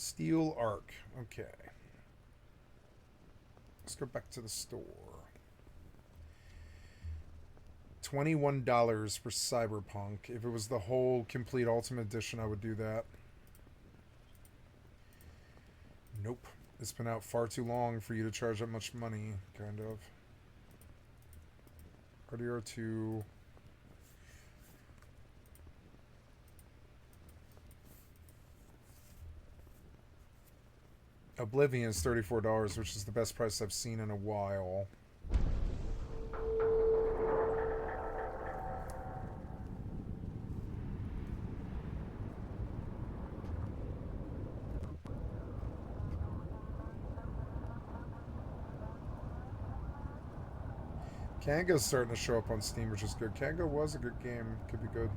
Steel Arc. Okay. Let's go back to the store. $21 for Cyberpunk. If it was the whole complete Ultimate Edition, I would do that. Nope. It's been out far too long for you to charge that much money, kind of. RDR2. Oblivion's $34, which is the best price I've seen in a while. Kanga's starting to show up on Steam, which is good. Kanga was a good game. Could be good.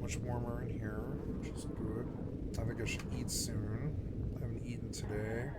Much warmer in here, which is good. I think I should eat soon. I haven't eaten today.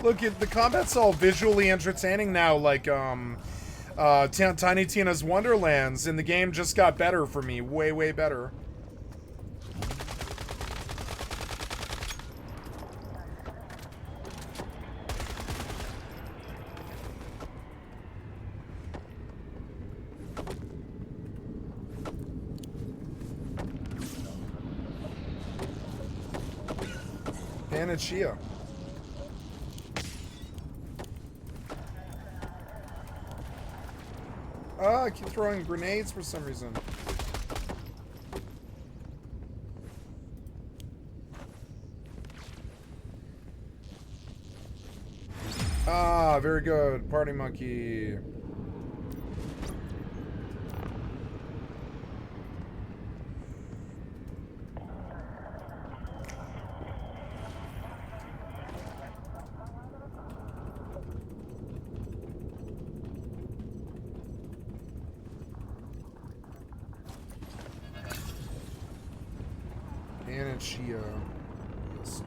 Look, the combat's all visually entertaining now, like, Tiny Tina's Wonderlands, and the game just got better for me. Way, way better. Panacea. Ah, I keep throwing grenades for some reason. Ah, very good. Party monkey. Panacea. Yes.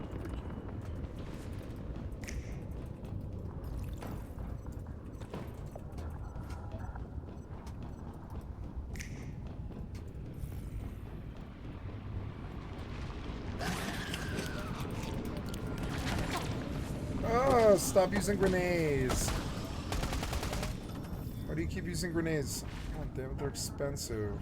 Oh, stop using grenades. Why do you keep using grenades? God damn it, they're expensive.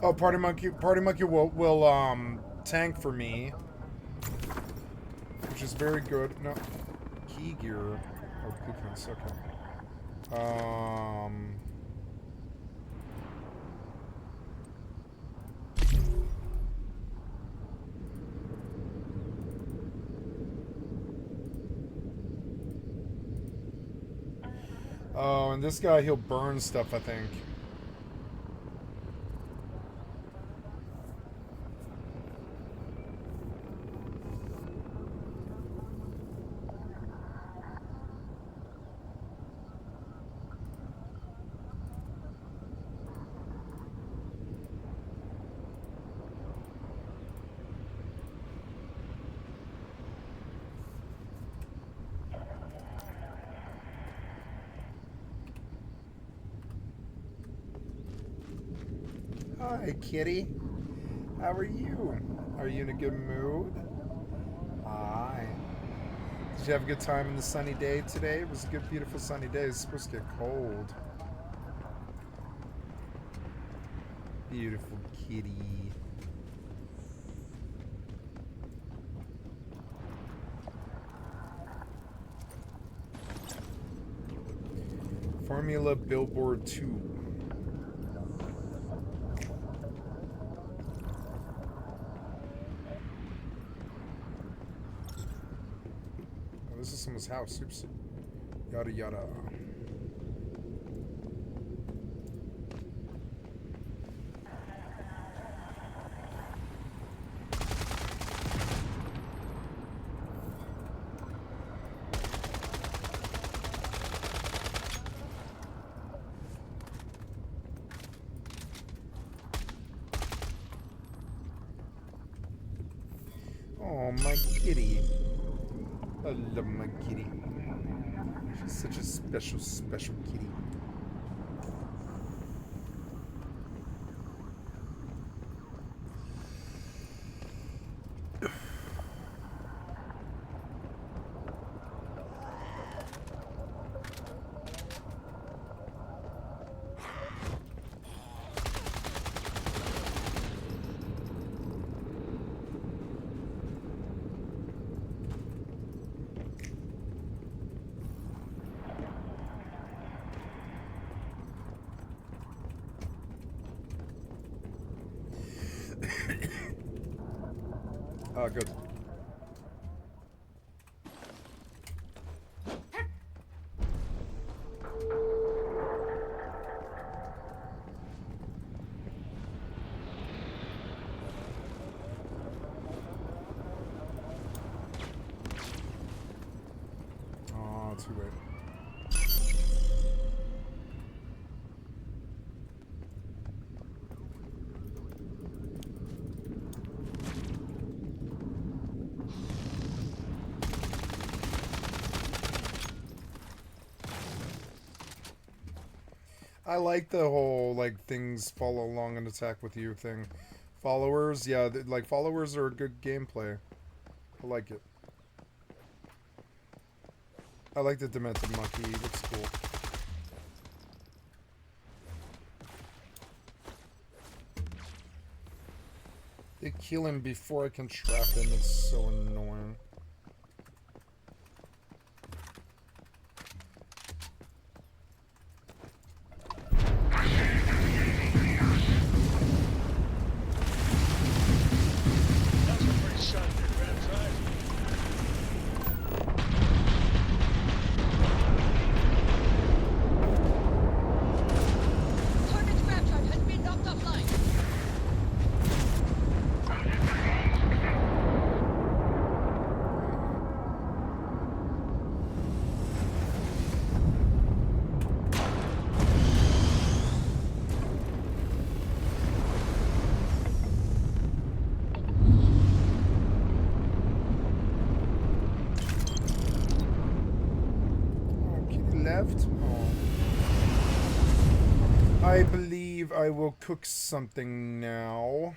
Oh, Party Monkey will tank for me, which is very good. No, key gear. Oh, blueprints. Okay. Oh, and this guy, he'll burn stuff, I think. Hi, kitty. How are you? Are you in a good mood? Hi. Did you have a good time in the sunny day today? It was a good, beautiful sunny day. It's supposed to get cold. Beautiful kitty. Formula Billboard 2. Oh, this is someone's house. Oops. Yada yada. Oh, my kitty. I love my kitty. She's such a special, special kitty. Ah, good. Oh, too late. I like the whole, like, things follow along and attack with you thing. Followers, yeah, like, followers are a good gameplay. I like it. I like the demented monkey. It looks cool. They kill him before I can trap him. It's so annoying. Left. Oh. I believe I will cook something now.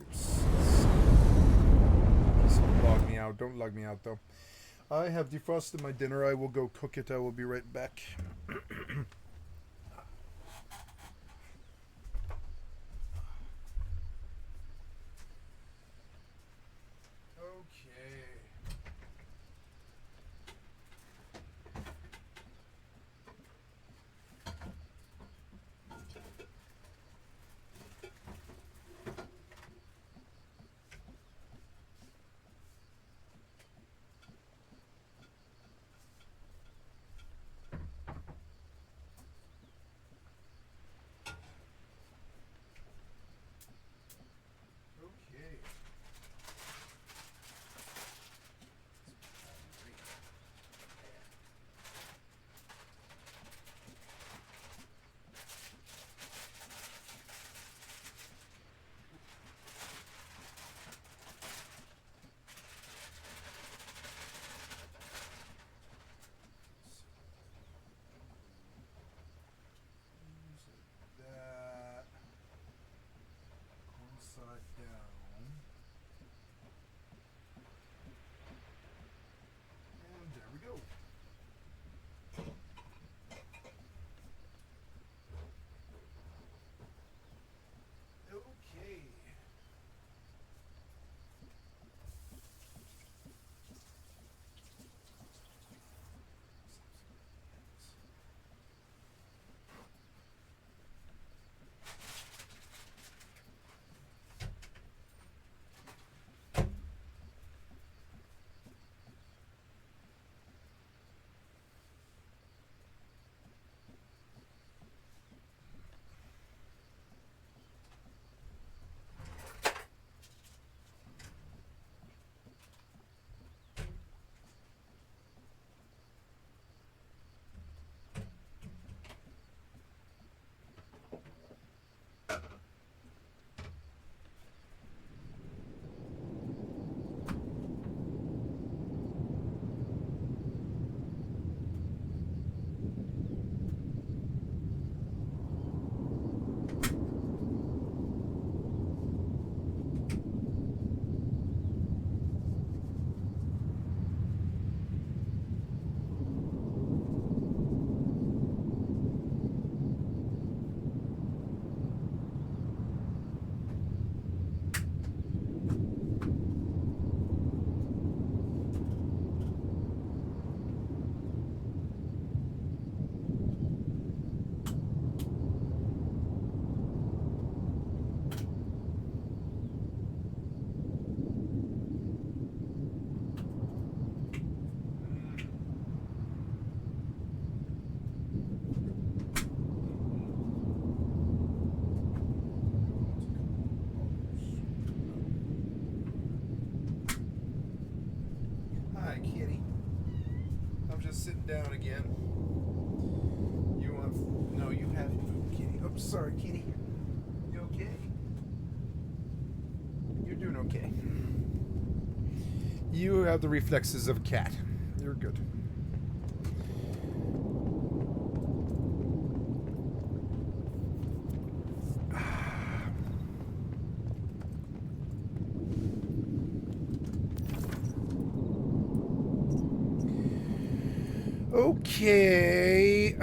Oops. Just log me out. Don't log me out though. I have defrosted my dinner. I will go cook it. I will be right back. Hi, kitty. I'm just sitting down again. You want... No, you have food, kitty. Oops, sorry, kitty. You okay? You're doing okay. You have the reflexes of a cat. You're good. Okay.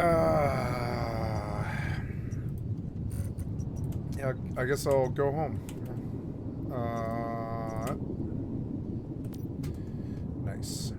Yeah, I guess I'll go home. Nice.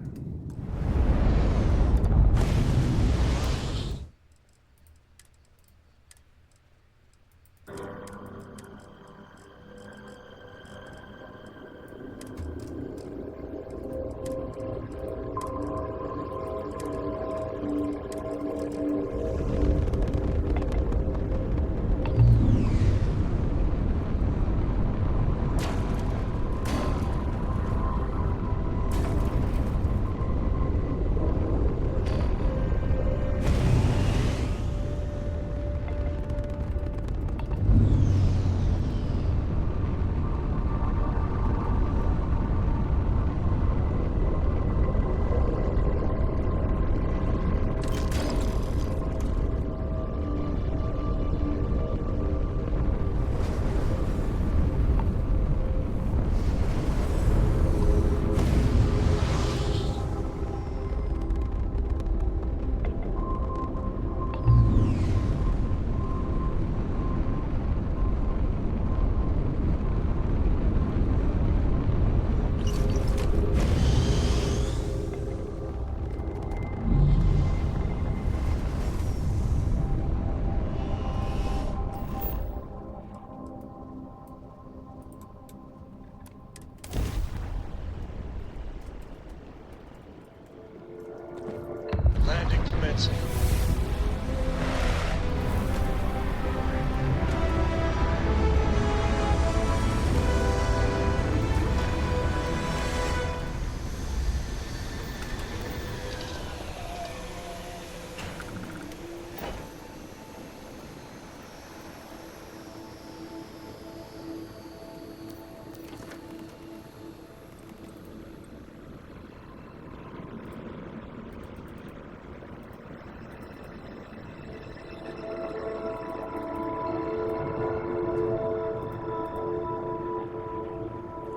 Landing commencing.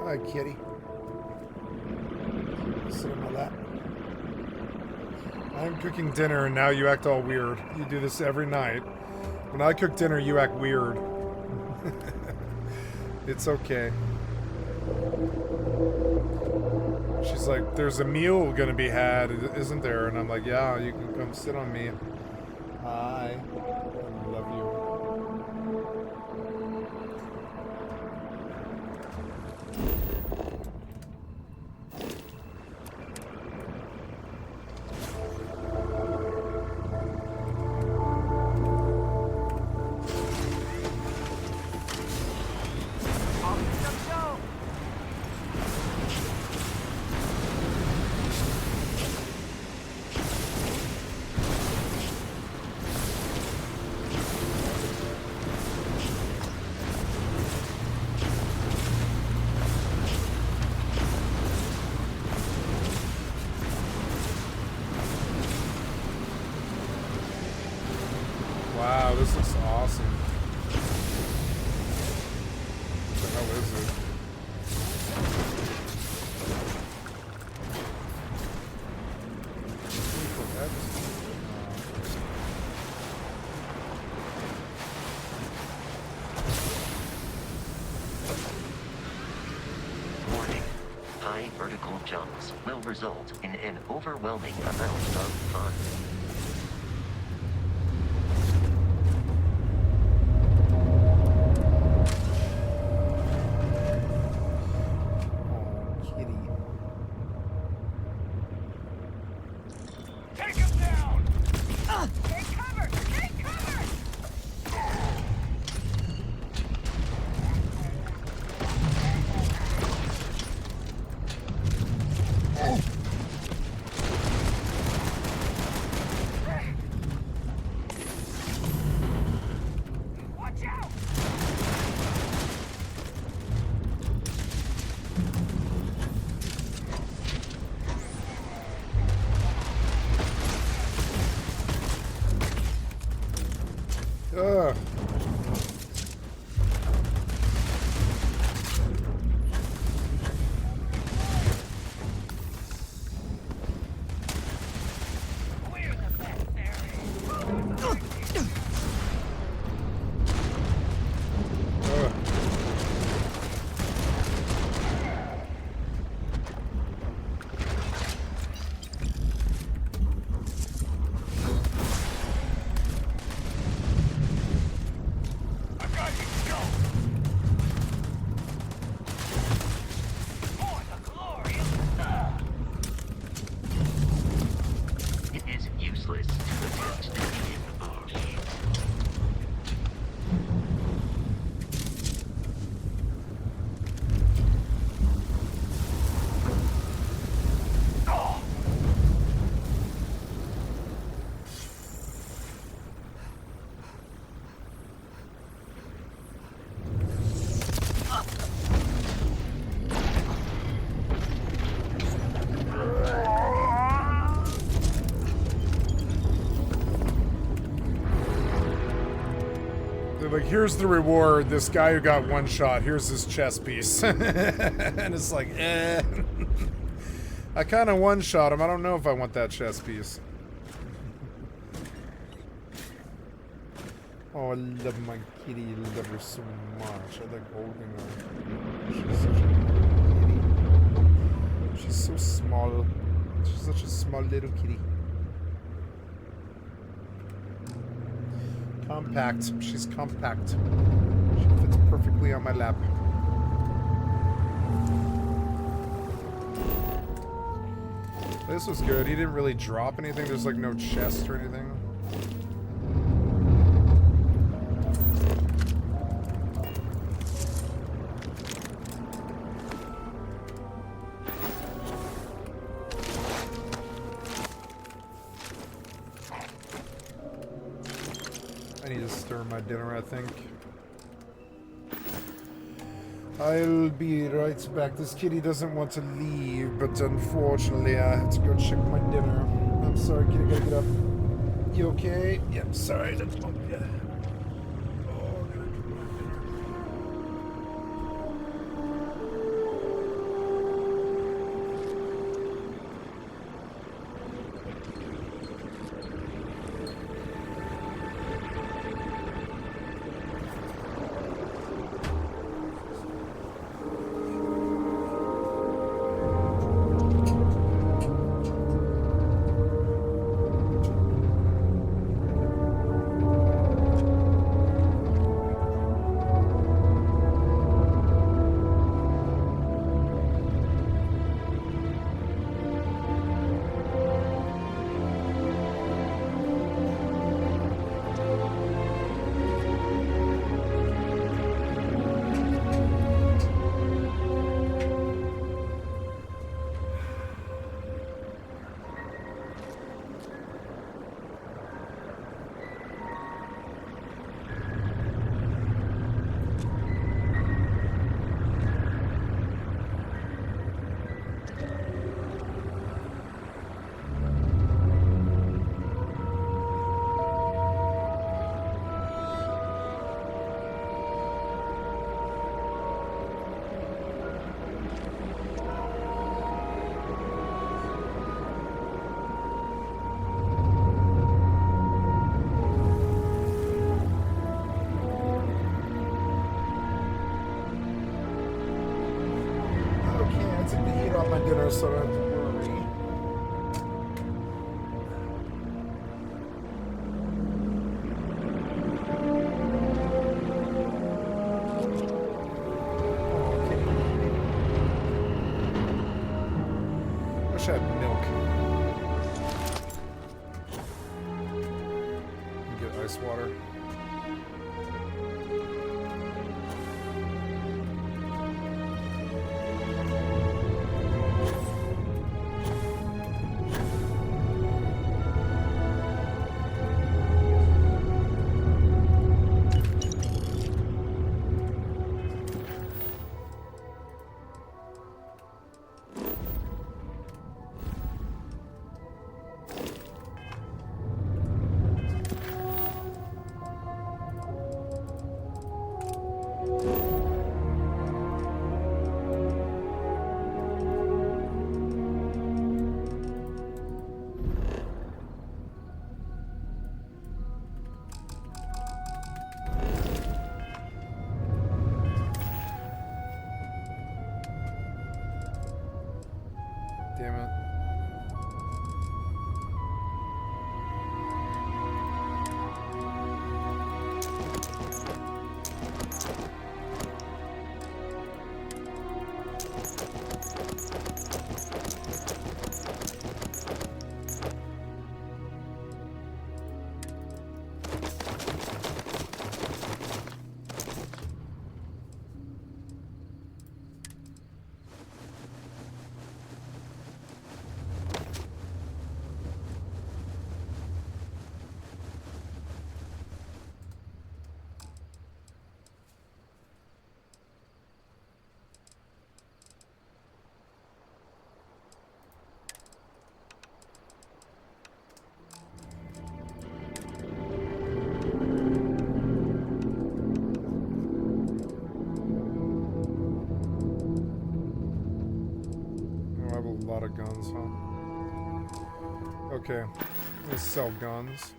Hi, kitty. Sit on my lap. I'm cooking dinner and now you act all weird. You do this every night. When I cook dinner, you act weird. It's okay. She's like, there's a meal gonna be had, isn't there? And I'm like, yeah, you can come sit on me. Hi. I love you. Wow, this looks awesome. What the hell is it? Warning. High vertical jumps will result in an overwhelming amount of fun. Like, here's the reward. This guy who got one shot, here's his chess piece. And it's like, eh. I kind of one shot him. I don't know if I want that chess piece. Oh, I love my kitty. I love her so much. I like holding her. She's such a kitty. She's so small. She's such a small little kitty. Compact. She's compact. She fits perfectly on my lap. This was good. He didn't really drop anything. There's like no chest or anything. I need to stir my dinner, I think. I'll be right back. This kitty doesn't want to leave, but unfortunately I have to go check my dinner. I'm sorry, kitty, gotta get up. You okay? Yeah, I'm sorry. Let's bump you. Oh, I gotta do my dinner. Dinner, so I don't have to worry. Oh, okay. Wish I had milk. Get ice water. Damn it. have a lot of guns, huh? Okay. Let's sell guns.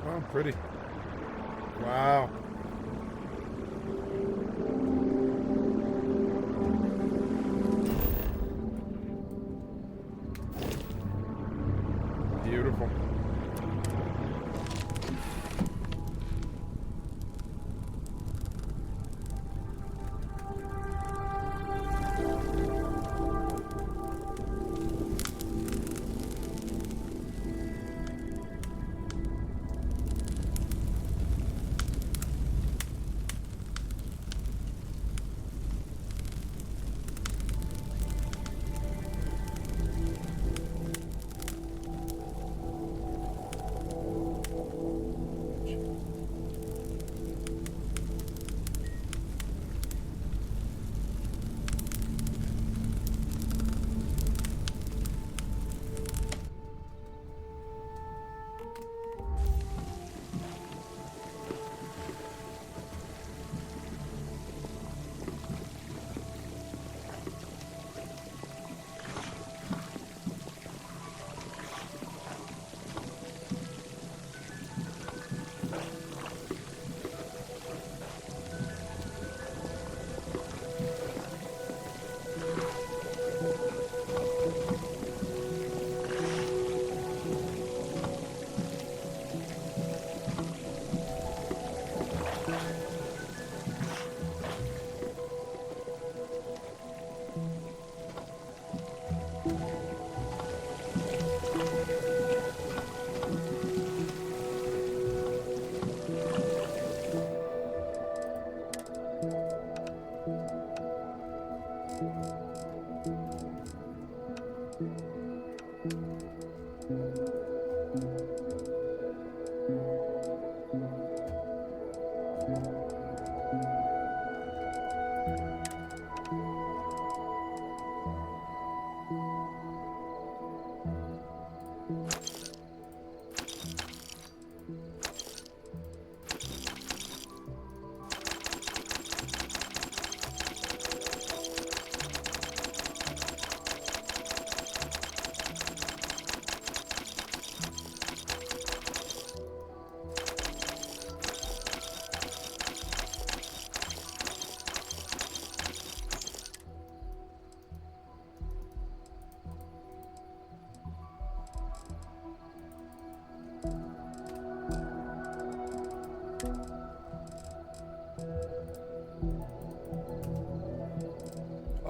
Oh, pretty. Wow. Beautiful.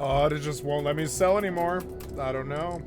Oh, it just won't let me sell anymore. I don't know.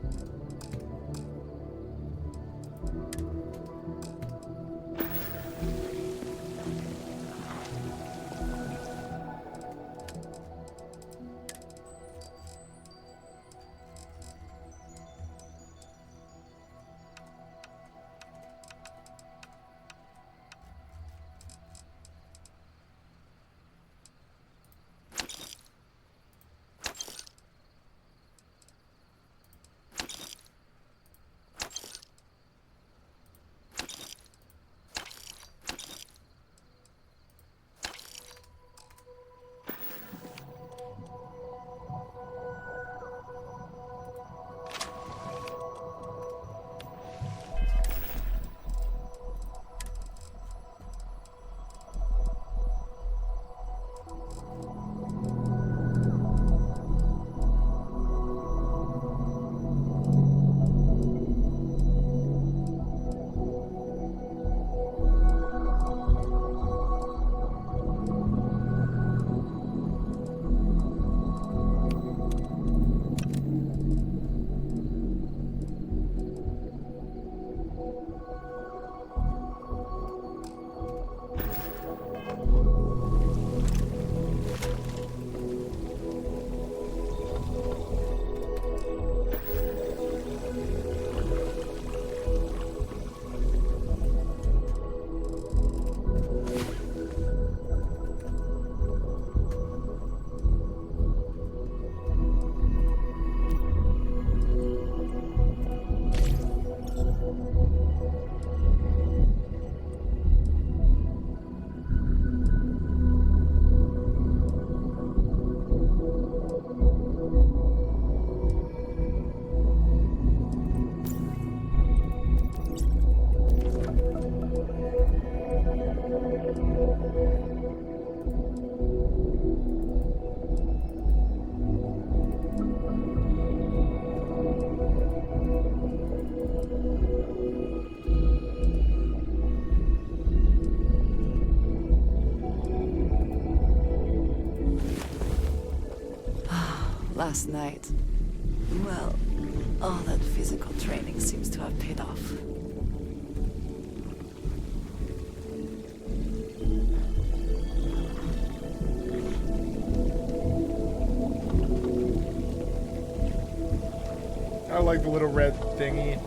last night. Well, all that physical training seems to have paid off. I like the little red thingy.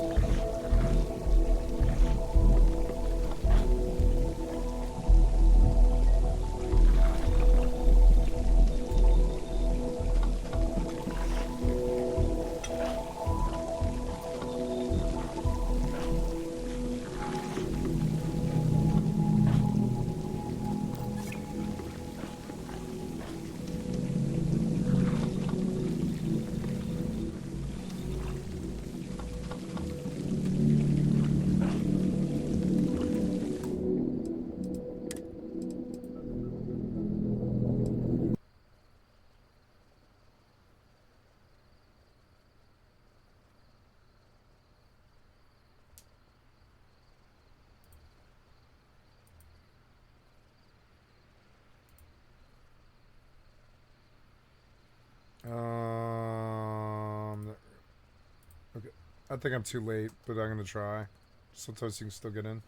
Okay. I think I'm too late, but I'm gonna try. Sometimes you can still get in.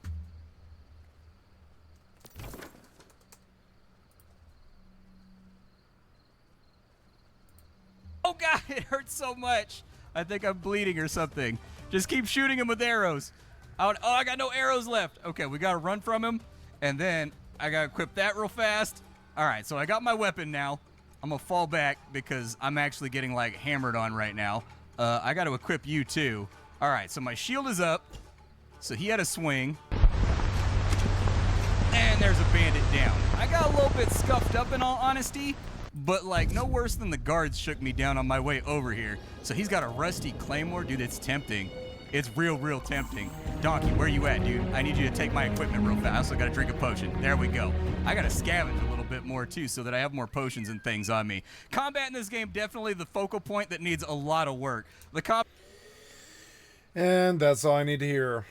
Oh god, it hurts so much. I think I'm bleeding or something. Just keep shooting him with arrows. Oh, I got no arrows left. Okay, we gotta run from him, and then I gotta equip that real fast. All right, so I got my weapon now. I'm gonna fall back because I'm actually getting like hammered on right now. I gotta equip you too. All right, so my shield is up. So he had a swing. And there's a bandit down. I got a little bit scuffed up in all honesty, but like no worse than the guards shook me down on my way over here. So he's got a rusty claymore. Dude, it's tempting. It's real tempting. Donkey, where you at, dude? I need you to take my equipment real fast. I also gotta drink a potion. There we go. I gotta scavenge a little bit more too so that I have more potions and things on me. Combat in this game, definitely the focal point that needs a lot of work. And that's all I need to hear.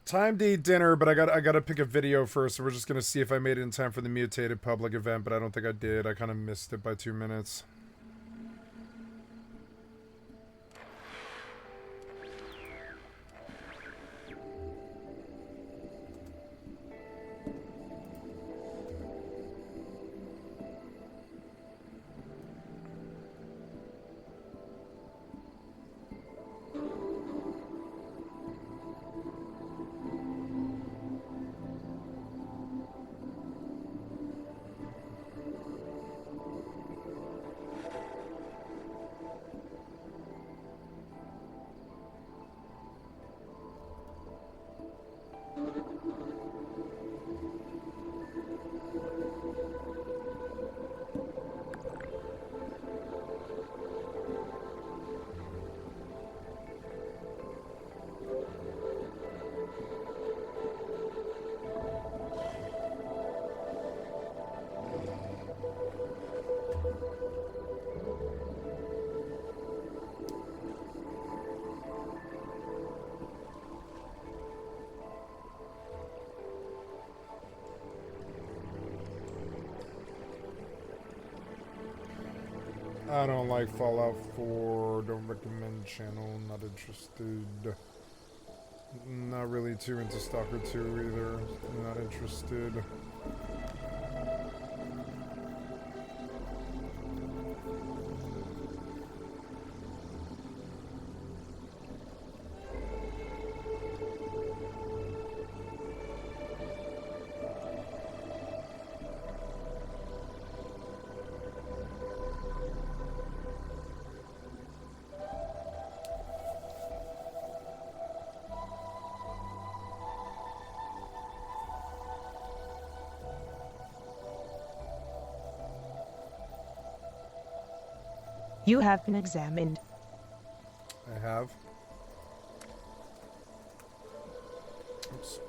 Time to eat dinner, but I gotta pick a video first, so we're just gonna see if I made it in time for the mutated public event, but I don't think I did. I kind of missed it by 2 minutes. I don't like Fallout 4, don't recommend channel, not interested. Not really too into Stalker 2 either, not interested. You have been examined. I have. Oops.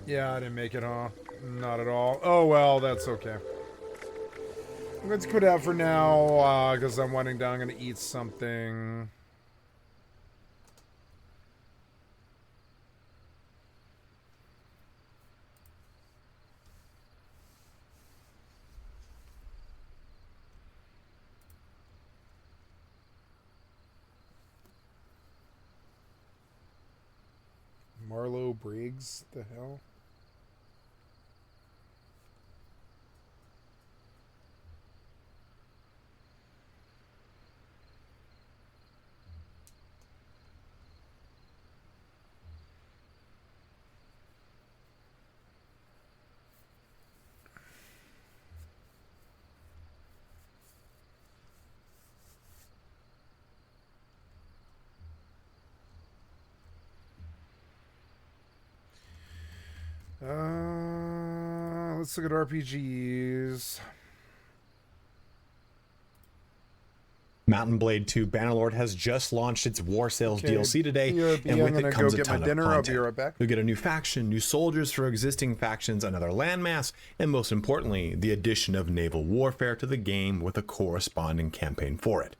Yeah, I didn't make it, huh? Not at all. Oh, well, that's okay. Let's quit out for now, because I'm winding down. I'm going to eat something. Briggs, the hell? Let's look at RPGs. Mountain Blade 2 Bannerlord has just launched its War Sales Okay, DLC today, BRB, and with I'm it gonna comes go a get my ton of dinner. I'll be content. right back. You'll get a new faction, new soldiers for existing factions, another landmass, and most importantly, the addition of naval warfare to the game with a corresponding campaign for it.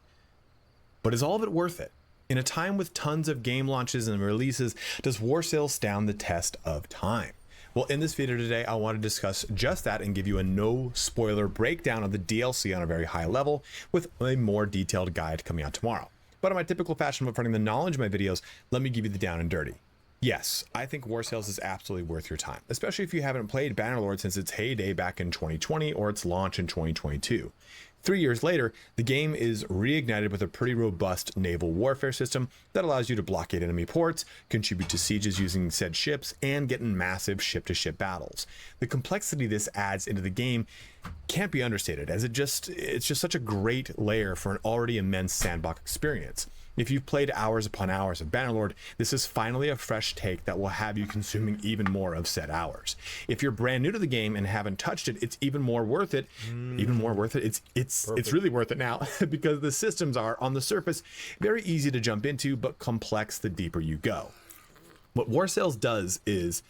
But is all of it worth it? In a time with tons of game launches and releases, does War Sales stand the test of time? Well, in this video today, I want to discuss just that and give you a no spoiler breakdown of the DLC on a very high level with a more detailed guide coming out tomorrow. But in my typical fashion of running the knowledge in my videos, let me give you the down and dirty. Yes, I think War Sales is absolutely worth your time, especially if you haven't played Bannerlord since its heyday back in 2020 or its launch in 2022. 3 years later, the game is reignited with a pretty robust naval warfare system that allows you to blockade enemy ports, contribute to sieges using said ships, and get in massive ship-to-ship battles. The complexity this adds into the game can't be understated, as it's just such a great layer for an already immense sandbox experience. If you've played hours upon hours of Bannerlord, this is finally a fresh take that will have you consuming even more of said hours. If you're brand new to the game and haven't touched it, it's even more worth it. Even more worth it. It's really worth it now because the systems are, on the surface, very easy to jump into, but complex the deeper you go. What War Sales does is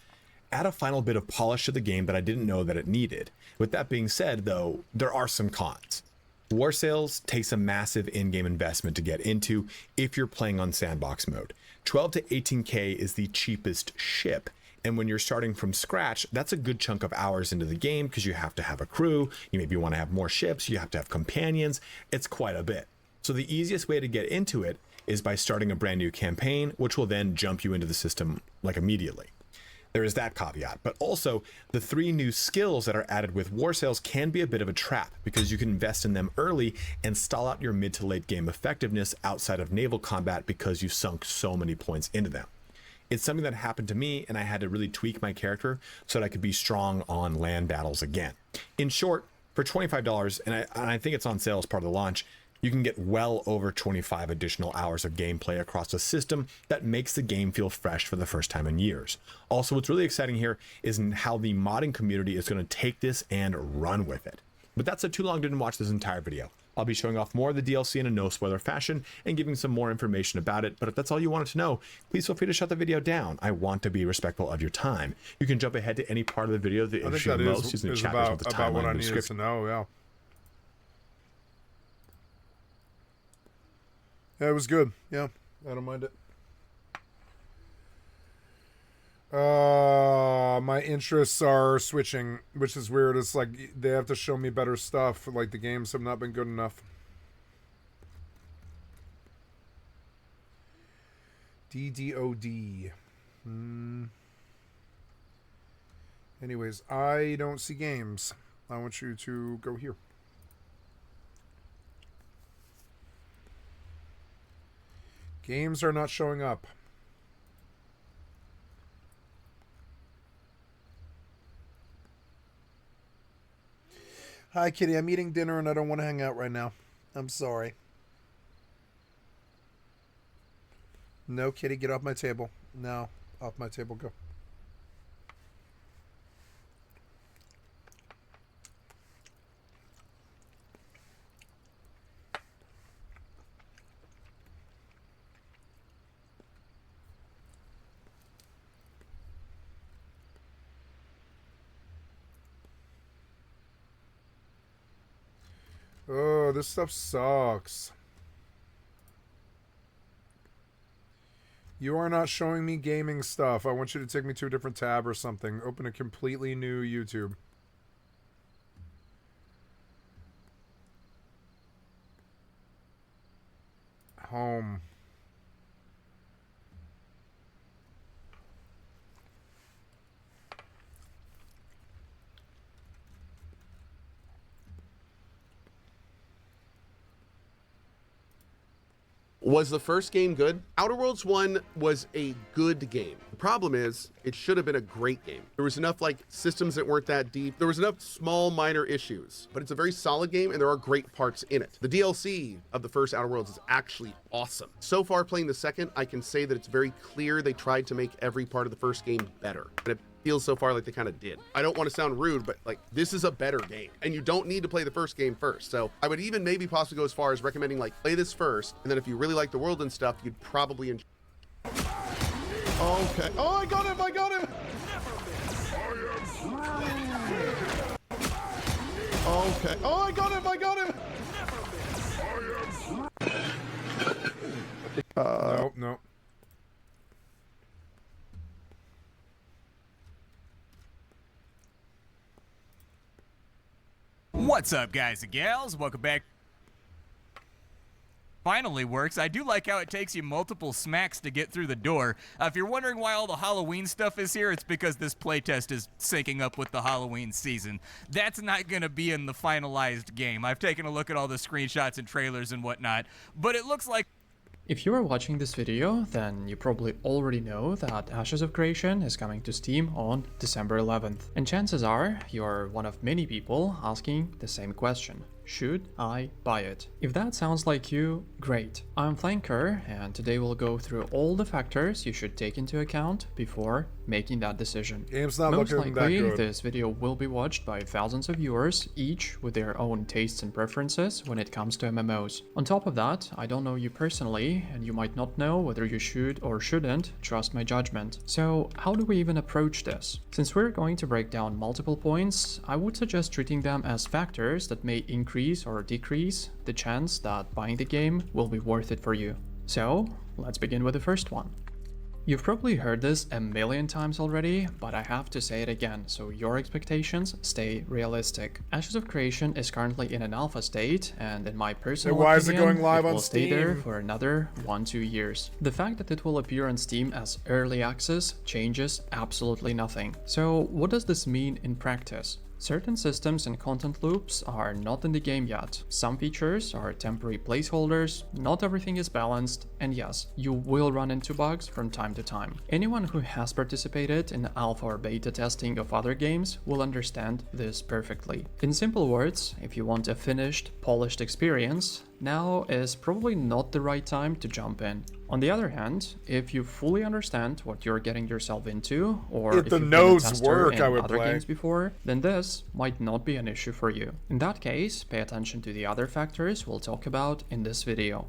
add a final bit of polish to the game that I didn't know that it needed. With that being said, though, there are some cons. War Sales takes a massive in-game investment to get into if you're playing on sandbox mode. 12 to 18k is the cheapest ship, and when you're starting from scratch, that's a good chunk of hours into the game because you have to have a crew, you maybe want to have more ships, you have to have companions. It's quite a bit. So the easiest way to get into it is by starting a brand new campaign, which will then jump you into the system like immediately. There is that caveat, but also the 3 new skills that are added with War Sales can be a bit of a trap because you can invest in them early and stall out your mid to late game effectiveness outside of naval combat because you've sunk so many points into them. It's something that happened to me, and I had to really tweak my character so that I could be strong on land battles again. In short, for $25, and I think it's on sale as part of the launch, you can get well over 25 additional hours of gameplay across a system that makes the game feel fresh for the first time in years. Also, what's really exciting here is how the modding community is going to take this and run with it. But that's too long didn't watch this entire video. I'll be showing off more of the DLC in a no spoiler fashion and giving some more information about it, but if that's all you wanted to know, please feel free to shut the video down. I want to be respectful of your time. You can jump ahead to any part of the video that interests you most using the chat box with the about what timeline I and needed description. to know, yeah. Yeah, it was good. Yeah, I don't mind it. My interests are switching, which is weird. It's like they have to show me better stuff. Like the games have not been good enough. DDoD. Anyways, I don't see games. I want you to go here. Games are not showing up. Hi, Kitty. I'm eating dinner and I don't want to hang out right now. I'm sorry. No, Kitty, get off my table. No, off my table, go. Oh, this stuff sucks. You are not showing me gaming stuff. I want you to take me to a different tab or something. Open a completely new YouTube. Home. Was the first game good? Outer Worlds 1 was a good game. The problem is, it should have been a great game. There was enough like systems that weren't that deep. There was enough small minor issues, but it's a very solid game and there are great parts in it. The DLC of the first Outer Worlds is actually awesome. So far playing the second, I can say that it's very clear they tried to make every part of the first game better. And it feels so far like they kind of did. I don't want to sound rude, but like this is a better game and you don't need to play the first game first. So I would even maybe possibly go as far as recommending like play this first, and then if you really like the world and stuff, you'd probably enjoy. Okay. Oh, I got him! I got him! Okay. Oh, I got him! I got him! Nope, nope. What's up, guys and gals? Welcome back. Finally works. I do like how it takes you multiple smacks to get through the door. If you're wondering why all the Halloween stuff is here, it's because this playtest is syncing up with the Halloween season. That's not going to be in the finalized game. I've taken a look at all the screenshots and trailers and whatnot, but it looks like... If you are watching this video, then you probably already know that Ashes of Creation is coming to Steam on December 11th. And chances are, you're one of many people asking the same question. Should I buy it? If that sounds like you, great. I'm Flanker, and today we'll go through all the factors you should take into account before making that decision. Game's not Most looking that likely, good. this video will be watched by thousands of viewers, each with their own tastes and preferences when it comes to MMOs. On top of that, I don't know you personally, and you might not know whether you should or shouldn't trust my judgment. So how do we even approach this? Since we're going to break down multiple points, I would suggest treating them as factors that may increase or decrease the chance that buying the game will be worth it for you. So, let's begin with the first one. You've probably heard this a million times already, but I have to say it again, so your expectations stay realistic. Ashes of Creation is currently in an alpha state, and in my personal Why is it opinion, going live it on will stay there Steam? for another 1-2 years. The fact that it will appear on Steam as early access changes absolutely nothing. So what does this mean in practice? Certain systems and content loops are not in the game yet. Some features are temporary placeholders, not everything is balanced, and yes, you will run into bugs from time to time. Anyone who has participated in alpha or beta testing of other games will understand this perfectly. In simple words, if you want a finished, polished experience, now is probably not the right time to jump in. On the other hand, if you fully understand what you're getting yourself into, or If if the you've been a nodes tester work, in I would other play. games before, then this might not be an issue for you. In that case, pay attention to the other factors we'll talk about in this video.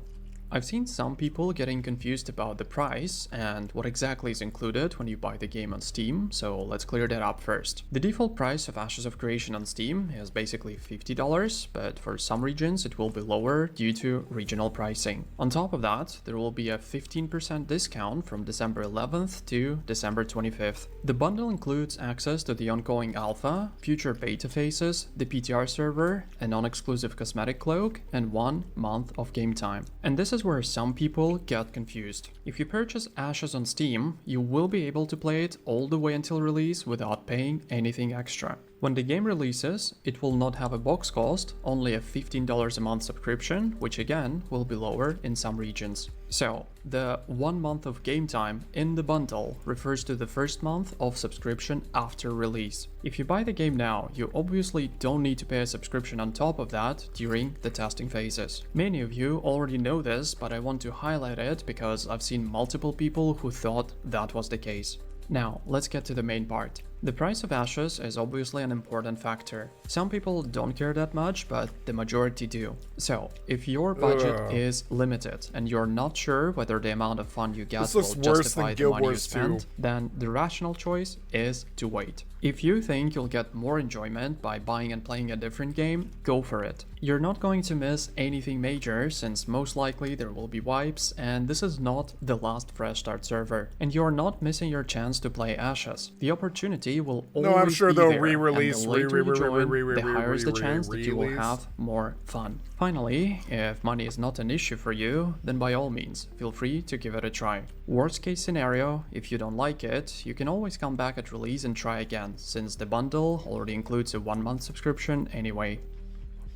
I've seen some people getting confused about the price and what exactly is included when you buy the game on Steam, so let's clear that up first. The default price of Ashes of Creation on Steam is basically $50, but for some regions it will be lower due to regional pricing. On top of that, there will be a 15% discount from December 11th to December 25th. The bundle includes access to the ongoing alpha, future beta phases, the PTR server, a non-exclusive cosmetic cloak, and 1 month of game time. And this is where some people get confused. If you purchase Ashes on Steam, you will be able to play it all the way until release without paying anything extra. When the game releases, it will not have a box cost, only a $15 a month subscription, which again will be lower in some regions. So, the 1 month of game time in the bundle refers to the first month of subscription after release. If you buy the game now, you obviously don't need to pay a subscription on top of that during the testing phases. Many of you already know this, but I want to highlight it because I've seen multiple people who thought that was the case. Now, let's get to the main part. The price of Ashes is obviously an important factor. Some people don't care that much, but the majority do. So, if your budget is limited and you're not sure whether the amount of fun you get This will looks worse justify than the Guild money you Wars 2. spend, then the rational choice is to wait. If you think you'll get more enjoyment by buying and playing a different game, go for it. You're not going to miss anything major, since most likely there will be wipes, and this is not the last fresh start server. And you're not missing your chance to play Ashes. The opportunity will always No, I'm sure be they'll there, re-release, and the later you join, the higher is the chance that you will have more fun. Finally, if money is not an issue for you, then by all means, feel free to give it a try. Worst case scenario, if you don't like it, you can always come back at release and try again, since the bundle already includes a 1 month subscription anyway.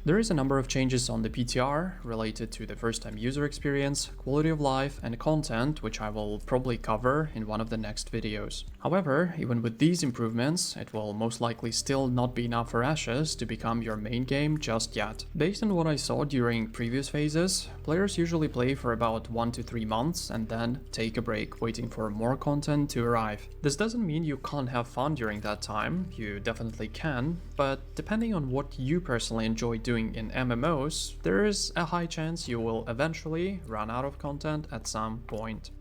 There is a number of changes on the PTR related to the first-time user experience, quality of life, and content, which I will probably cover in one of the next videos. However, even with these improvements, it will most likely still not be enough for Ashes to become your main game just yet. Based on what I saw during previous phases, players usually play for about 1 to 3 months and then take a break, waiting for more content to arrive. This doesn't mean you can't have fun during that time, you definitely can, but depending on what you personally enjoy doing in MMOs, there is a high chance you will eventually run out of content at some point.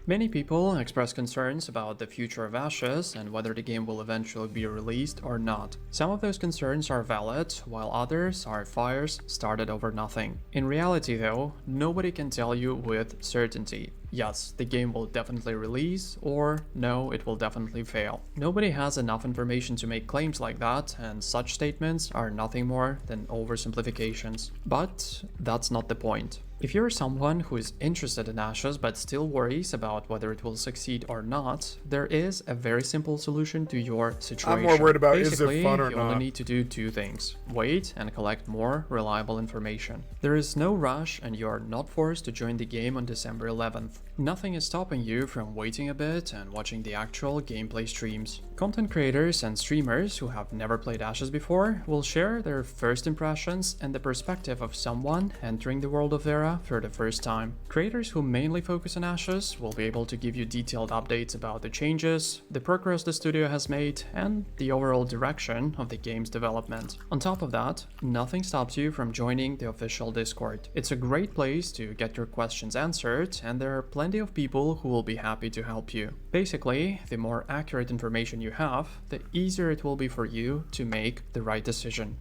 Many people express concerns about the future of Ashes and whether the game will eventually be released or not. Some of those concerns are valid, while others are fires started over nothing. In reality though, nobody can tell you with certainty. Yes, the game will definitely release, or no, it will definitely fail. Nobody has enough information to make claims like that, and such statements are nothing more than oversimplifications. But that's not the point. If you're someone who is interested in Ashes but still worries about whether it will succeed or not, there is a very simple solution to your situation. I'm more worried about Basically, is it fun or you not. only need to do 2 things. Wait and collect more reliable information. There is no rush and you are not forced to join the game on December 11th. Nothing is stopping you from waiting a bit and watching the actual gameplay streams. Content creators and streamers who have never played Ashes before will share their first impressions and the perspective of someone entering the world of Vera for the first time. Creators who mainly focus on Ashes will be able to give you detailed updates about the changes, the progress the studio has made, and the overall direction of the game's development. On top of that, nothing stops you from joining the official Discord. It's a great place to get your questions answered, and there are plenty of people who will be happy to help you. Basically, the more accurate information you have, the easier it will be for you to make the right decision.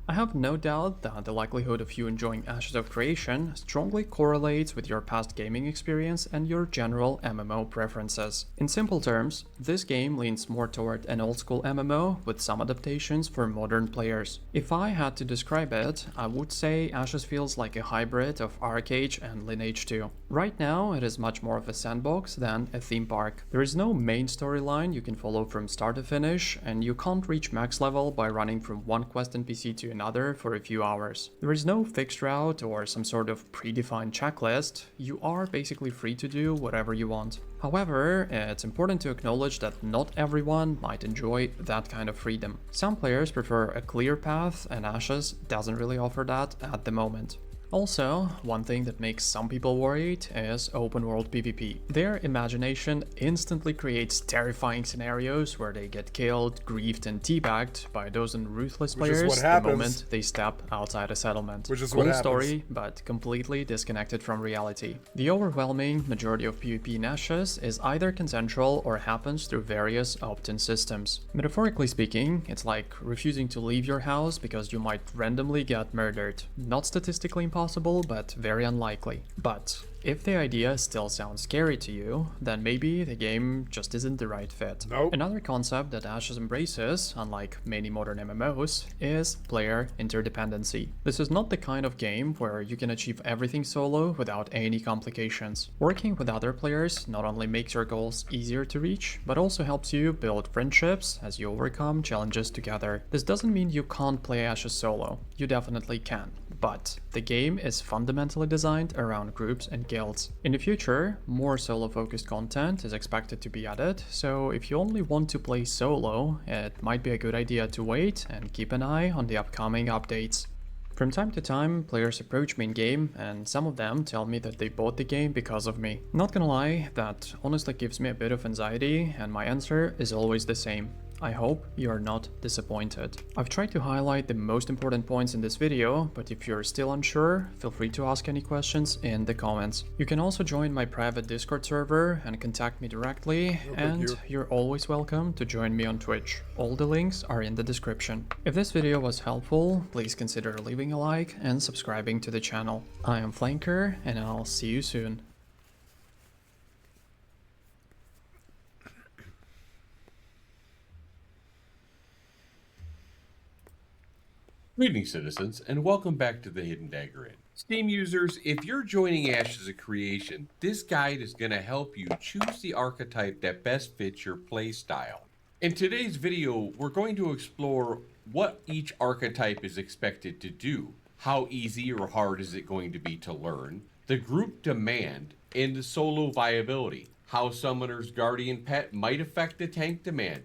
I have no doubt that the likelihood of you enjoying Ashes of Creation strongly correlates with your past gaming experience and your general MMO preferences. In simple terms, this game leans more toward an old-school MMO with some adaptations for modern players. If I had to describe it, I would say Ashes feels like a hybrid of Arcade and Lineage 2. Right now, it is much more of a sandbox than a theme park. There is no main storyline you can follow from start to finish, and you can't reach max level by running from one quest NPC to another for a few hours. There is no fixed route or some sort of predefined checklist. You are basically free to do whatever you want. However, it's important to acknowledge that not everyone might enjoy that kind of freedom. Some players prefer a clear path, and Ashes doesn't really offer that at the moment. Also, one thing that makes some people worried is open world PvP. Their imagination instantly creates terrifying scenarios where they get killed, griefed, and teabagged by those ruthless players the moment they step outside a settlement. Cool story, but completely disconnected from reality. The overwhelming majority of PvP in Ashes is either consensual or happens through various opt-in systems. Metaphorically speaking, it's like refusing to leave your house because you might randomly get murdered. Not statistically impossible, but very unlikely. But if the idea still sounds scary to you, then maybe the game just isn't the right fit. Nope. Another concept that Ashes embraces, unlike many modern MMOs, is player interdependency. This is not the kind of game where you can achieve everything solo without any complications. Working with other players not only makes your goals easier to reach, but also helps you build friendships as you overcome challenges together. This doesn't mean you can't play Ashes solo. You definitely can. But the game is fundamentally designed around groups and guilds. In the future, more solo-focused content is expected to be added, so if you only want to play solo, it might be a good idea to wait and keep an eye on the upcoming updates. From time to time, players approach me in-game, and some of them tell me that they bought the game because of me. Not gonna lie, that honestly gives me a bit of anxiety, and my answer is always the same. I hope you are not disappointed. I've tried to highlight the most important points in this video, but if you're still unsure, feel free to ask any questions in the comments. You can also join my private Discord server and contact me directly, and you're always welcome to join me on Twitch. All the links are in the description. If this video was helpful, please consider leaving a like and subscribing to the channel. I am Flanker, and I'll see you soon. Greetings, citizens, and welcome back to the Hidden Dagger Inn. Steam users, if you're joining Ashes of Creation, this guide is going to help you choose the archetype that best fits your playstyle. In today's video, we're going to explore what each archetype is expected to do, How easy or hard is it going to be to learn? The group demand and the solo viability. How Summoner's Guardian Pet might affect the tank demand.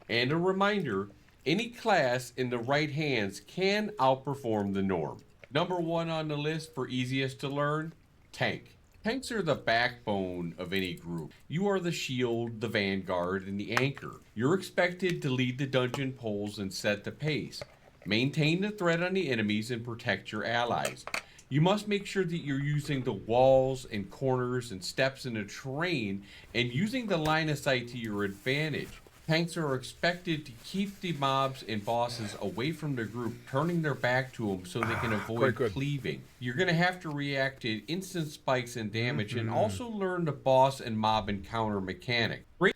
And a reminder, any class in the right hands can outperform the norm. Number 1 on the list for easiest to learn, tank. Tanks are the backbone of any group. You are the shield, the vanguard, and the anchor. You're expected to lead the dungeon polls and set the pace. Maintain the threat on the enemies and protect your allies. You must make sure that you're using the walls and corners and steps in the terrain and using the line of sight to your advantage. Tanks are expected to keep the mobs and bosses away from the group, turning their back to them so they can avoid cleaving. You're going to have to react to instant spikes in damage and also learn the boss and mob encounter mechanic. Great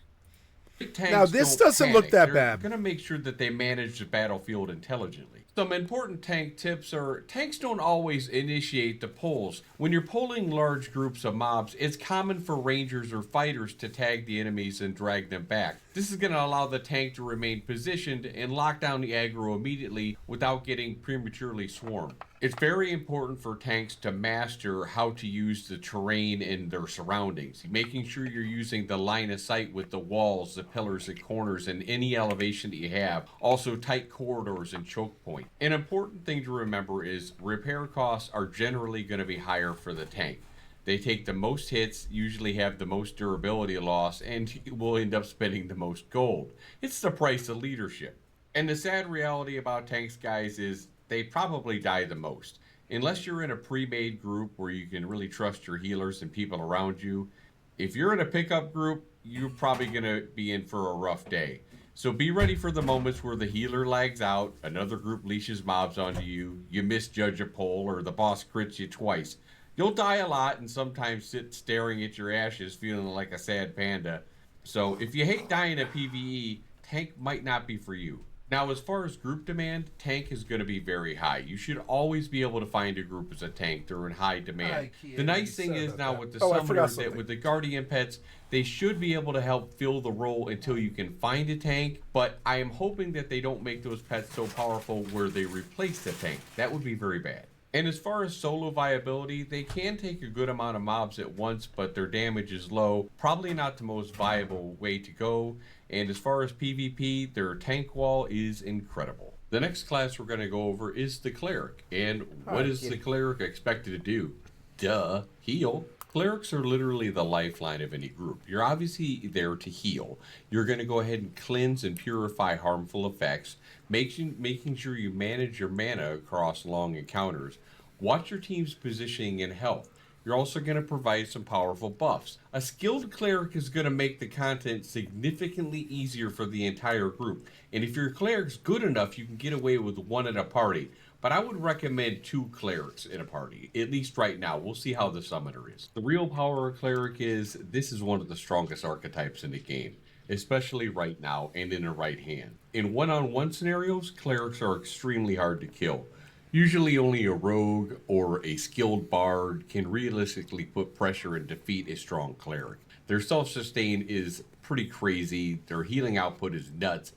tanks now this don't doesn't panic. look that They're bad. going to make sure that they manage the battlefield intelligently. Some important tank tips are tanks don't always initiate the pulls. When you're pulling large groups of mobs, it's common for rangers or fighters to tag the enemies and drag them back. This is going to allow the tank to remain positioned and lock down the aggro immediately without getting prematurely swarmed. It's very important for tanks to master how to use the terrain and their surroundings, making sure you're using the line of sight with the walls, the pillars and corners, and any elevation that you have. Also tight corridors and choke points. An important thing to remember is repair costs are generally going to be higher for the tank. They take the most hits, usually have the most durability loss, and will end up spending the most gold. It's the price of leadership. And the sad reality about tanks, guys, is they probably die the most. Unless you're in a pre-made group where you can really trust your healers and people around you, if you're in a pickup group, you're probably going to be in for a rough day. So be ready for the moments where the healer lags out, another group leashes mobs onto you, you misjudge a pull, or the boss crits you twice. You'll die a lot and sometimes sit staring at your ashes feeling like a sad panda. So if you hate dying at PvE, tank might not be for you. Now, as far as group demand, tank is going to be very high. You should always be able to find a group as a tank. They're in high demand. The nice thing is now with the summoners, that with the guardian pets, they should be able to help fill the role until you can find a tank. But I am hoping that they don't make those pets so powerful where they replace the tank. That would be very bad. And as far as solo viability, they can take a good amount of mobs at once, but their damage is low. Probably not the most viable way to go. And as far as PvP, their tank wall is incredible. The next class we're going to go over is the cleric. And what is the cleric expected to do? Duh, heal. Clerics are literally the lifeline of any group. You're obviously there to heal. You're going to go ahead and cleanse and purify harmful effects, making sure you manage your mana across long encounters. Watch your team's positioning and health. You're also going to provide some powerful buffs. A skilled cleric is going to make the content significantly easier for the entire group. And if your cleric's good enough, you can get away with one at a party. But I would recommend 2 clerics in a party, at least right now. We'll see how the summoner is. The real power of cleric is, this is one of the strongest archetypes in the game, especially right now and in the right hand. In one-on-one scenarios, clerics are extremely hard to kill. Usually only a rogue or a skilled bard can realistically put pressure and defeat a strong cleric. Their self-sustain is pretty crazy, their healing output is nuts,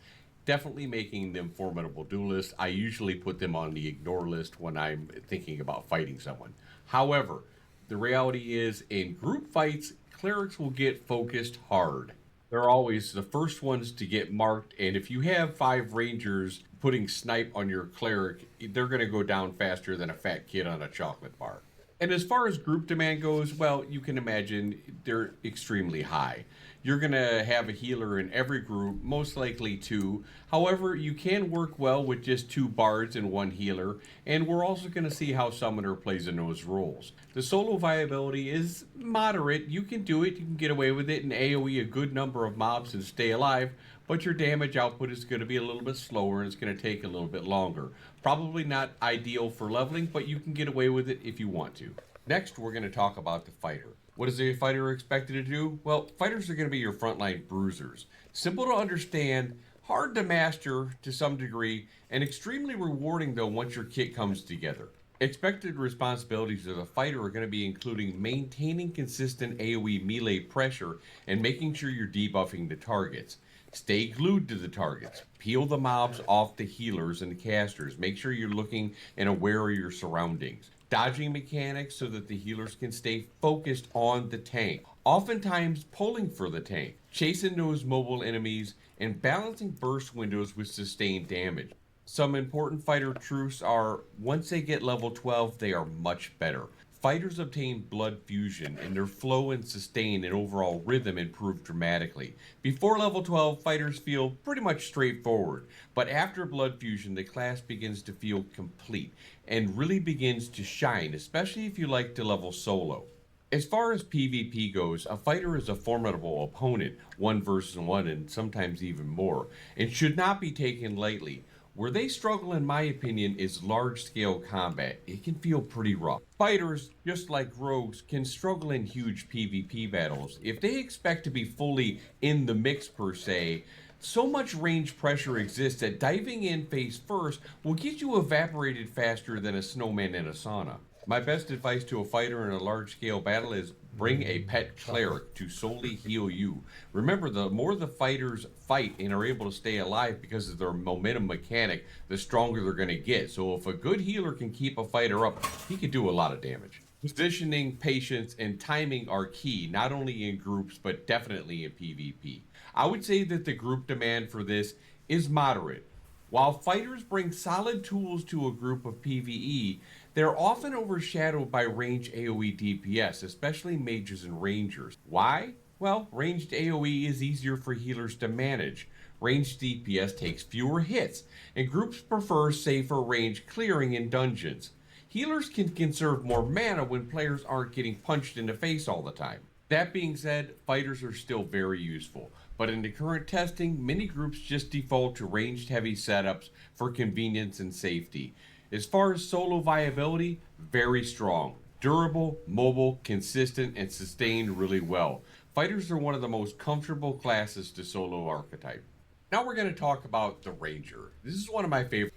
definitely making them formidable duelists. I usually put them on the ignore list when I'm thinking about fighting someone. However, the reality is in group fights, clerics will get focused hard. They're always the first ones to get marked, and if you have 5 rangers putting snipe on your cleric, they're going to go down faster than a fat kid on a chocolate bar. And as far as group demand goes, well, you can imagine they're extremely high. You're going to have a healer in every group, most likely 2. However, you can work well with just 2 bards and 1 healer, and we're also going to see how summoner plays in those roles. The solo viability is moderate. You can do it, you can get away with it, and AoE a good number of mobs and stay alive, but your damage output is going to be a little bit slower and it's going to take a little bit longer. Probably not ideal for leveling, but you can get away with it if you want to. Next, we're going to talk about the fighter. What is a fighter expected to do? Well, fighters are going to be your frontline bruisers. Simple to understand, hard to master to some degree, and extremely rewarding though once your kit comes together. Expected responsibilities of the fighter are going to be including maintaining consistent AoE melee pressure and making sure you're debuffing the targets. Stay glued to the targets. Peel the mobs off the healers and the casters. Make sure you're looking and aware of your surroundings. Dodging mechanics so that the healers can stay focused on the tank. Oftentimes pulling for the tank. Chasing those mobile enemies and balancing burst windows with sustained damage. Some important fighter truths are, once they get level 12, they are much better. Fighters obtain blood fusion, and their flow and sustain and overall rhythm improve dramatically. Before level 12, fighters feel pretty much straightforward, but after blood fusion, the class begins to feel complete and really begins to shine, especially if you like to level solo. As far as PvP goes, a fighter is a formidable opponent, 1 versus 1 and sometimes even more, and should not be taken lightly. Where they struggle, in my opinion, is large-scale combat. It can feel pretty rough. Fighters, just like rogues, can struggle in huge PvP battles. If they expect to be fully in the mix per se, so much range pressure exists that diving in face first will get you evaporated faster than a snowman in a sauna. My best advice to a fighter in a large-scale battle is bring a pet cleric to solely heal you. Remember, the more the fighters fight and are able to stay alive because of their momentum mechanic, the stronger they're going to get. So if a good healer can keep a fighter up, he can do a lot of damage. Positioning, patience, and timing are key, not only in groups, but definitely in PvP. I would say that the group demand for this is moderate. While fighters bring solid tools to a group of PvE, they're often overshadowed by range AoE DPS, especially mages and rangers. Why? Well, ranged AoE is easier for healers to manage. Ranged DPS takes fewer hits, and groups prefer safer range clearing in dungeons. Healers can conserve more mana when players aren't getting punched in the face all the time. That being said, fighters are still very useful, but in the current testing, many groups just default to ranged heavy setups for convenience and safety. As far as solo viability, very strong. Durable, mobile, consistent, and sustained really well. Fighters are one of the most comfortable classes to solo archetype. Now we're going to talk about the Ranger. This is one of my favorite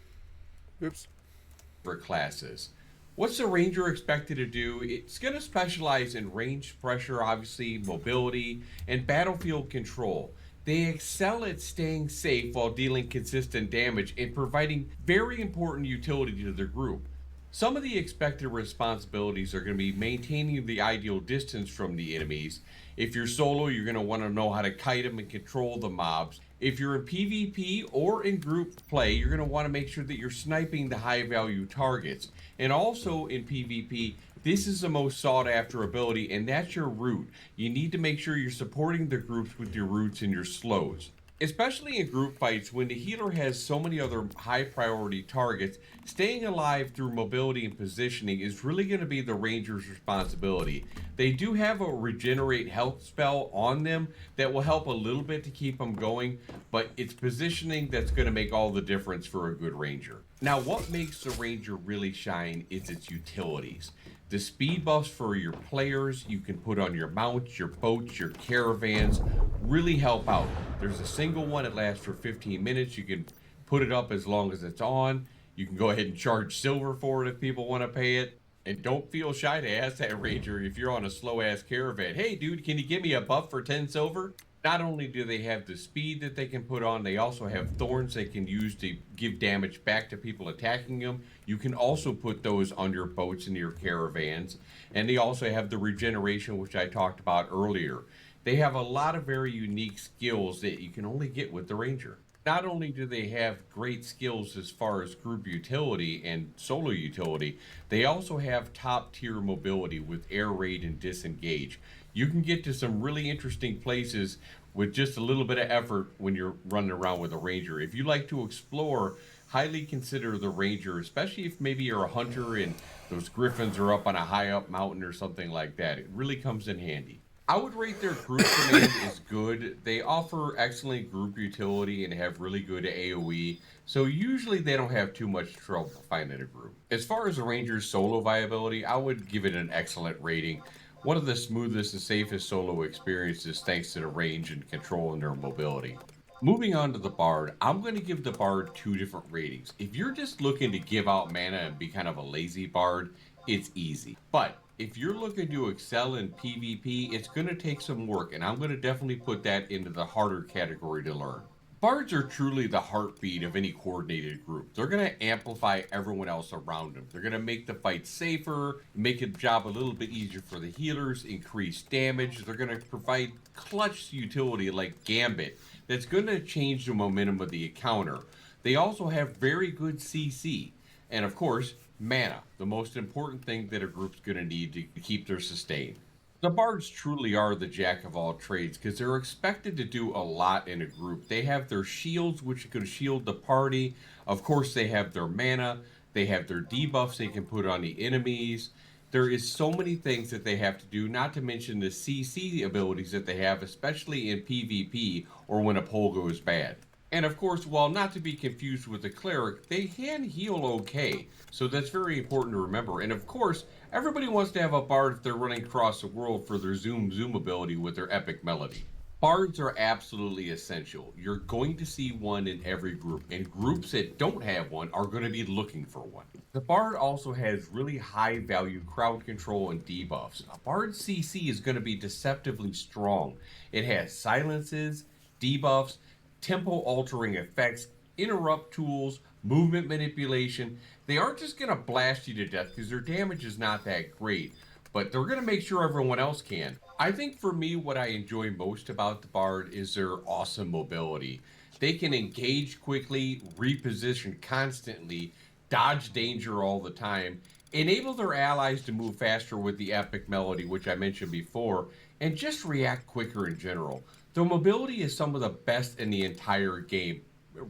classes. What's the Ranger expected to do? It's going to specialize in range pressure, obviously, mobility, and battlefield control. They excel at staying safe while dealing consistent damage and providing very important utility to their group. Some of the expected responsibilities are going to be maintaining the ideal distance from the enemies. If you're solo, you're going to want to know how to kite them and control the mobs. If you're in PvP or in group play, you're going to want to make sure that you're sniping the high value targets. And also in PvP, this is the most sought after ability, and that's your root. You need to make sure you're supporting the groups with your roots and your slows. Especially in group fights, when the healer has so many other high priority targets, staying alive through mobility and positioning is really going to be the Ranger's responsibility. They do have a regenerate health spell on them that will help a little bit to keep them going, but it's positioning that's going to make all the difference for a good Ranger. Now, what makes the Ranger really shine is its utilities. The speed buffs for your players you can put on your mounts, your boats, your caravans really help out. There's a single one that lasts for 15 minutes. You can put it up as long as it's on. You can go ahead and charge silver for it if people want to pay it. And don't feel shy to ask that Ranger if you're on a slow ass caravan, hey dude, can you give me a buff for 10 silver? Not only do they have the speed that they can put on, they also have thorns they can use to give damage back to people attacking them. You can also put those on your boats and your caravans. And they also have the regeneration, which I talked about earlier. They have a lot of very unique skills that you can only get with the Ranger. Not only do they have great skills as far as group utility and solo utility, they also have top tier mobility with air raid and disengage. You can get to some really interesting places with just a little bit of effort when you're running around with a Ranger. If you like to explore, highly consider the Ranger, especially if maybe you're a hunter and those griffins are up on a high up mountain or something like that. It really comes in handy. I would rate their group command as good. They offer excellent group utility and have really good AoE, so usually they don't have too much trouble finding a group. As far as the Ranger's solo viability, I would give it an excellent rating. One of the smoothest and safest solo experiences thanks to the range and control and their mobility. Moving on to the Bard, I'm going to give the Bard 2 different ratings. If you're just looking to give out mana and be kind of a lazy Bard, it's easy. But if you're looking to excel in PvP, it's going to take some work, and I'm going to definitely put that into the harder category to learn. Bards are truly the heartbeat of any coordinated group. They're going to amplify everyone else around them. They're going to make the fight safer, make the job a little bit easier for the healers, increase damage. They're going to provide clutch utility like Gambit that's going to change the momentum of the encounter. They also have very good CC, and of course, mana, the most important thing that a group's going to need to keep their sustain. The bards truly are the jack of all trades because they're expected to do a lot in a group. They have their shields, which can shield the party. Of course, they have their mana. They have their debuffs they can put on the enemies. There is so many things that they have to do, not to mention the CC abilities that they have, especially in PvP or when a pull goes bad. And of course, while not to be confused with the cleric, they can heal okay. So that's very important to remember. And of course, everybody wants to have a bard if they're running across the world for their zoom ability with their epic melody. Bards are absolutely essential. You're going to see one in every group, and groups that don't have one are going to be looking for one. The bard also has really high value crowd control and debuffs. A bard's CC is going to be deceptively strong. It has silences, debuffs, tempo altering effects, interrupt tools, movement manipulation. They aren't just going to blast you to death because their damage is not that great, but they're going to make sure everyone else can. I think for me, what I enjoy most about the bard is their awesome mobility. They can engage quickly, reposition constantly, dodge danger all the time, enable their allies to move faster with the epic melody, which I mentioned before, and just react quicker in general. Their mobility is some of the best in the entire game,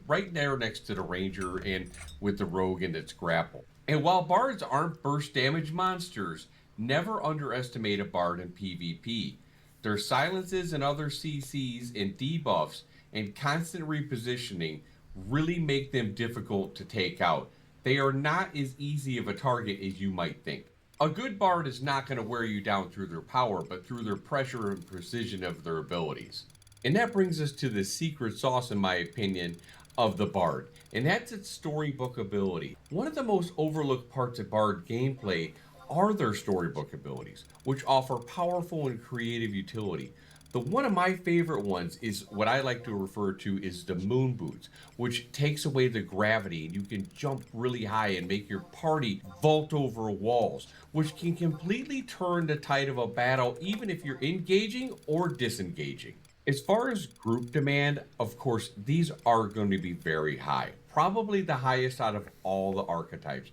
right there next to the ranger and with the rogue and its grapple. And while bards aren't burst damage monsters, never underestimate a bard in PvP. Their silences and other CCs and debuffs and constant repositioning really make them difficult to take out. They are not as easy of a target as you might think. A good bard is not going to wear you down through their power, but through their pressure and precision of their abilities. And that brings us to the secret sauce, in my opinion, of the bard, and that's its storybook ability. One of the most overlooked parts of bard gameplay are their storybook abilities, which offer powerful and creative utility. One of my favorite ones is what I like to refer to as the moon boots, which takes away the gravity and you can jump really high and make your party vault over walls, which can completely turn the tide of a battle even if you're engaging or disengaging. As far as group demand, of course, these are going to be very high, probably the highest out of all the archetypes.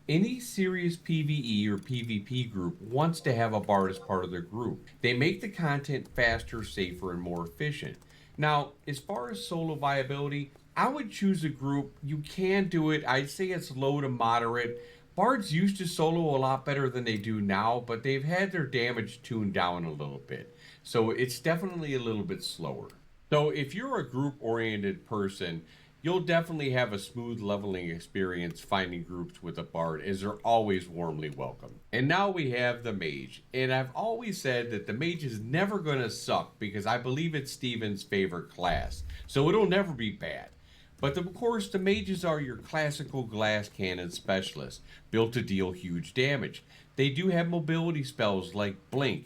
Any serious PvE or PvP group wants to have a bard as part of their group. They make the content faster, safer, and more efficient. Now, as far as solo viability, I would choose a group. You can do it. I'd say it's low to moderate. Bards used to solo a lot better than they do now, but they've had their damage tuned down a little bit. So it's definitely a little bit slower. So if you're a group-oriented person, you'll definitely have a smooth leveling experience finding groups with a bard, as they're always warmly welcome. And now we have the mage. And I've always said that the mage is never going to suck because I believe it's Steven's favorite class. So it'll never be bad. But of course, the mages are your classical glass cannon specialists, built to deal huge damage. They do have mobility spells like Blink,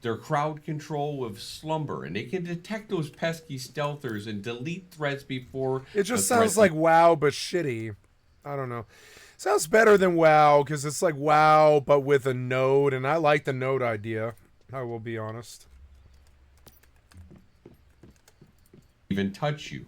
their crowd control with Slumber, and they can detect those pesky stealthers and delete threats before... It just sounds like WoW, but shitty. I don't know. Sounds better than WoW, because it's like WoW, but with a node, and I like the node idea. I will be honest. Even touch you.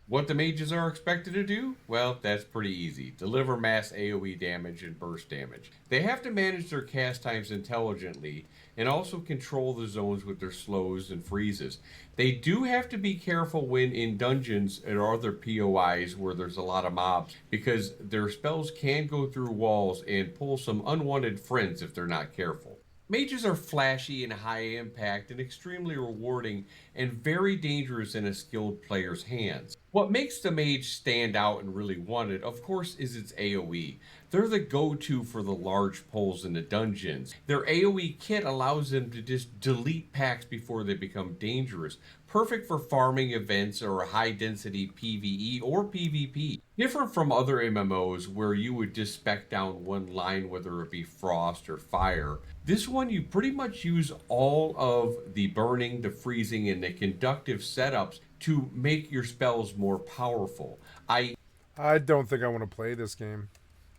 What the mages are expected to do? Well, that's pretty easy. Deliver mass AoE damage and burst damage. They have to manage their cast times intelligently and also control the zones with their slows and freezes. They do have to be careful when in dungeons or other POIs where there's a lot of mobs, because their spells can go through walls and pull some unwanted friends if they're not careful. Mages are flashy and high impact and extremely rewarding and very dangerous in a skilled player's hands. What makes the mage stand out and really wanted, of course, is its AoE. They're the go-to for the large pulls in the dungeons. Their AoE kit allows them to just delete packs before they become dangerous, perfect for farming events or high-density PvE or PvP. Different from other MMOs where you would just spec down one line, whether it be frost or fire. This one, you pretty much use all of the burning, the freezing, and the conductive setups to make your spells more powerful. I don't think I want to play this game,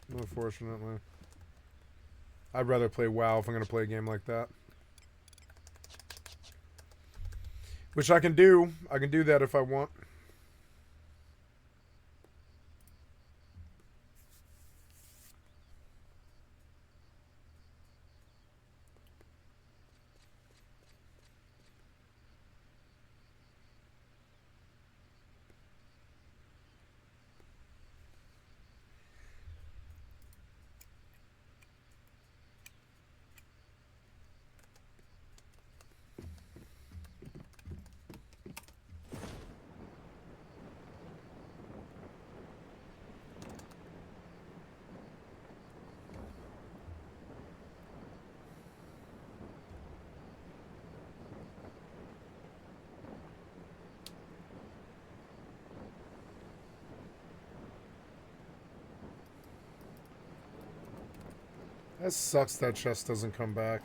unfortunately. I'd rather play WoW if I'm going to play a game like that. Which I can do. I can do that if I want. That sucks that chest doesn't come back.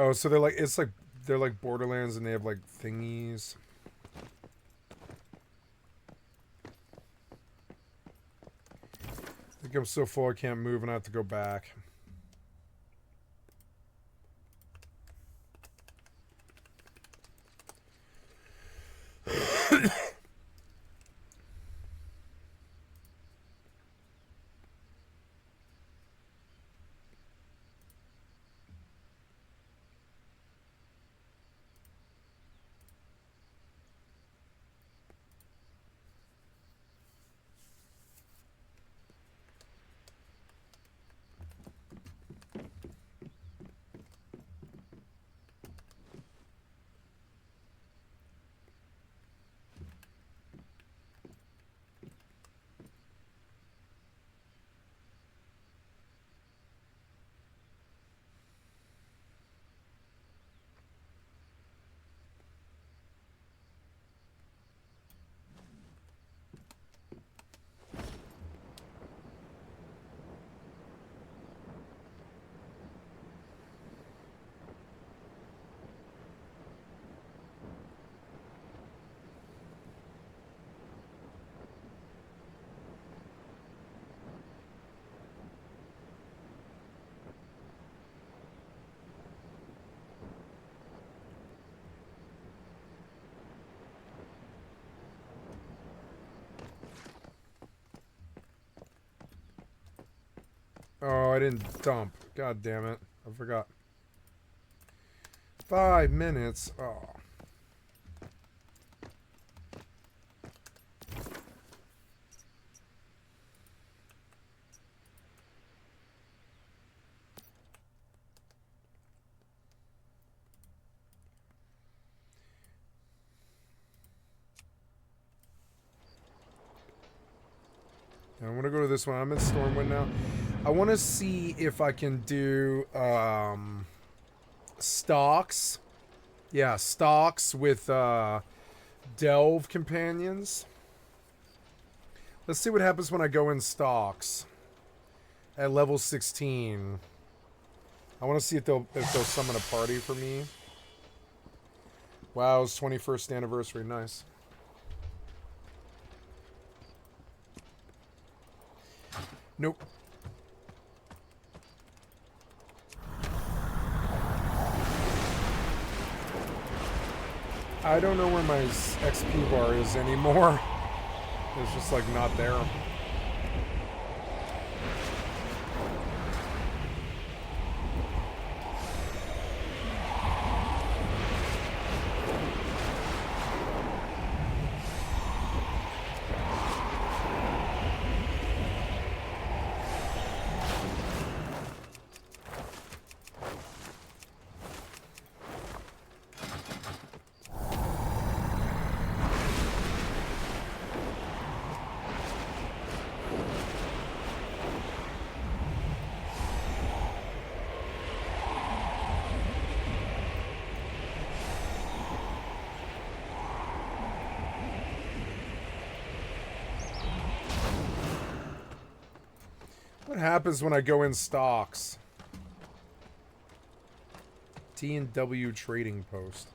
Oh, so they're like, it's like, they're like Borderlands and they have like thingies. I think I'm so full I can't move and I have to go back. Oh, I didn't dump. God damn it. I forgot. 5 minutes. Oh. I want to go to this one. I'm in Stormwind now. I want to see if I can do stocks. Yeah, stocks with delve companions. Let's see what happens when I go in stocks. at level 16. I want to see if they'll summon a party for me. Wow, it's 21st anniversary. Nice. Nope. I don't know where my XP bar is anymore. It's just like not there. What happens when I go in stocks? T&W trading post.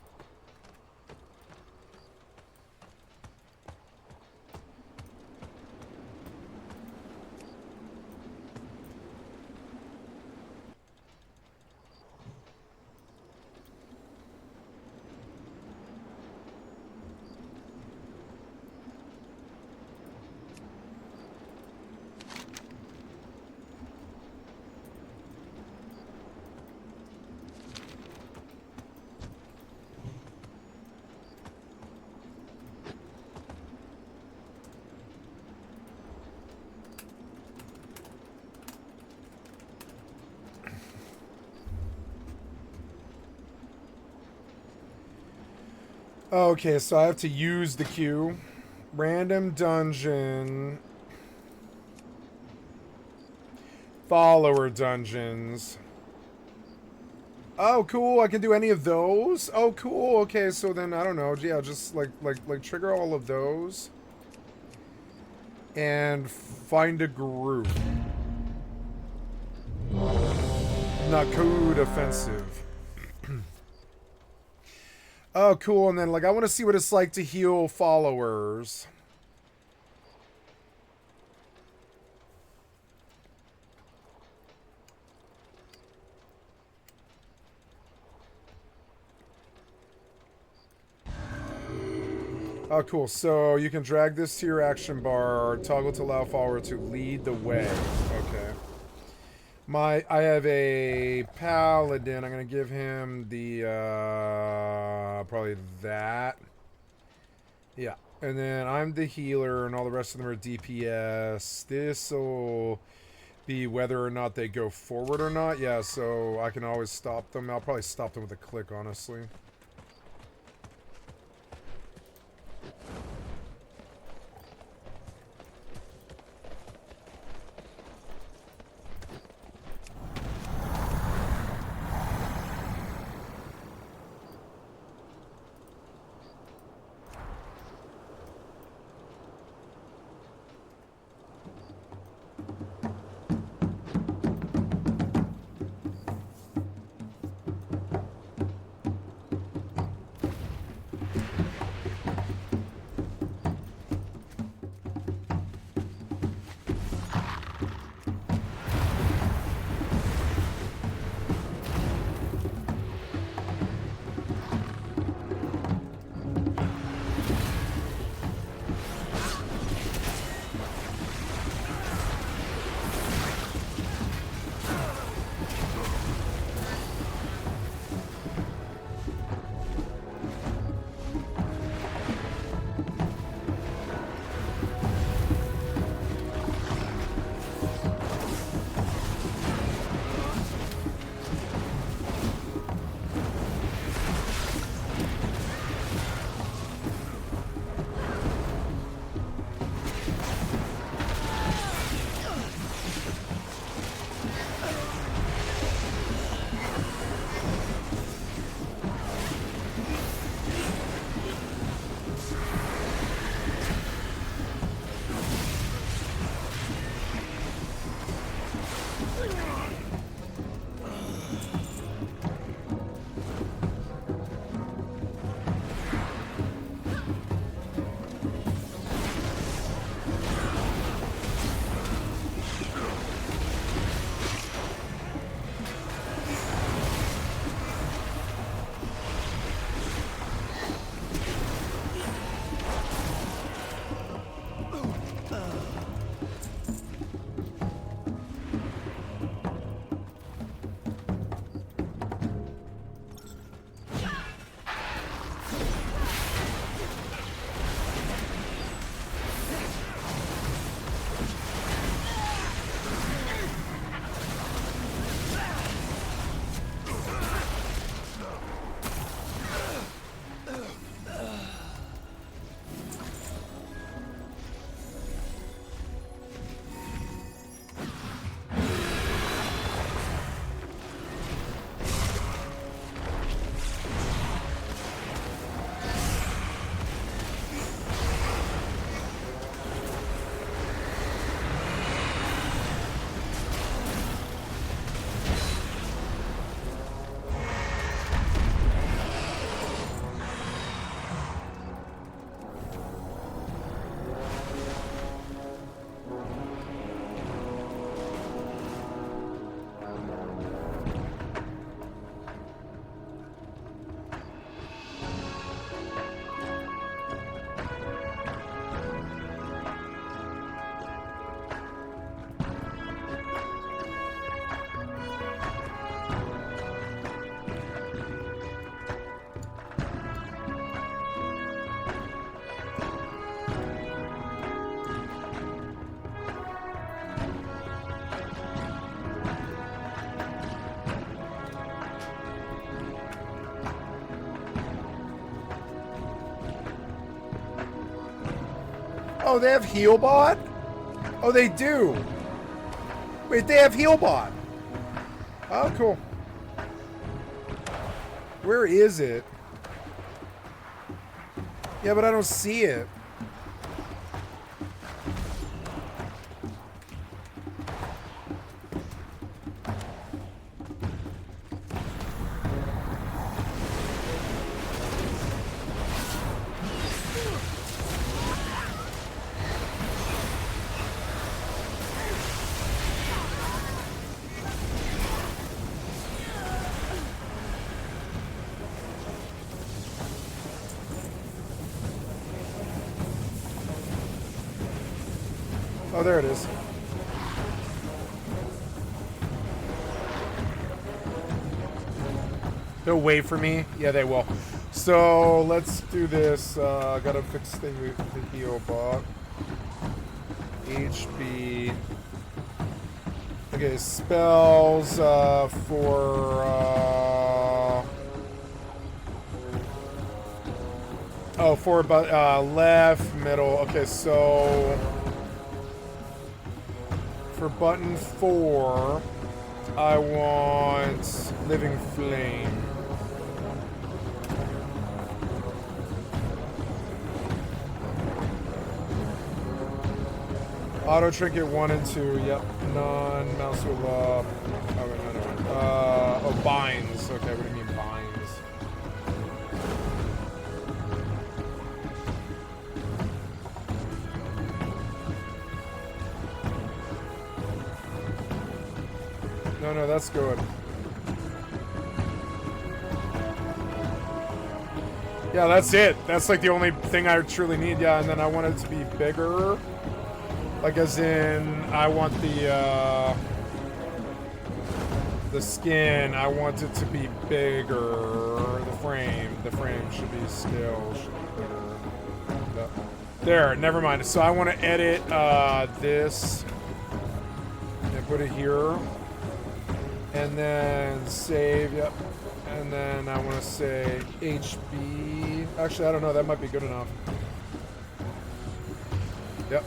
Okay, so I have to use the queue. Random dungeon. Follower dungeons. Oh, cool. I can do any of those? Oh, cool. Okay, so then, I don't know. Yeah, just like trigger all of those. And find a group. Nakud offensive. Oh, cool. And then, like, I want to see what it's like to heal followers. Oh, cool. So you can drag this to your action bar, toggle to allow follower to lead the way. Okay. I have a paladin. I'm going to give him the, probably that. Yeah. And then I'm the healer, and all the rest of them are DPS. This will be whether or not they go forward or not. Yeah, so I can always stop them. I'll probably stop them with a click, honestly. Oh, they have Healbot? Oh, they do. Wait, they have Healbot. Oh, cool. Where is it? Yeah, but I don't see it. Oh, there it is. They'll wait for me? Yeah, they will. So, let's do this. Gotta fix the heal bot. HB. Okay, spells for... Oh, for left, middle. Okay, so... For button 4, I want Living Flame. Auto Trinket 1 and 2, yep. None, mouse will up. Oh, wait, no. Oh, binds. Okay, what do you mean binds? No, that's good. Yeah, that's it. That's like the only thing I truly need. Yeah, and then I want it to be bigger. Like as in, I want the skin, I want it to be bigger. The frame should be still bigger. There, never mind. So I want to edit this and put it here. And then save, yep. And then I want to say HB. Actually, I don't know. That might be good enough. Yep.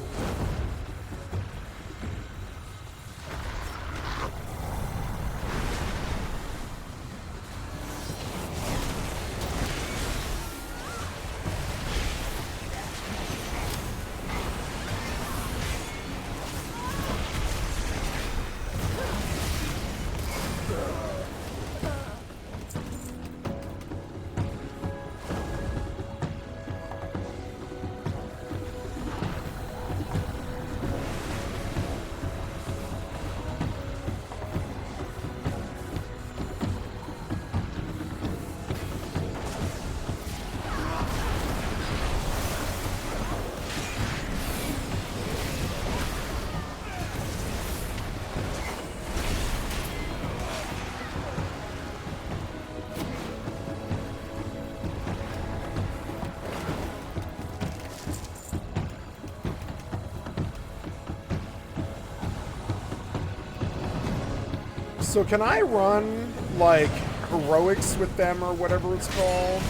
So can I run, like, heroics with them or whatever it's called?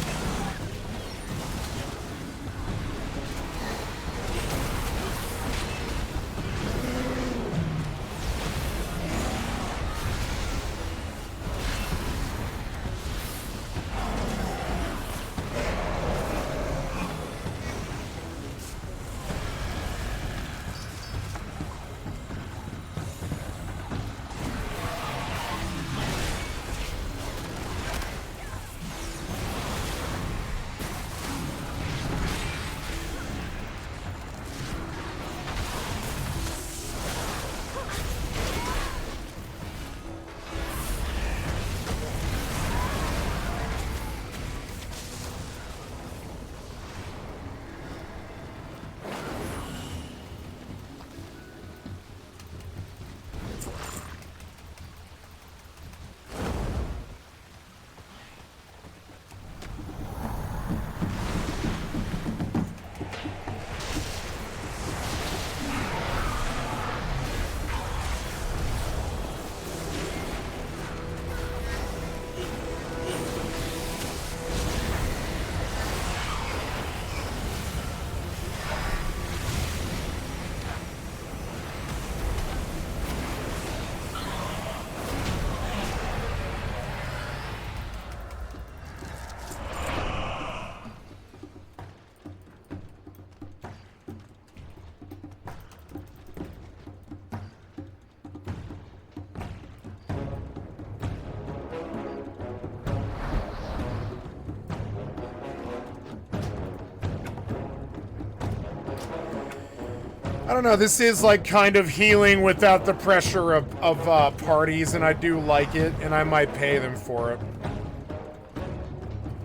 I don't know, this is like kind of healing without the pressure of parties, and I do like it, and I might pay them for it.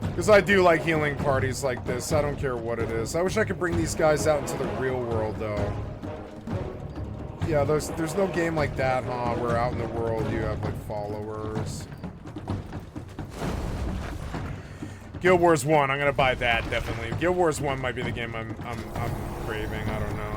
Because I do like healing parties like this, I don't care what it is. I wish I could bring these guys out into the real world, though. Yeah, there's no game like that, huh, where out in the world you have, like, followers. Guild Wars 1, I'm gonna buy that, definitely. Guild Wars 1 might be the game I'm craving, I don't know.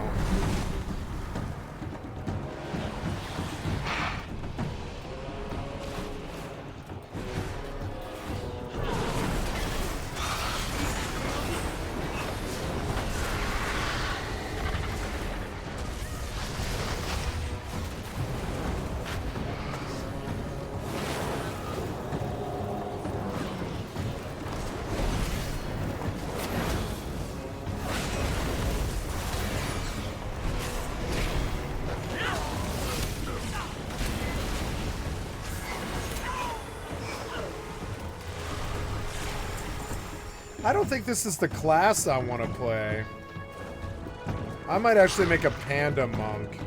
I don't think this is the class I want to play. I might actually make a panda monk.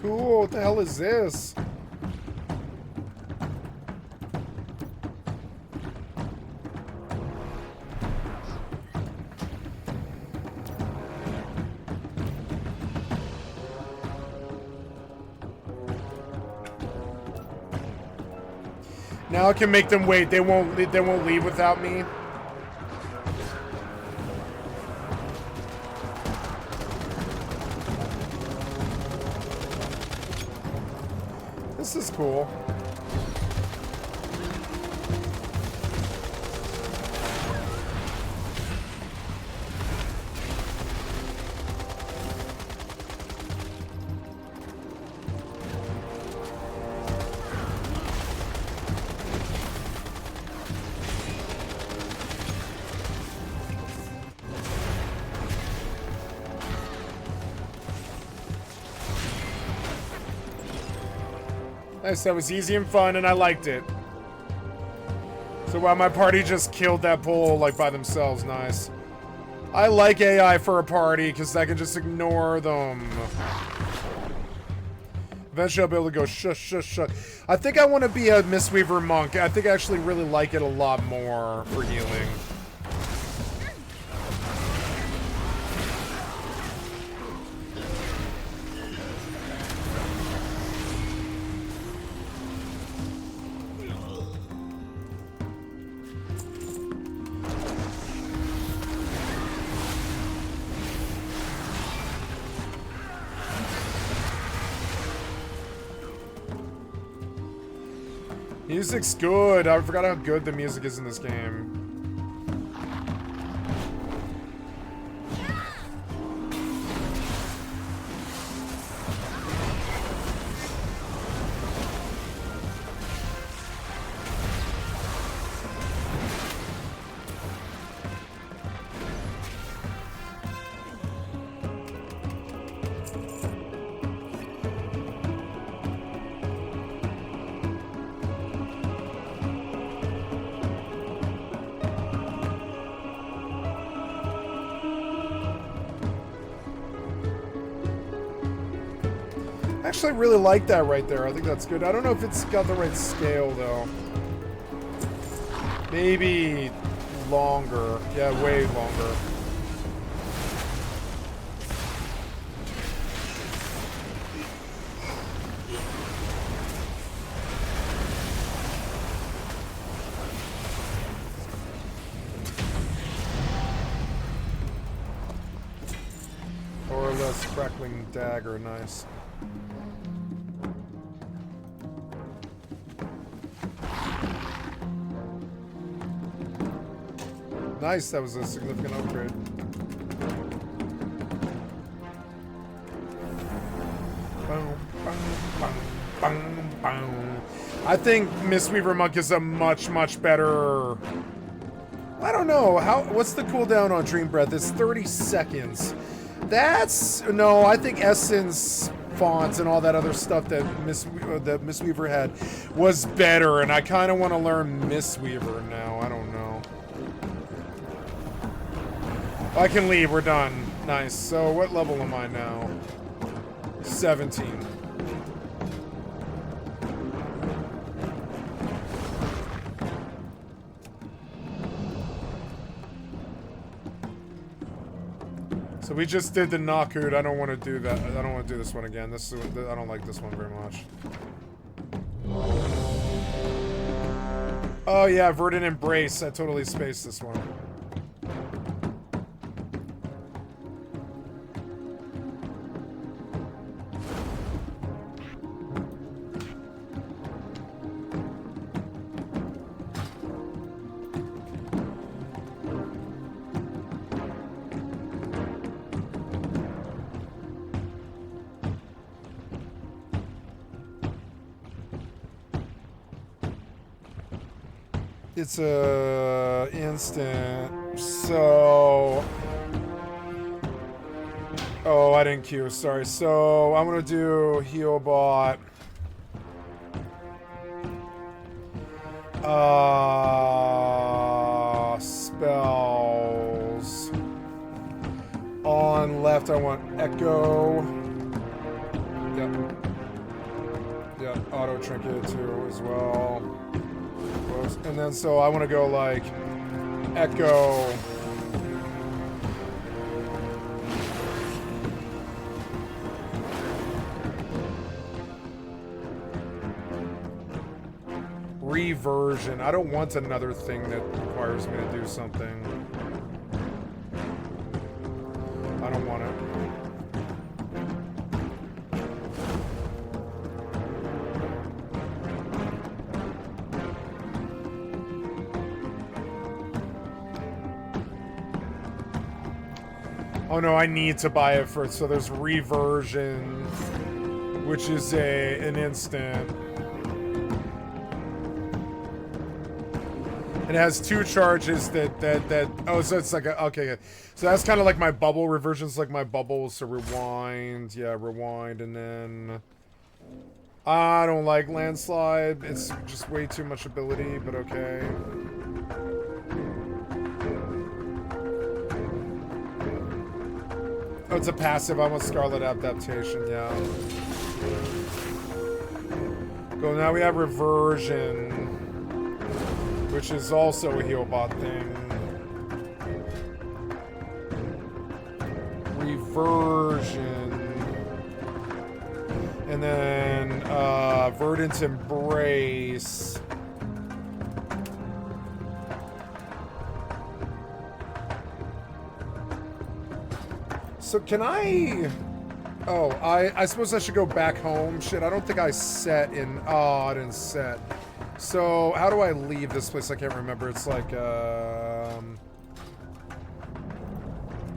cool. What the hell is this? Now I can make them wait. They won't leave without me. This is cool. Nice, that was easy and fun, and I liked it. So while my party just killed that pole, like, by themselves, nice. I like AI for a party, because I can just ignore them. Eventually I'll be able to go shush, shush, shush. I think I want to be a Mistweaver monk. I think I actually really like it a lot more for healing. Music's good. I forgot how good the music is in this game. Actually, I really like that right there. I think that's good. I don't know if it's got the right scale, though. Maybe longer. Yeah, way longer. Or less crackling dagger, nice. Nice, that was a significant upgrade. I think Mistweaver Monk is a much, much better... I don't know. What's the cooldown on Dream Breath? It's 30 seconds. That's... No, I think Essence fonts and all that other stuff that Mistweaver had was better, and I kind of want to learn Mistweaver now. I don't know. I can leave, we're done. Nice. So what level am I now? 17. So we just did the knockout. I don't want to do that. I don't want to do this one again. I don't like this one very much. Oh yeah, Verdant Embrace. I totally spaced this one. It's a instant, so... Oh, I didn't queue, sorry. So, I'm gonna do heal bot. Spells. On left, I want Echo. Yep. Yeah, auto trinket too as well. And then so I want to go like echo. Reversion. I don't want another thing that requires me to do something. I don't want it. Oh no, I need to buy it first. So there's reversion, which is an instant. It has 2 charges that oh, so it's like a, okay, so that's kind of like my bubble. Reversion's like my bubble. So rewind, yeah, rewind, and then I don't like landslide. It's just way too much ability, but okay. Oh, it's a passive. I'm a Scarlet adaptation, yeah. Go, now we have reversion, which is also a healbot thing. Reversion. And then Verdant Embrace. So can I... Oh, I suppose I should go back home. Shit, I don't think I set in... Oh, I didn't set. So, how do I leave this place? I can't remember. It's like,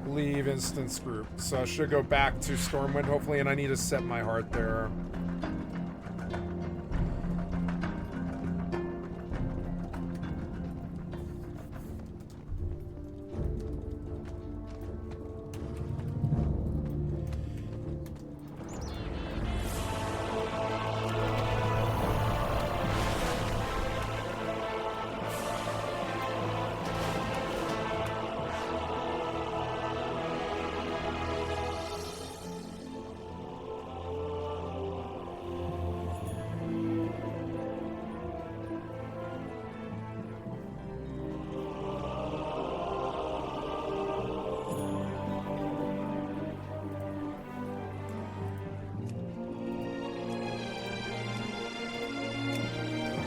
leave instance group. So I should go back to Stormwind, hopefully, and I need to set my heart there.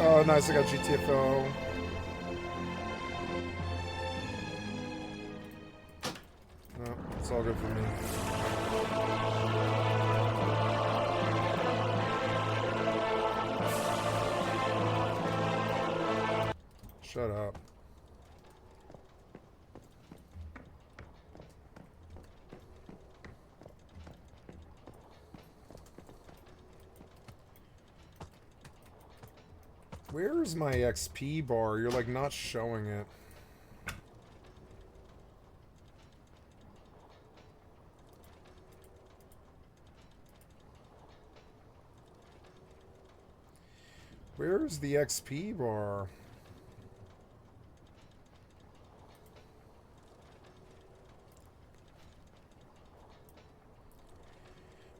Oh, nice, I got GTFO. No, it's all good for me. Shut up. Where's my XP bar? You're like not showing it. Where's the XP bar?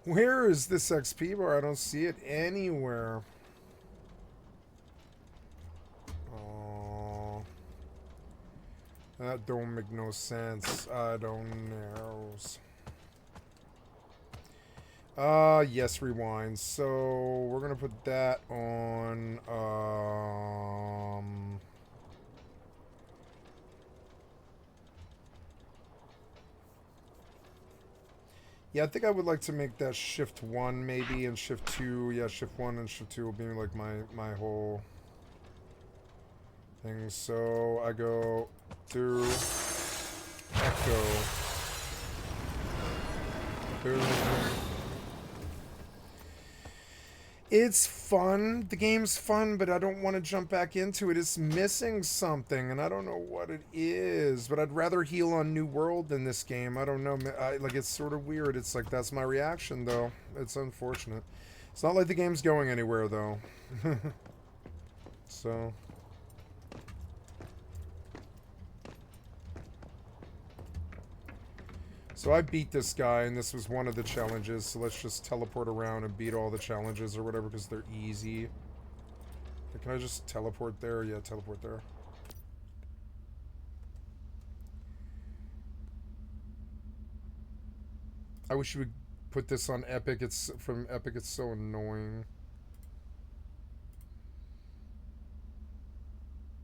Where is this XP bar? I don't see it anywhere. That don't make no sense. I don't know. Yes, rewind. So we're gonna put that on. Yeah, I think I would like to make that shift 1 maybe, and shift 2. Yeah, shift 1 and shift 2 will be like my whole thing. So I go through echo. Boom. It's fun. The game's fun, but I don't want to jump back into it. It's missing something, and I don't know what it is. But I'd rather heal on New World than this game. I don't know. Like, it's sort of weird. It's like, that's my reaction, though. It's unfortunate. It's not like the game's going anywhere, though. So... So I beat this guy, and this was one of the challenges, so let's just teleport around and beat all the challenges or whatever, because they're easy. Can I just teleport there? Yeah, teleport there. I wish you would put this on Epic. It's from Epic, it's so annoying.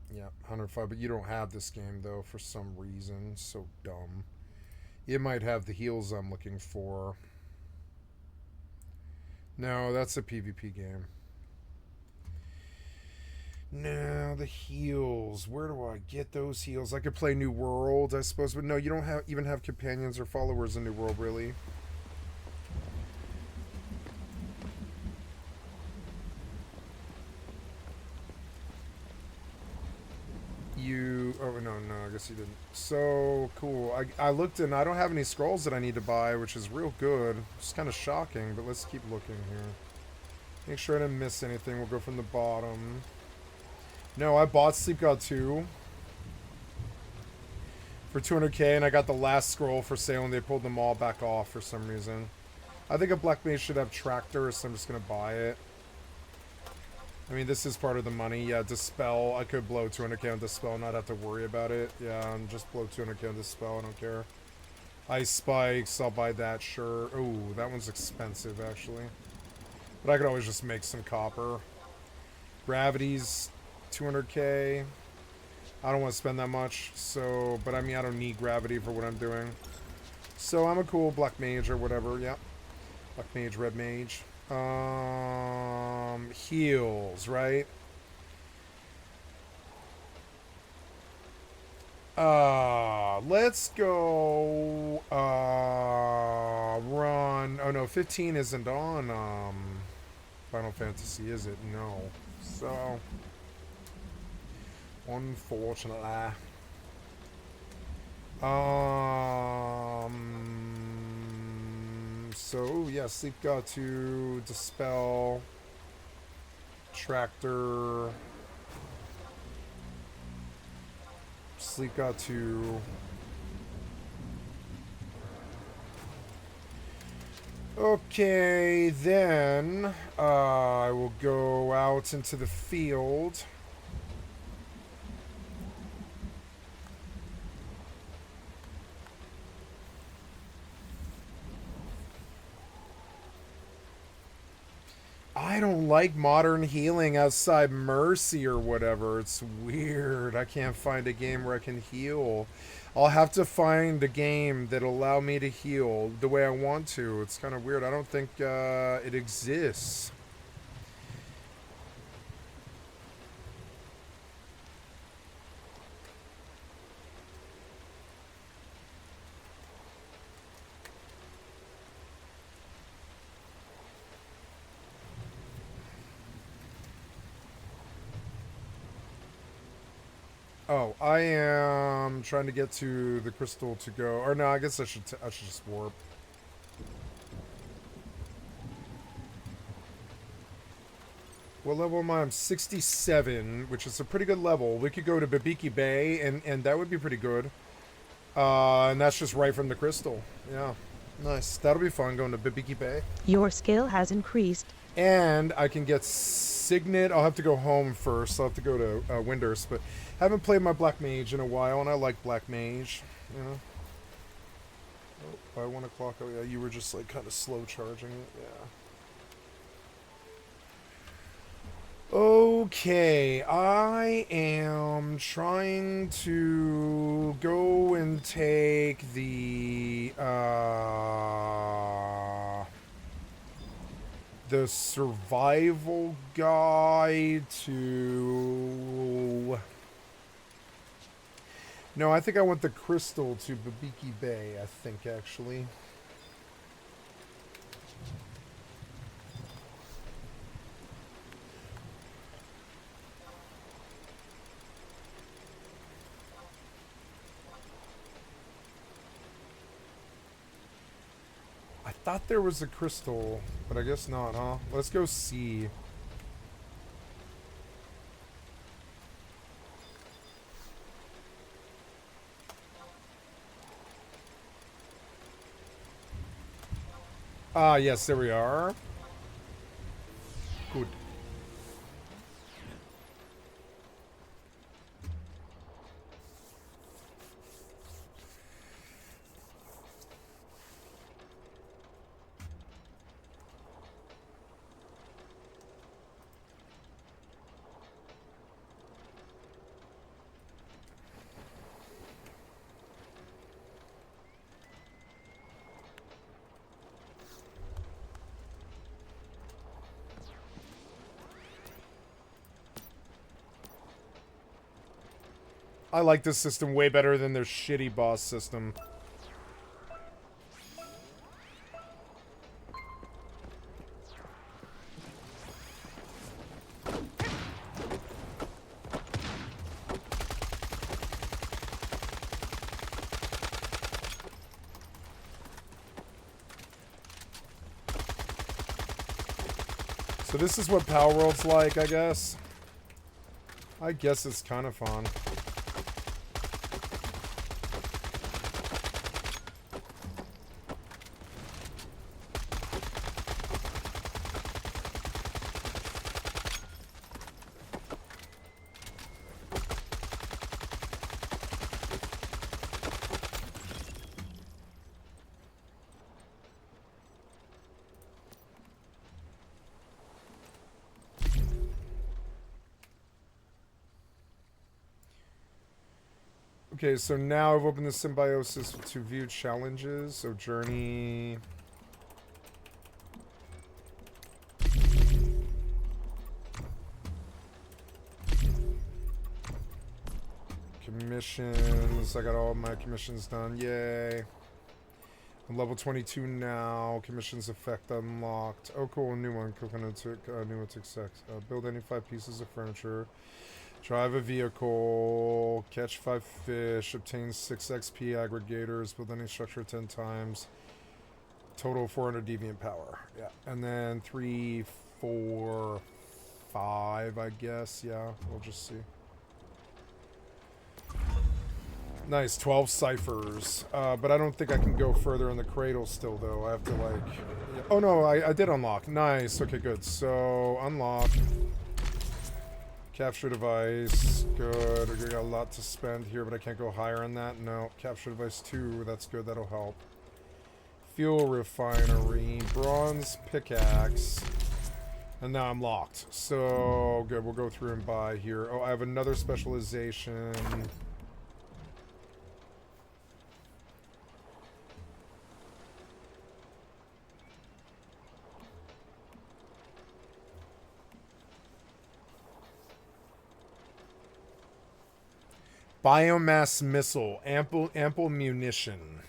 Yeah, 105, but you don't have this game, though, for some reason. So dumb. It might have the heals I'm looking for. No, that's a PvP game. No, the heals. Where do I get those heals? I could play New World, I suppose, but no, you don't have even have companions or followers in New World, really. Oh, no, I guess you didn't. So, cool. I looked and I don't have any scrolls that I need to buy, which is real good. It's kind of shocking, but let's keep looking here. Make sure I didn't miss anything. We'll go from the bottom. No, I bought Sleep God 2 for 200k, and I got the last scroll for sale, and they pulled them all back off for some reason. I think a Black Mage should have Tractor, so I'm just going to buy it. I mean, this is part of the money. Yeah, Dispel. I could blow 200k on Dispel and not have to worry about it. Yeah, just blow 200k on Dispel. I don't care. Ice Spikes. I'll buy that, sure. Ooh, that one's expensive, actually. But I could always just make some copper. Gravity's 200k. I don't want to spend that much. So, but I mean, I don't need Gravity for what I'm doing. So I'm a cool Black Mage or whatever. Yeah. Black Mage, Red Mage. Heals, right? Let's go, run. Oh no, 15 isn't on, Final Fantasy, is it? No. So, unfortunately. So, yeah, Sleep God 2, Dispel, Tractor, Sleep God 2. Okay, then I will go out into the field. I don't like modern healing outside Mercy or whatever. It's weird. I can't find a game where I can heal. I'll have to find a game that'll allow me to heal the way I want to. It's kind of weird. I don't think it exists. Oh, I am trying to get to the crystal to go. Or no, I guess I should just warp. What level am I? I'm 67, which is a pretty good level. We could go to Babiki Bay, and that would be pretty good. And that's just right from the crystal. Yeah, nice. That'll be fun, going to Babiki Bay. Your skill has increased. And I can get Signet. I'll have to go home first. I'll have to go to Windurst, but I haven't played my Black Mage in a while, and I like Black Mage, you know. Oh, by 1 o'clock, oh yeah, you were just like kind of slow charging it, yeah. Okay, I am trying to go and take the survival guide to... No, I think I want the crystal to Babiki Bay, I think, actually. I thought there was a crystal, but I guess not, huh? Let's go see. Ah, yes, there we are. Good. I like this system way better than their shitty boss system. So this is what Power World's like, I guess. I guess it's kind of fun. Okay, so now I've opened the symbiosis to view challenges. So journey. Commissions. I got all my commissions done. Yay. I'm level 22 now. Commissions effect unlocked. Oh, cool. A new one. Coconut took, new one took sex. Build any 5 pieces of furniture. Drive a vehicle, catch 5 fish, obtain 6 XP aggregators, build any structure 10 times. Total 400 deviant power. Yeah. And then 3, 4, 5, I guess. Yeah, we'll just see. Nice, 12 ciphers. But I don't think I can go further in the cradle still, though. I have to, like... Yeah. Oh, no, I did unlock. Nice. Okay, good. So, unlock. Capture device, good. We got a lot to spend here, but I can't go higher on that. No. Capture device 2, that's good. That'll help. Fuel refinery, bronze pickaxe, and now I'm locked. So good. We'll go through and buy here. Oh, I have another specialization. Biomass missile, ample munition.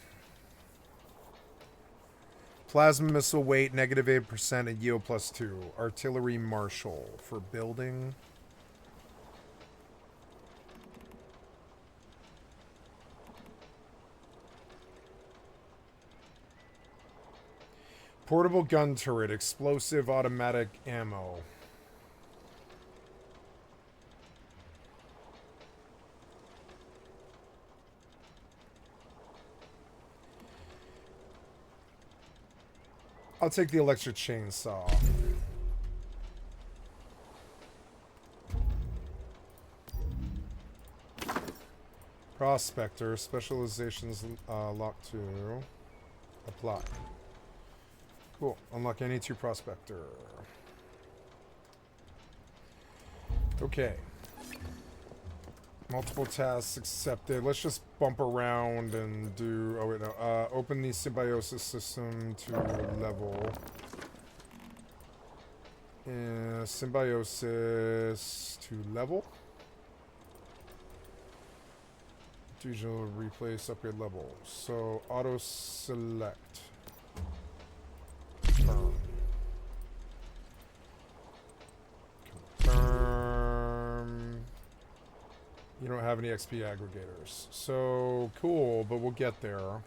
Plasma missile weight, negative 8% and yield +2. Artillery marshal for building. Portable gun turret, explosive automatic ammo. I'll take the electric chainsaw. Prospector, specializations locked to apply. Cool. Unlock any 2 prospector. Okay. Multiple tasks accepted. Let's just bump around and do... Oh, wait, no. Open the symbiosis system to level. Symbiosis to level. Digital replace upgrade level. So, auto select. Confirm. Confirm. You don't have any XP aggregators. So, cool, but we'll get there.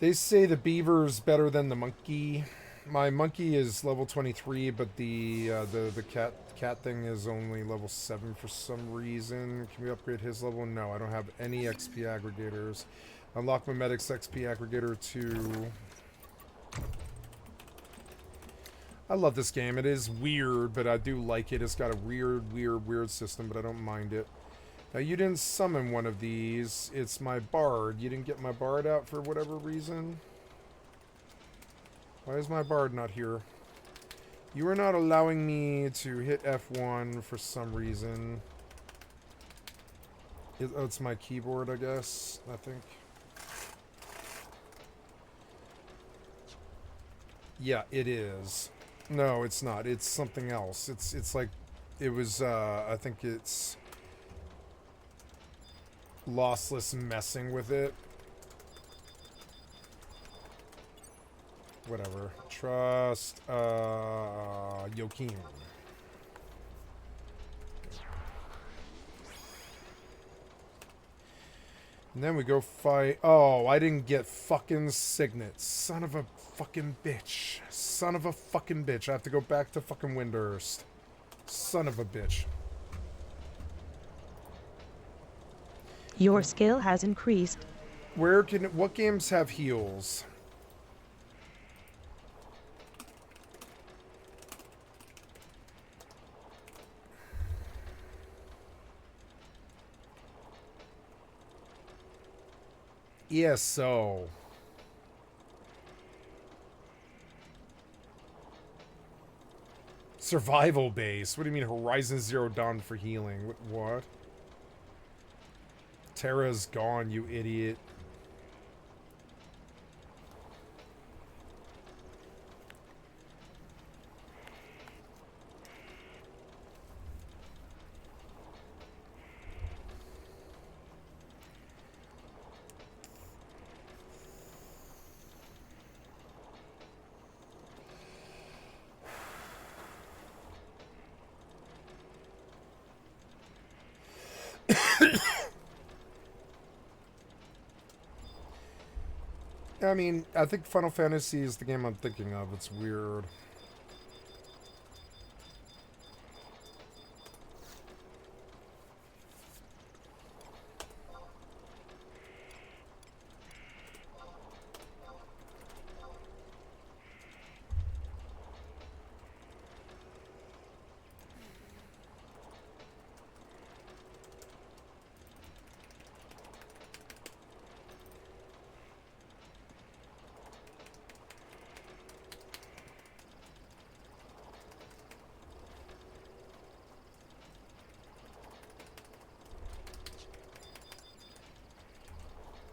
They say the beaver's better than the monkey. My monkey is level 23, but the cat thing is only level 7 for some reason. Can we upgrade his level? No, I don't have any XP aggregators. Unlock my medic's XP aggregator to... I love this game. It is weird, but I do like it. It's got a weird system, but I don't mind it. Now, you didn't summon one of these. It's my bard. You didn't get my bard out for whatever reason. Why is my bard not here? You are not allowing me to hit F1 for some reason. Oh, it's my keyboard, I guess. I think. Yeah, it is. No, it's not. It's something else. It's like it was. I think it's lossless messing with it. Whatever. Trust Joachim. And then we go fight. Oh, I didn't get fucking signets. Son of a fucking bitch. Son of a fucking bitch. I have to go back to fucking Windhurst. Son of a bitch. Your skill has increased. What games have heals? ESO. Survival base. What do you mean Horizon Zero Dawn for healing? What? Terra's gone, you idiot. I mean, I think Final Fantasy is the game I'm thinking of. It's weird.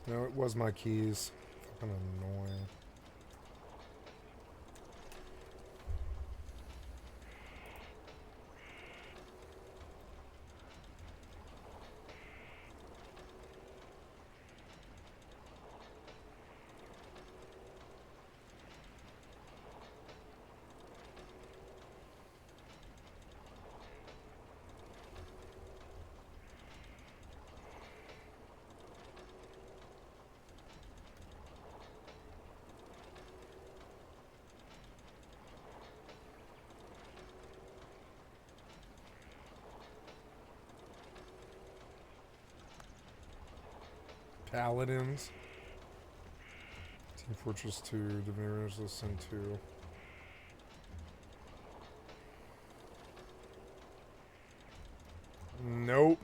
No, it was my keys. Fucking annoying. Paladins. Team Fortress 2, Divinity Listen 2. Nope.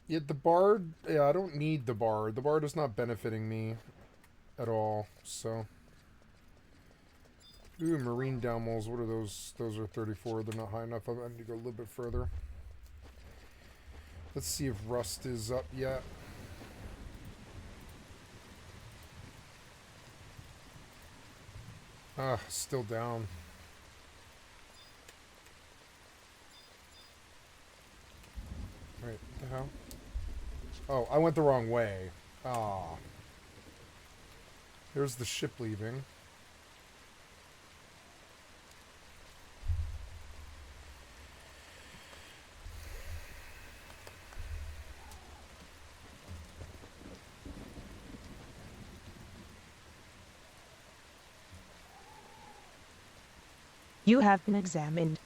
Yeah, the bard. Yeah, I don't need the bard. The bard is not benefiting me at all. So. Ooh, marine damals. What are those? Those are 34. They're not high enough. I need to go a little bit further. Let's see if rust is up yet. Ah, still down. Wait, what the hell? Oh, I went the wrong way. Ah. There's the ship leaving. You have been examined.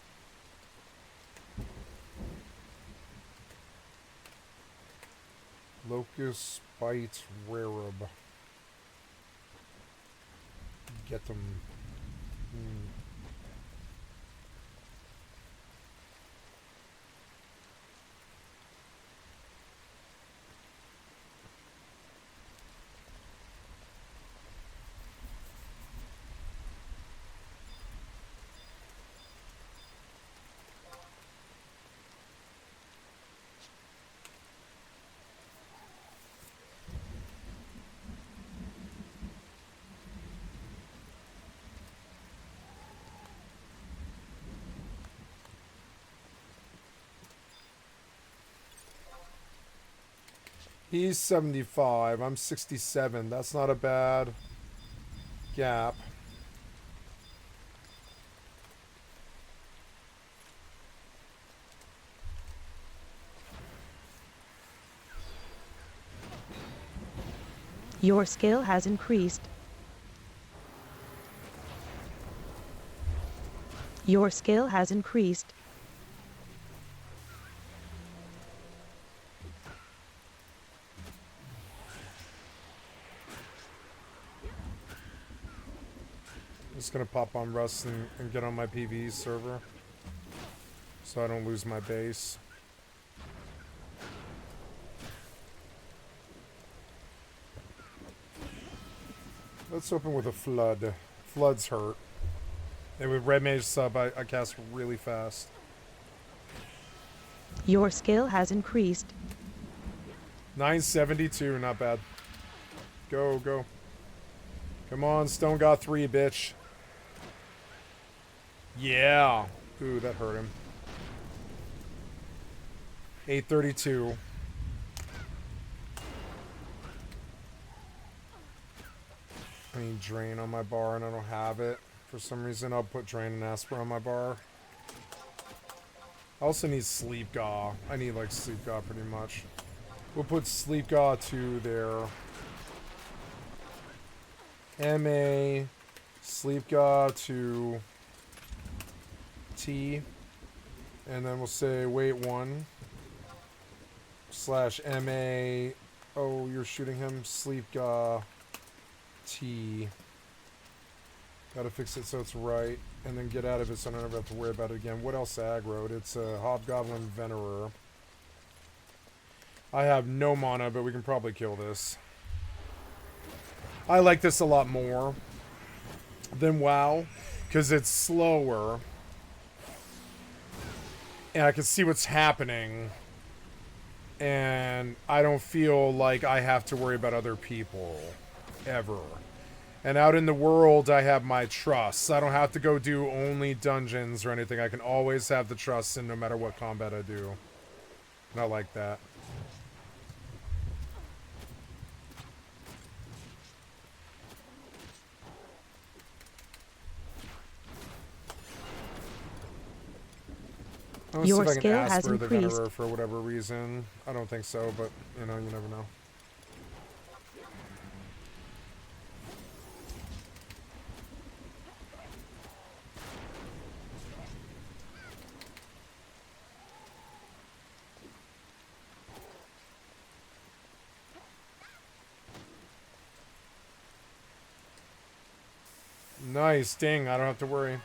Locust bite rareb. Get them. He's 75. I'm 67. That's not a bad gap. Your skill has increased. Your skill has increased. Just gonna pop on Rust and get on my PvE server so I don't lose my base. Let's open with a flood. Floods hurt. And with Red Mage sub, I cast really fast. Your skill has increased. 972, not bad. Go, go. Come on, Stone got 3, bitch. Yeah. Ooh, that hurt him. 832. I need Drain on my bar and I don't have it. For some reason, I'll put Drain and Asper on my bar. I also need Sleep Gaw. I need, like, Sleep Gaw pretty much. We'll put Sleep Gaw to there. MA, Sleep Gaw to T. And then we'll say wait 1 / MA. Oh, you're shooting him. Sleep Gaw T. Gotta fix it so it's right. And then get out of it so I don't ever have to worry about it again. What else aggroed? It's a Hobgoblin Venerer. I have no mana, but we can probably kill this. I like this a lot more than WoW, because it's slower. And I can see what's happening. And I don't feel like I have to worry about other people. Ever. And out in the world, I have my trusts. I don't have to go do only dungeons or anything. I can always have the trusts in no matter what combat I do. And I like that. I Your see if I can skill ask has for the increased. Venerer for whatever reason. I don't think so, but, you know, you never know. Nice, ding, I don't have to worry.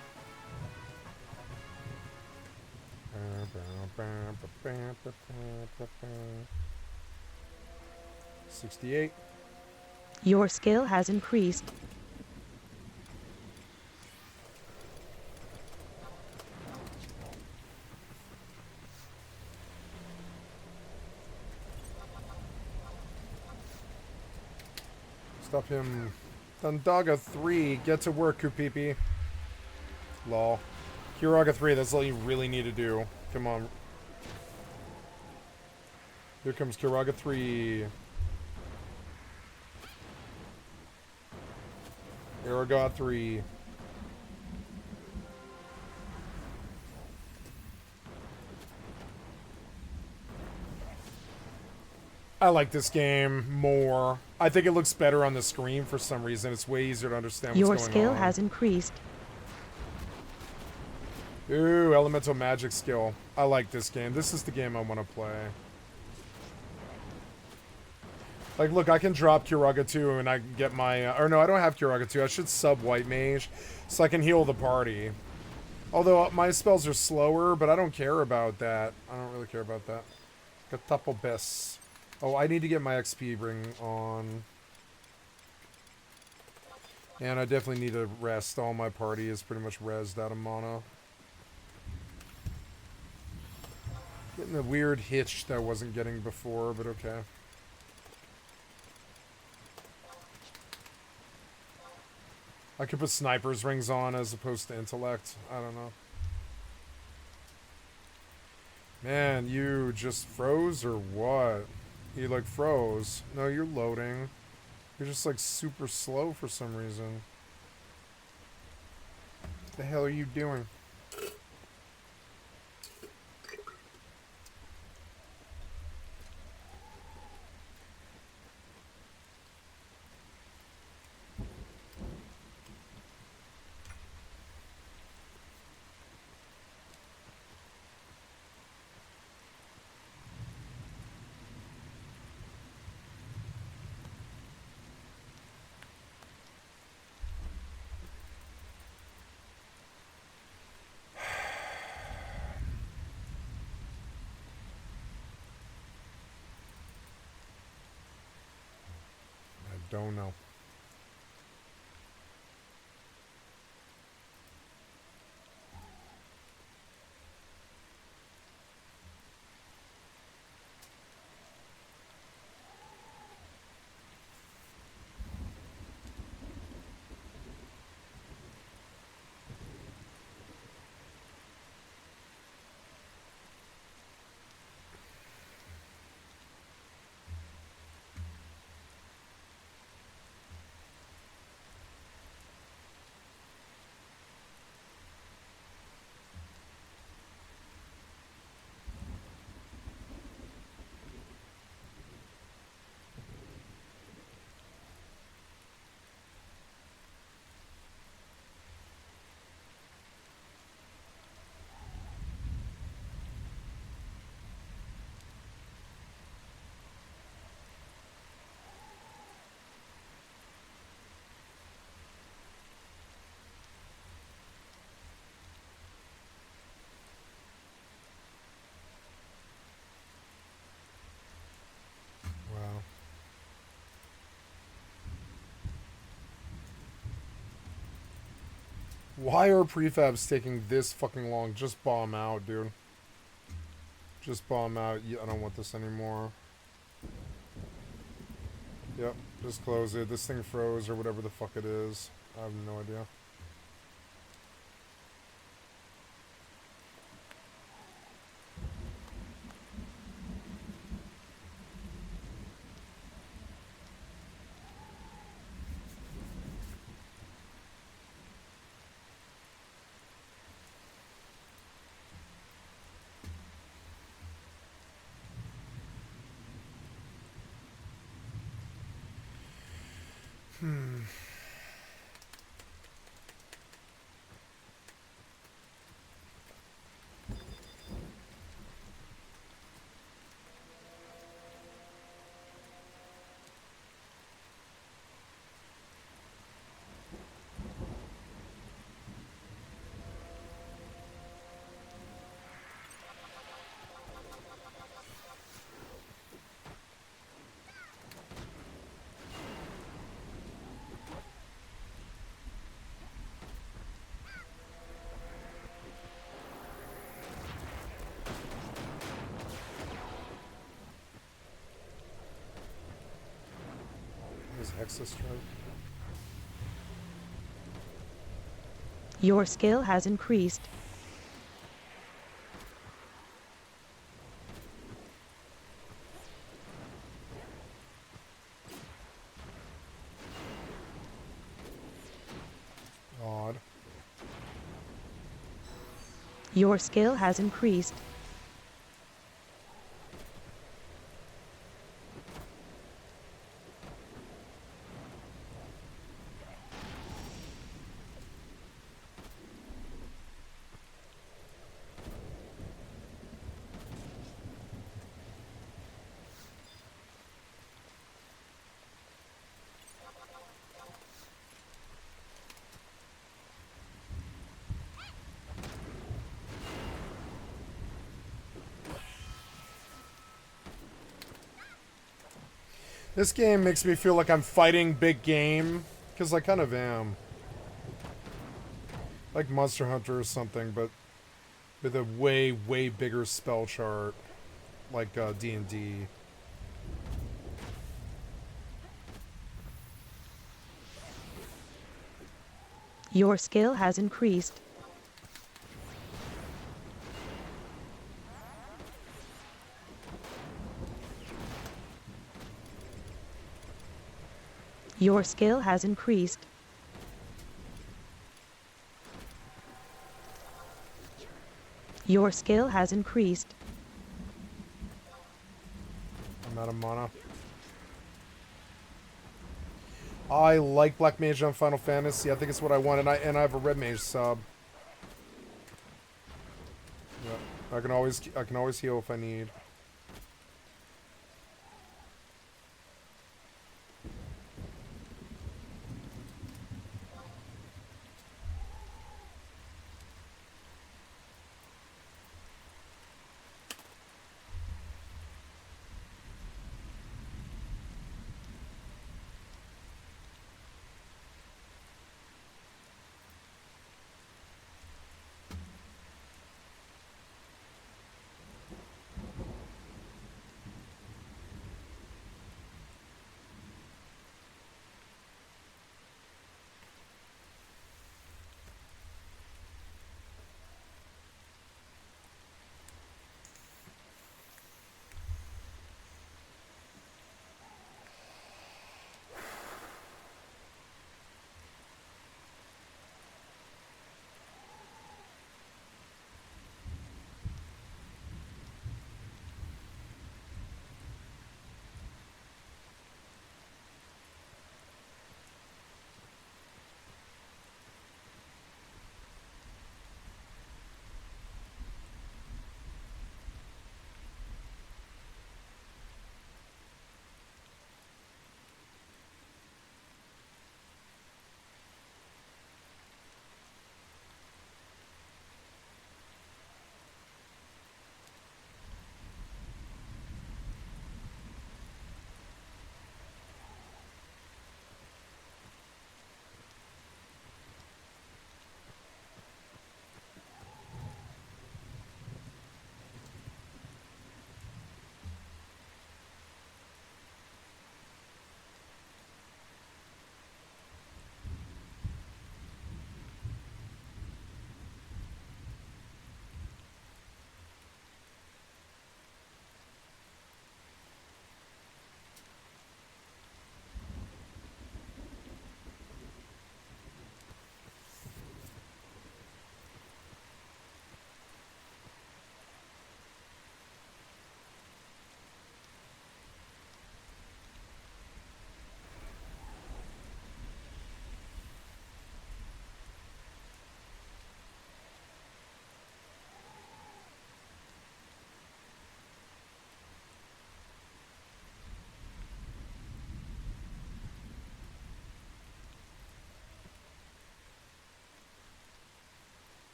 68. Your skill has increased. Stop him. Dundaga 3. Get to work, Kupipi. Lol. Kiraga 3, that's all you really need to do. Come on. Here comes Kiraga 3. Aragot 3. I like this game more. I think it looks better on the screen for some reason. It's way easier to understand what's Your going skill on. has increased. Ooh, elemental magic skill. I like this game. This is the game I want to play. Like, look, I can drop Kiraga 2 and I can get my... or no, I don't have Kiraga 2. I should sub White Mage so I can heal the party. Although my spells are slower, but I don't care about that. I don't really care about that. Got Bess. Oh, I need to get my XP ring on. And I definitely need to rest. All my party is pretty much rezzed out of mana. Getting a weird hitch that I wasn't getting before, but okay. I could put sniper's rings on as opposed to intellect. I don't know. Man, you just froze or what? You like froze. No, you're loading. You're just like super slow for some reason. What the hell are you doing? Don't know. Wow. Why are prefabs taking this fucking long? Just bomb out, dude. Just bomb out. I don't want this anymore. Yep, just close it. This thing froze or whatever the fuck it is. I have no idea. Is Hexa Strike? Your skill has increased. Odd. Your skill has increased. This game makes me feel like I'm fighting big game, because I kind of am. Like Monster Hunter or something, but with a way, way bigger spell chart, like D&D. Your skill has increased. Your skill has increased. Your skill has increased. I'm out of mana. I like Black Mage on Final Fantasy. I think it's what I want, and I have a Red Mage sub. Yeah, I can always heal if I need.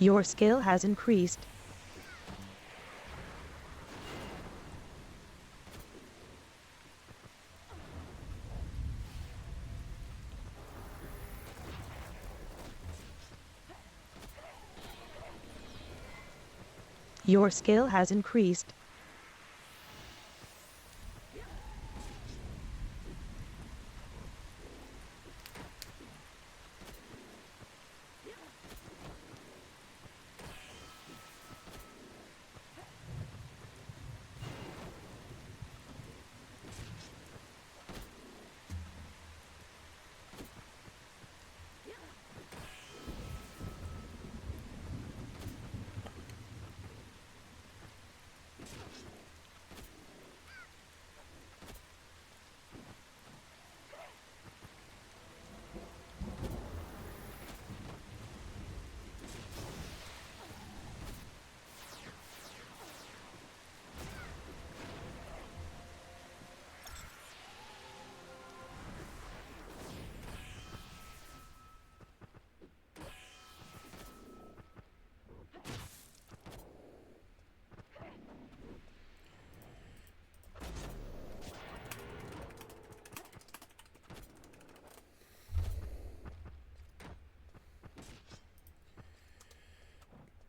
Your skill has increased. Your skill has increased.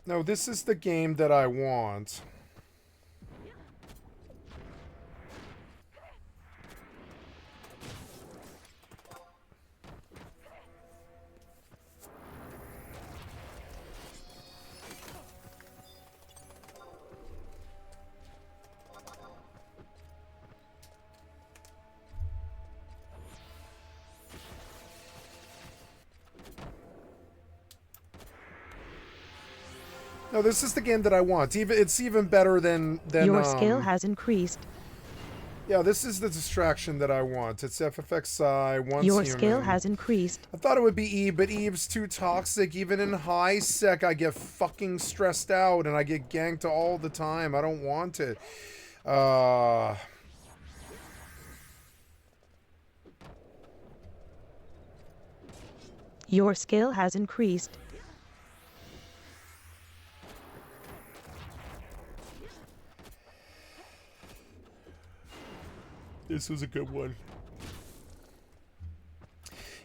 No, this is the game that I want. No, this is the game that I want. It's even better than Your skill has increased. Yeah, this is the distraction that I want. It's FFXI, once Your human. skill has increased. I thought it would be Eve, but Eve's too toxic. Even in high sec, I get fucking stressed out and I get ganked all the time. I don't want it. Your skill has increased. This was a good one.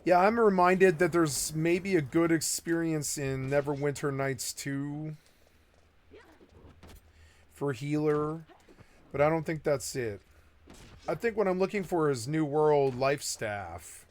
Yeah, I'm reminded that there's maybe a good experience in Neverwinter Nights 2 for healer, but I don't think that's it. I think what I'm looking for is New World Life Staff.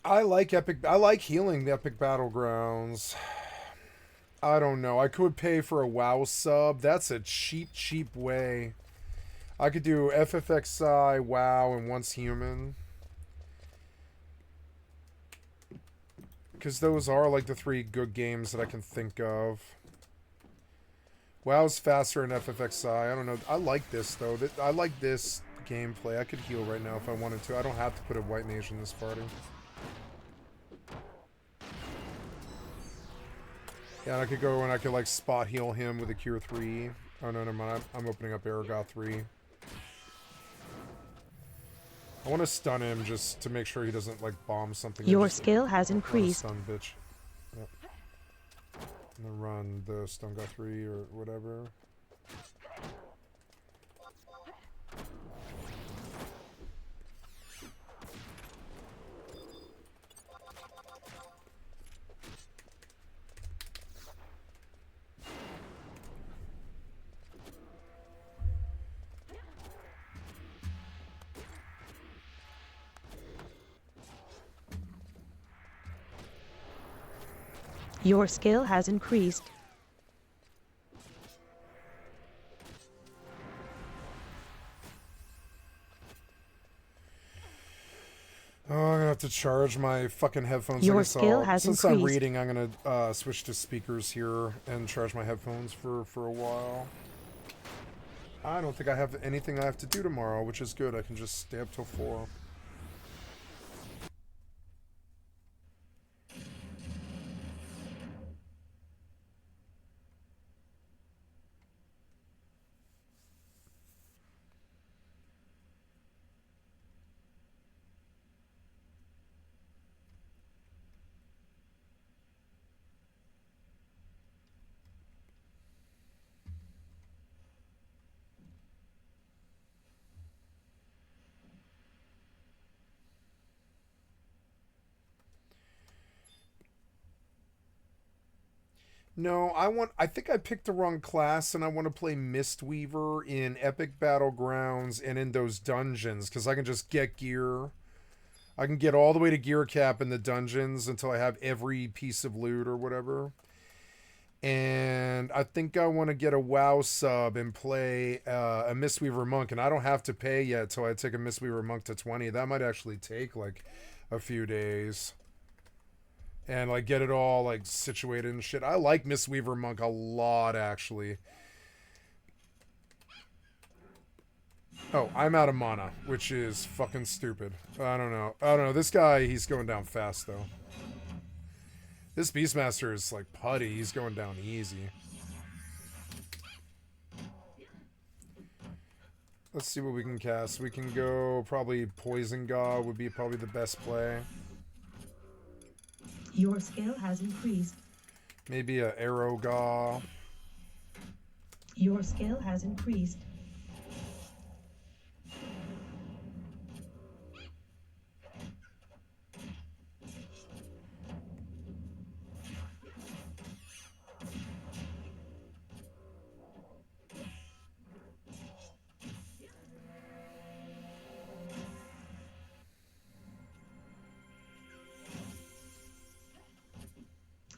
I like healing the Epic Battlegrounds. I don't know. I could pay for a WoW sub. That's a cheap way. I could do FFXI, WoW, and Once Human. Because those are like the 3 good games that I can think of. WoW's faster than FFXI. I don't know. I like this, though. I like this gameplay. I could heal right now if I wanted to. I don't have to put a white mage in this party. Yeah, and I could go and I could like spot heal him with a Cure 3. Oh, no, never mind. I'm opening up Aragoth 3. I want to stun him just to make sure he doesn't like bomb something. Your skill has Oh, increased. stun, bitch. Yep. I'm gonna run the Stun God 3 or whatever. Your skill has increased. Oh, I'm gonna have to charge my fucking headphones. Your I guess skill has since I'm increased. reading, I'm gonna switch to speakers here and charge my headphones for a while. I don't think I have anything I have to do tomorrow, which is good. I can just stay up till 4. No, I think I picked the wrong class, and I want to play Mistweaver in Epic Battlegrounds and in those dungeons, because I can just get gear. I can get all the way to gear cap in the dungeons until I have every piece of loot or whatever. And I think I want to get a WoW sub and play a Mistweaver Monk, and I don't have to pay yet till I take a Mistweaver Monk to 20. That might actually take like a few days. And like get it all like situated and shit. I like Mistweaver Monk a lot, actually. Oh, I'm out of mana, which is fucking stupid. I don't know. This guy, he's going down fast though. This Beastmaster is like putty. He's going down easy. Let's see what we can cast. We can go probably Poison God would be probably the best play. Your skill has increased. Maybe a Arrow God. Your skill has increased.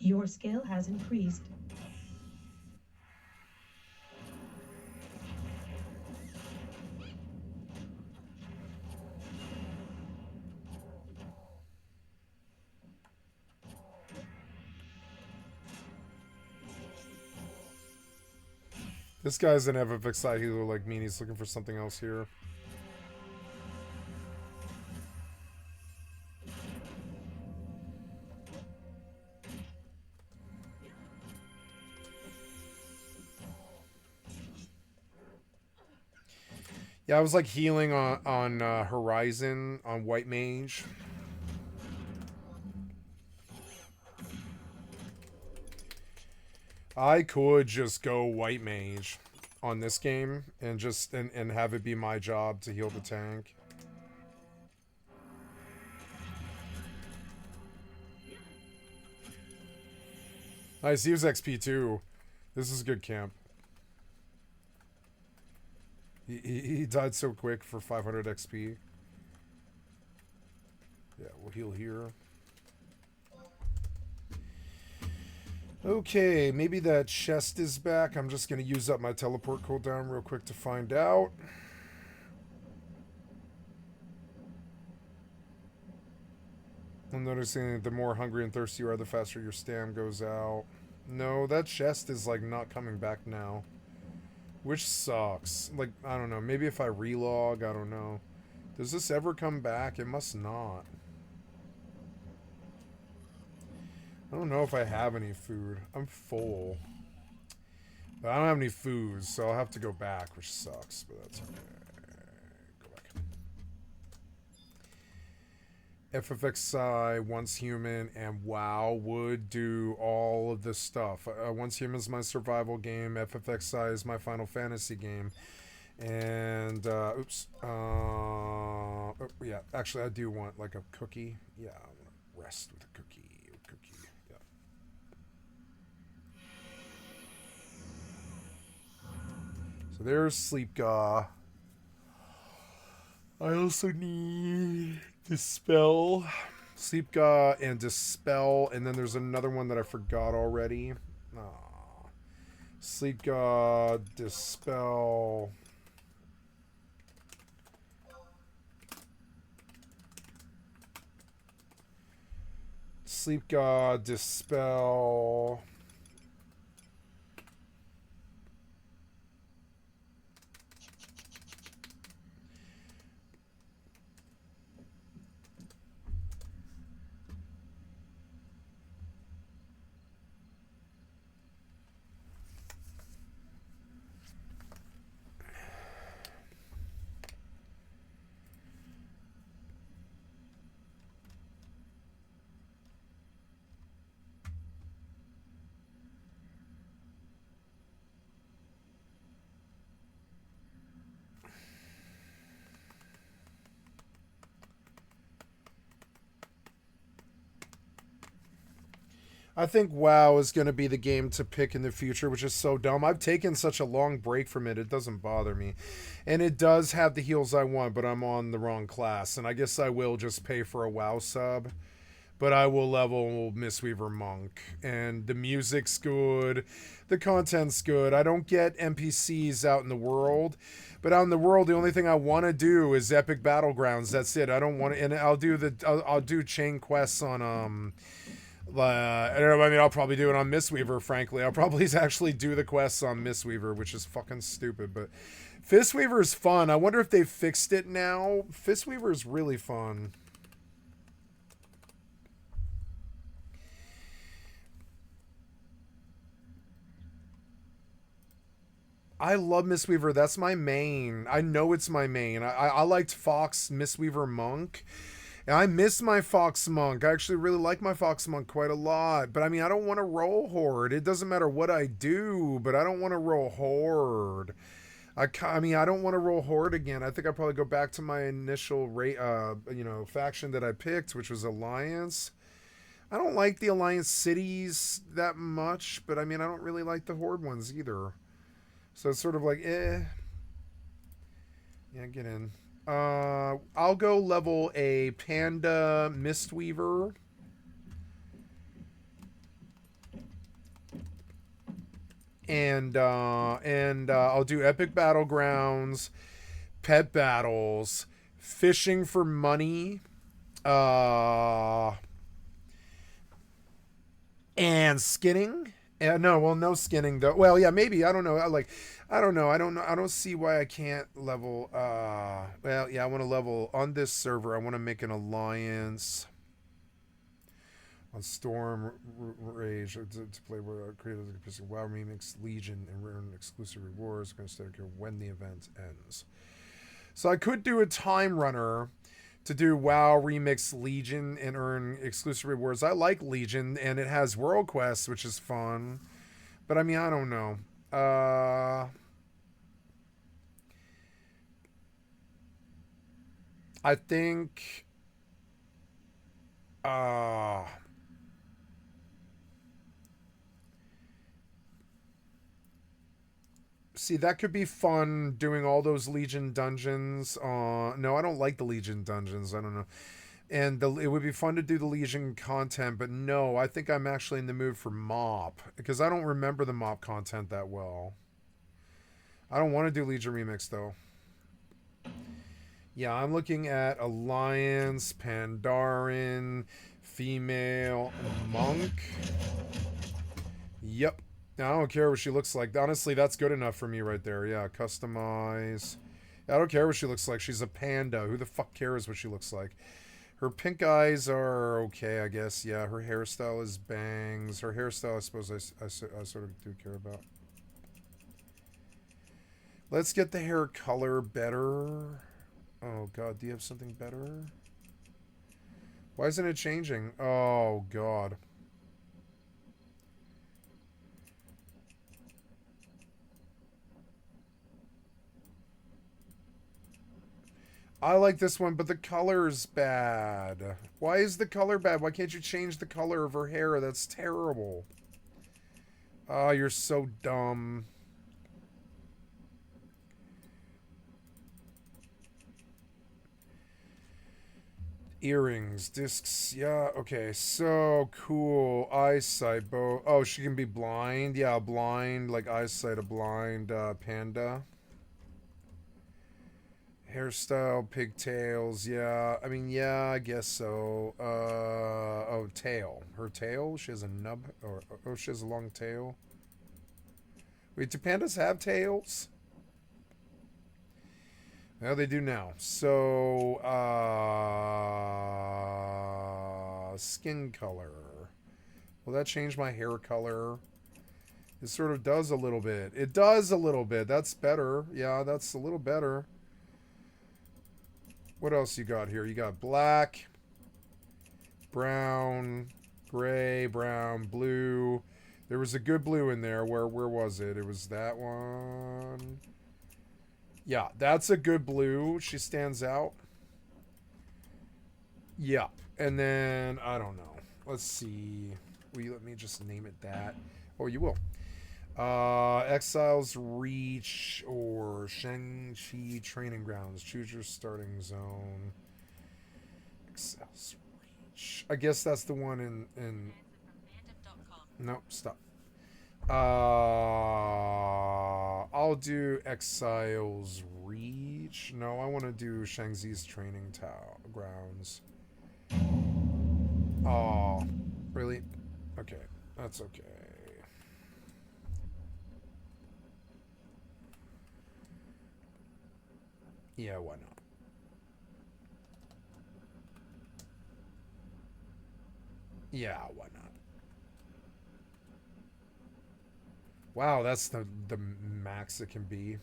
Your skill has increased. This guy's an FFXI healer like me, and he's looking for something else here. Yeah, I was like healing on Horizon on White Mage. I could just go White Mage on this game and just and have it be my job to heal the tank. Nice, he was XP too. This is a good camp. He died so quick for 500 XP. Yeah, we'll heal here. Okay, maybe that chest is back. I'm just going to use up my teleport cooldown real quick to find out. I'm noticing the more hungry and thirsty you are, the faster your stam goes out. No, that chest is like not coming back now. Which sucks. Like, I don't know. Maybe if I relog, I don't know. Does this ever come back? It must not. I don't know if I have any food. I'm full. But I don't have any food, so I'll have to go back, which sucks, but that's okay. Go back. FFXI, Once Human, and WoW would do all of this stuff. Once Human is my survival game. FFXI is my Final Fantasy game. And, oops. Oh, yeah, actually, I do want, like, a cookie. Yeah, I want to rest with a cookie. Yeah. So there's Sleep Gaw. I also need Dispel. Sleep Gaw and Dispel. And then there's another one that I forgot already. Aww. Sleep Gaw, Dispel. Sleep God, Dispel. I think WoW is going to be the game to pick in the future, which is so dumb. I've taken such a long break from it. It doesn't bother me. And it does have the heals I want, but I'm on the wrong class. And I guess I will just pay for a WoW sub. But I will level Mistweaver Monk. And the music's good. The content's good. I don't get NPCs out in the world. But out in the world, the only thing I want to do is Epic Battlegrounds. That's it. I don't want to... And I'll do chain quests on... I'll probably do it on Mistweaver, frankly. I'll probably actually do the quests on Mistweaver, which is fucking stupid, but Fistweaver is fun. I wonder if they fixed it now. Fistweaver is really fun. I love Mistweaver. That's my main. I know it's my main. I liked Fox Mistweaver Monk. And I miss my Fox Monk. I actually really like my Fox Monk quite a lot. But I mean, I don't want to roll Horde. It doesn't matter what I do, but I don't want to roll Horde. I mean, I don't want to roll Horde again. I think I'll probably go back to my initial faction that I picked, which was Alliance. I don't like the Alliance cities that much, but I mean, I don't really like the Horde ones either. So it's sort of like, eh. Yeah, get in. I'll go level a Panda Mistweaver. And I'll do Epic Battlegrounds, Pet Battles, Fishing for Money, and Skinning. No skinning though. Well, yeah, maybe. I don't know. I don't know. I don't see why I can't level. Well, yeah, I want to level on this server. I want to make an alliance on Storm Rage to play with creators of WoW Remix Legion and earn exclusive rewards. Going to stay here when the event ends. So I could do a time runner to do WoW Remix Legion and earn exclusive rewards. I like Legion, and it has world quests, which is fun. But I mean, I don't know. I think... See, that could be fun, doing all those Legion dungeons. No, I don't like the Legion dungeons. I don't know. And it would be fun to do the Legion content, but no, I think I'm actually in the mood for MOP, because I don't remember the MOP content that well. I don't want to do Legion Remix, though. Yeah, I'm looking at Alliance, Pandaren, Female, Monk. Yep. I don't care what she looks like. Honestly, that's good enough for me right there. Yeah, customize. I don't care what she looks like. She's a panda. Who the fuck cares what she looks like? Her pink eyes are okay, I guess. Yeah, her hairstyle is bangs. Her hairstyle, I suppose I sort of do care about. Let's get the hair color better. Oh, God. Do you have something better? Why isn't it changing? Oh, God. I like this one, but the color's bad. Why is the color bad? Why can't you change the color of her hair? That's terrible. Oh, you're so dumb. Earrings, discs, yeah, okay, so cool. Eyesight, bow. Oh, she can be blind. Yeah, blind, like eyesight, a blind panda. Hairstyle, pigtails, yeah. I mean, yeah, I guess so. Oh, tail. Her tail? She has a nub, or oh, she has a long tail. Wait, do pandas have tails? No, they do now. So, skin color. Will that change my hair color? It sort of does a little bit. It does a little bit. That's better. Yeah, that's a little better. What else you got here? You got black, brown, gray, brown, blue. There was a good blue in there. Where was it? It was that one. Yeah, that's a good blue. She stands out. Yeah. And then, I don't know. Let's see. Will you let me just name it that? Oh, you will. Exiles Reach or Shang-Chi Training Grounds. Choose your starting zone. Exiles Reach. I guess that's the one in nope, stop. I'll do Exiles Reach. No, I want to do Shang-Chi's Training Grounds. Oh, really? Okay, that's okay. Yeah, why not? Yeah, why not? Wow, that's the max it can be.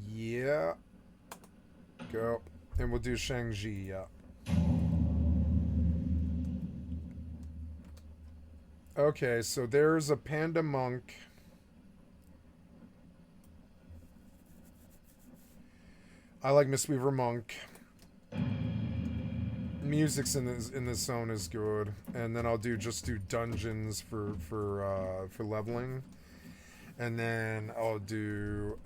Yeah. Go. And we'll do Shang-Chi, yeah. Okay, so there's a panda monk. I like Mistweaver Monk. Music's in this zone is good, and then I'll just do dungeons for leveling, and then I'll do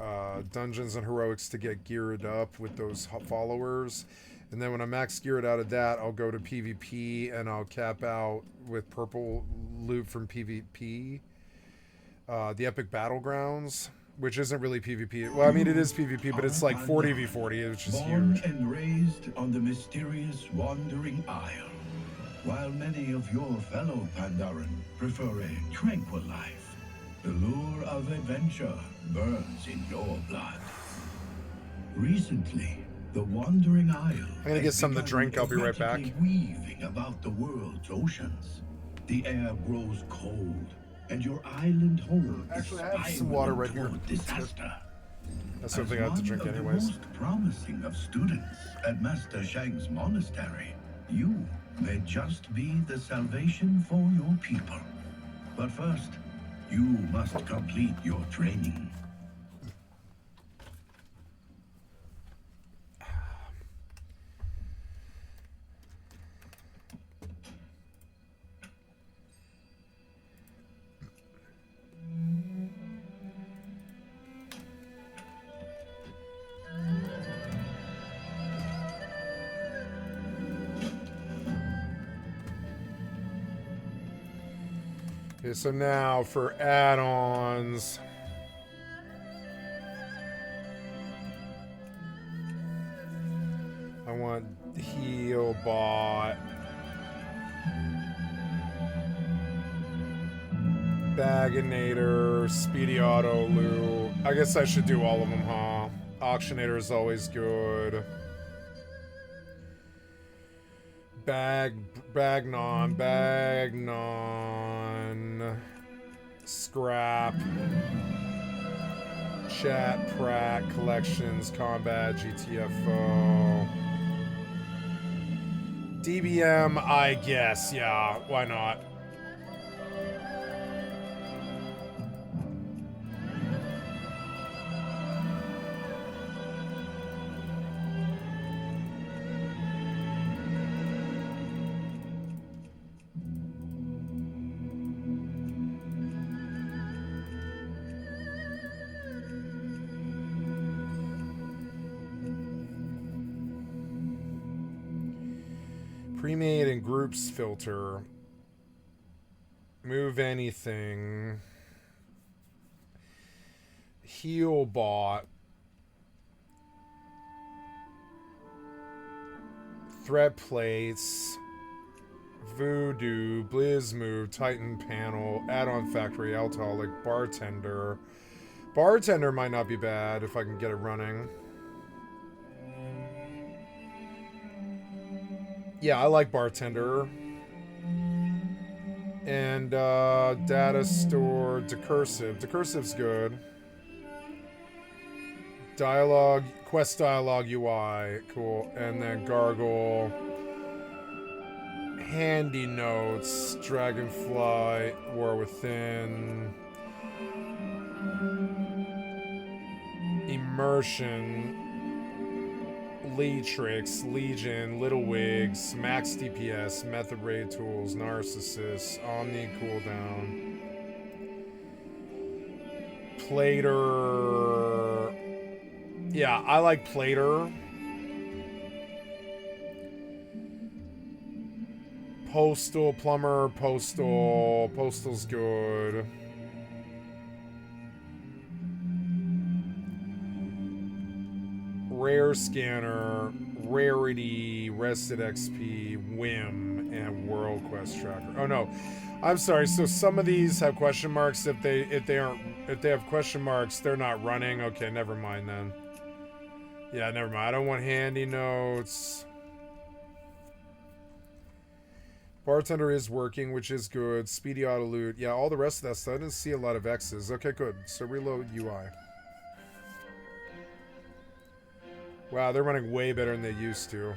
dungeons and heroics to get geared up with those followers, and then when I'm max geared out of that, I'll go to PvP and I'll cap out with purple loot from PvP, the Epic Battlegrounds. Which isn't really PvP. Well, I mean, it is PvP, but it's like 40v40, which is born huge. and raised on the mysterious Wandering Isle, while many of your fellow Pandaren prefer a tranquil life, the lure of adventure burns in your blood. Recently, the Wandering Isle I'm gonna get something to drink. I'll be right back. Weaving about the world's oceans. The air grows cold, and your island home Actually, is I have some water right here. toward disaster. That's something I have to drink As one anyways. of the most promising of students at Master Shang's monastery, you may just be the salvation for your people. But first, you must complete your training. Okay, so now for add-ons. I want heal bot. Baginator, speedy auto loot. I guess I should do all of them, huh? Auctionator is always good. Bagnon, Scrap, Chat, Pratt, Collections, Combat, GTFO. DBM, I guess, yeah, why not? Pre-made and groups filter. Move anything. Heal bot. Threat plates. Voodoo, Blizz Move, Titan Panel, Add-on Factory, Alcoholic, Bartender. Bartender might not be bad if I can get it running. Yeah, I like Bartender. And Data Store, Decursive. Decursive's good. Dialogue, Quest Dialogue UI, cool. And then Gargle. Handy Notes, Dragonfly, War Within, Immersion, Leatrix, Legion, Little Wigs, Max DPS, Method Raid Tools, Narcissus, Omni Cooldown, Plater. Yeah, I like Plater. Postal, Plumber, Postal. Postal's good. Rare Scanner, Rarity, Rested XP, Whim, and World Quest Tracker. Oh no, I'm sorry. So some of these have question marks. If they have question marks, they're not running. Okay, never mind then. Yeah, never mind. I don't want Handy Notes. Bartender is working, which is good. Speedy Auto Loot. Yeah, all the rest of that stuff. I didn't see a lot of X's. Okay, good. So reload UI. Wow, they're running way better than they used to.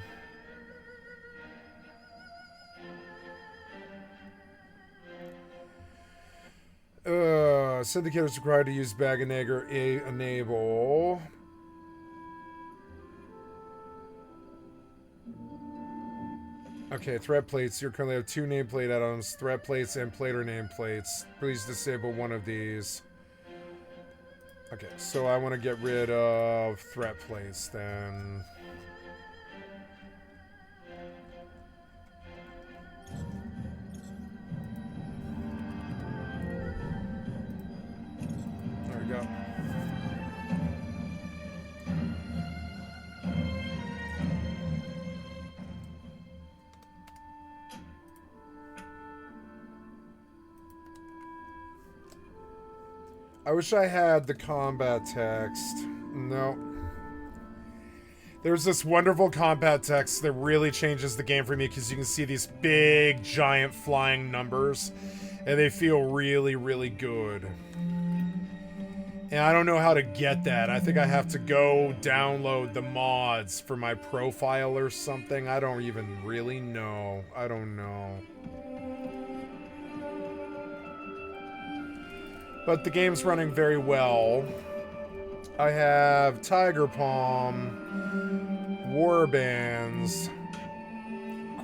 Syndicator is required to use Bag and Nagger enable. Okay, threat plates. You currently have 2 nameplate add-ons, threat plates and plater nameplates. Please disable one of these. Okay, so I want to get rid of threat plates then. There we go. I wish I had the combat text. No. There's this wonderful combat text that really changes the game for me because you can see these big, giant flying numbers and they feel really, really good. And I don't know how to get that. I think I have to go download the mods for my profile or something. I don't even really know. I don't know. But the game's running very well. I have Tiger Palm, Warbands,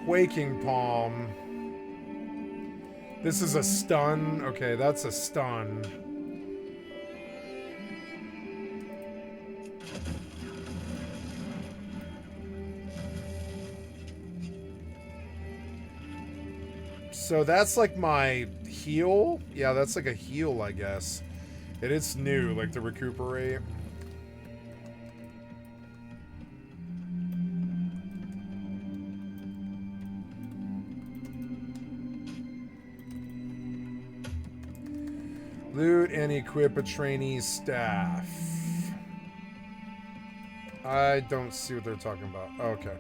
Quaking Palm. This is a stun. Okay, that's a stun. So that's like my heal? Yeah, that's like a heal, I guess. It is new, like the recuperate. Loot and equip a trainee's staff. I don't see what they're talking about. Okay.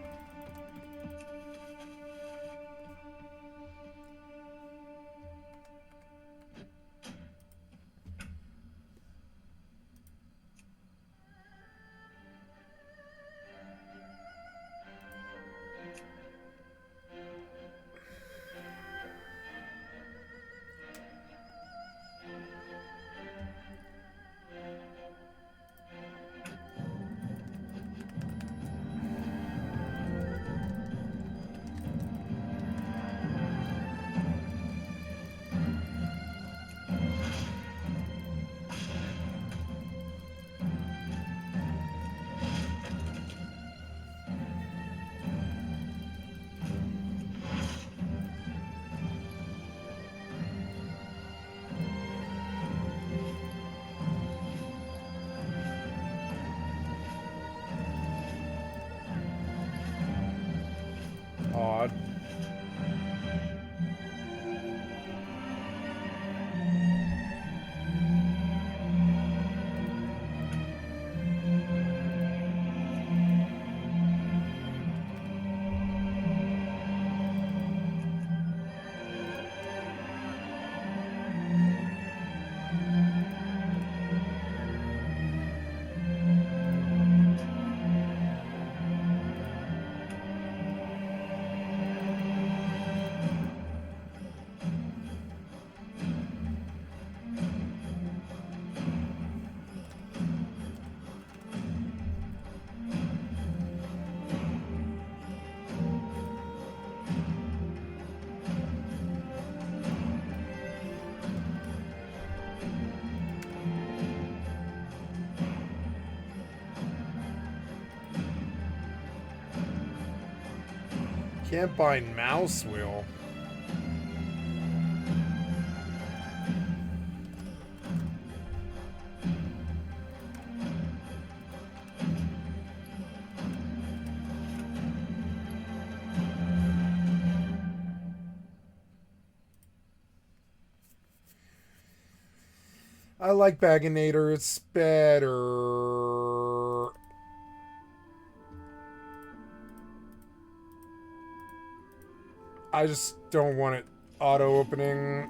Odd. Can't bind mouse wheel. I like Baginator. It's better. I just don't want it auto-opening.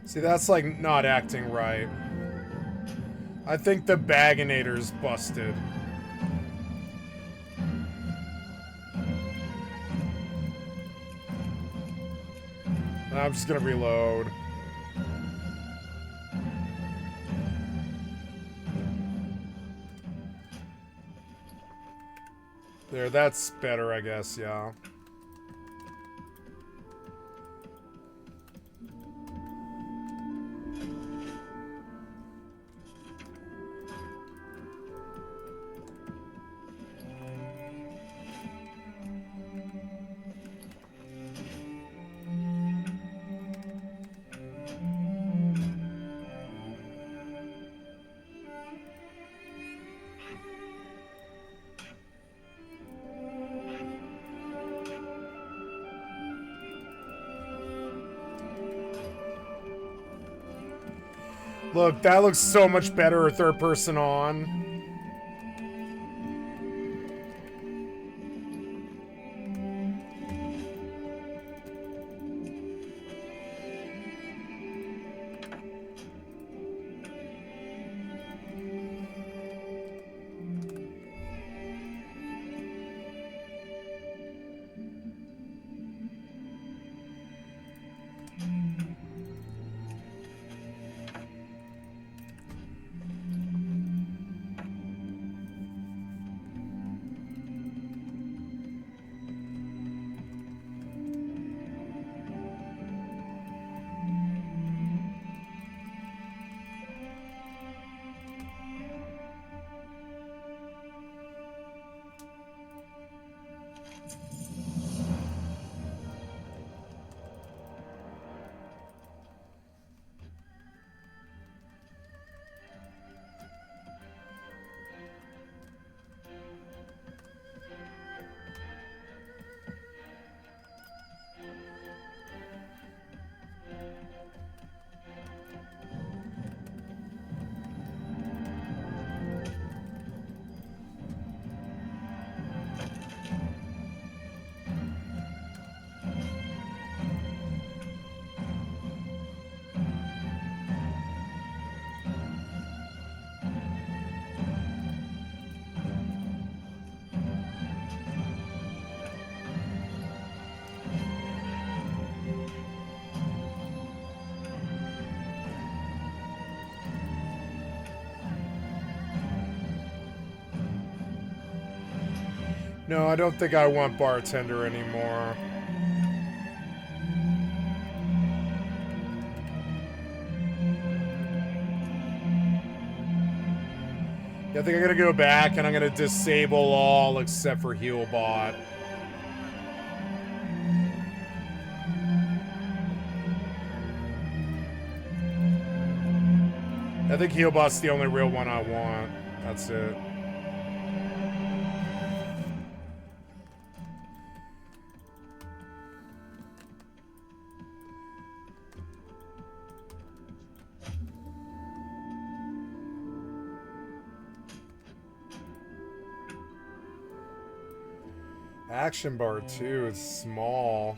See, that's like not acting right. I think the Baginator's busted. I'm just gonna reload. There, that's better, I guess, yeah. Look, that looks so much better third person on. No, I don't think I want bartender anymore. Yeah, I think I'm gonna go back and I'm gonna disable all except for Healbot. I think Healbot's the only real one I want. That's it. Action bar too, it's small.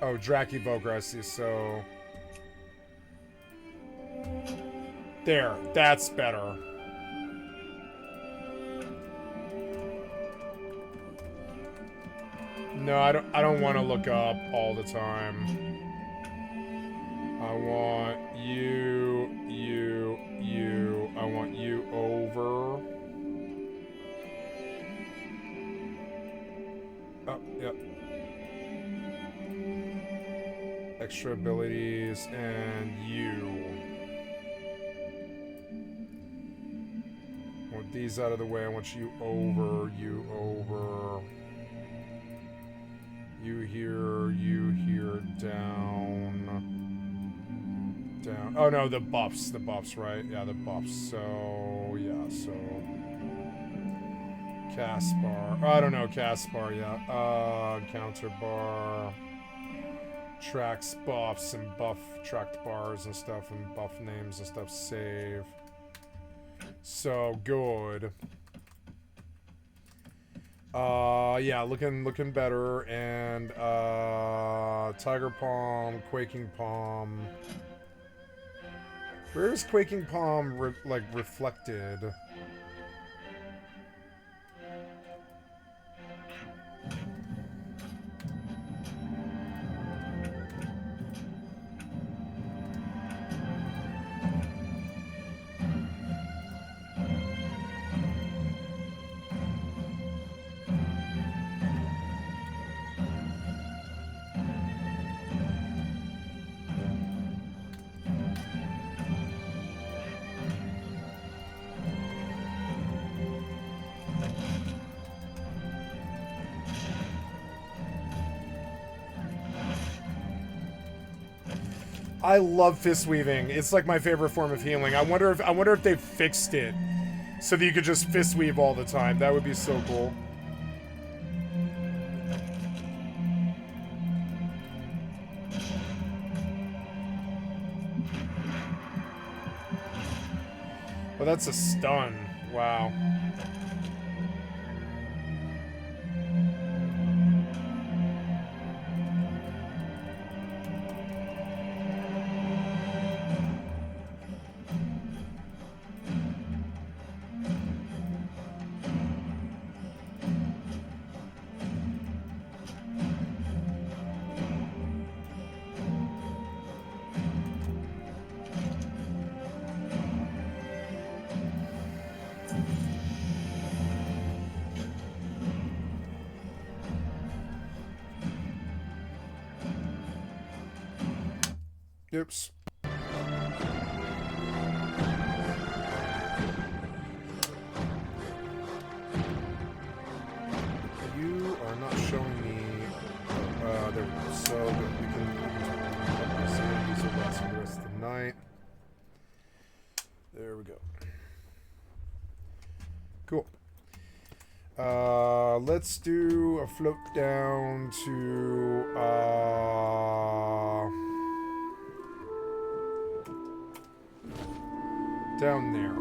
Oh, Draki Vogress, so... There, that's better. No, I don't want to look up all the time. I want you. I want you over. Oh, yep. Extra abilities and you. I want these out of the way. I want you over. You here, down. Oh no, the buffs, right? Yeah, the buffs. So, yeah, so. Cast bar. Oh, I don't know, cast bar, yeah. Counter bar. Tracks buffs and buff tracked bars and stuff and buff names and stuff. Save. So, good. Yeah, looking better. And, Tiger Palm, Quaking Palm. Where's Quaking Palm, reflected? I love fist weaving. It's like my favorite form of healing. I wonder if they fixed it so that you could just fist weave all the time. That would be so cool. Oh, that's a stun. Wow. Oops. so that we can use the rest for the rest of the night. There we go. Cool. Let's do a float down to down there.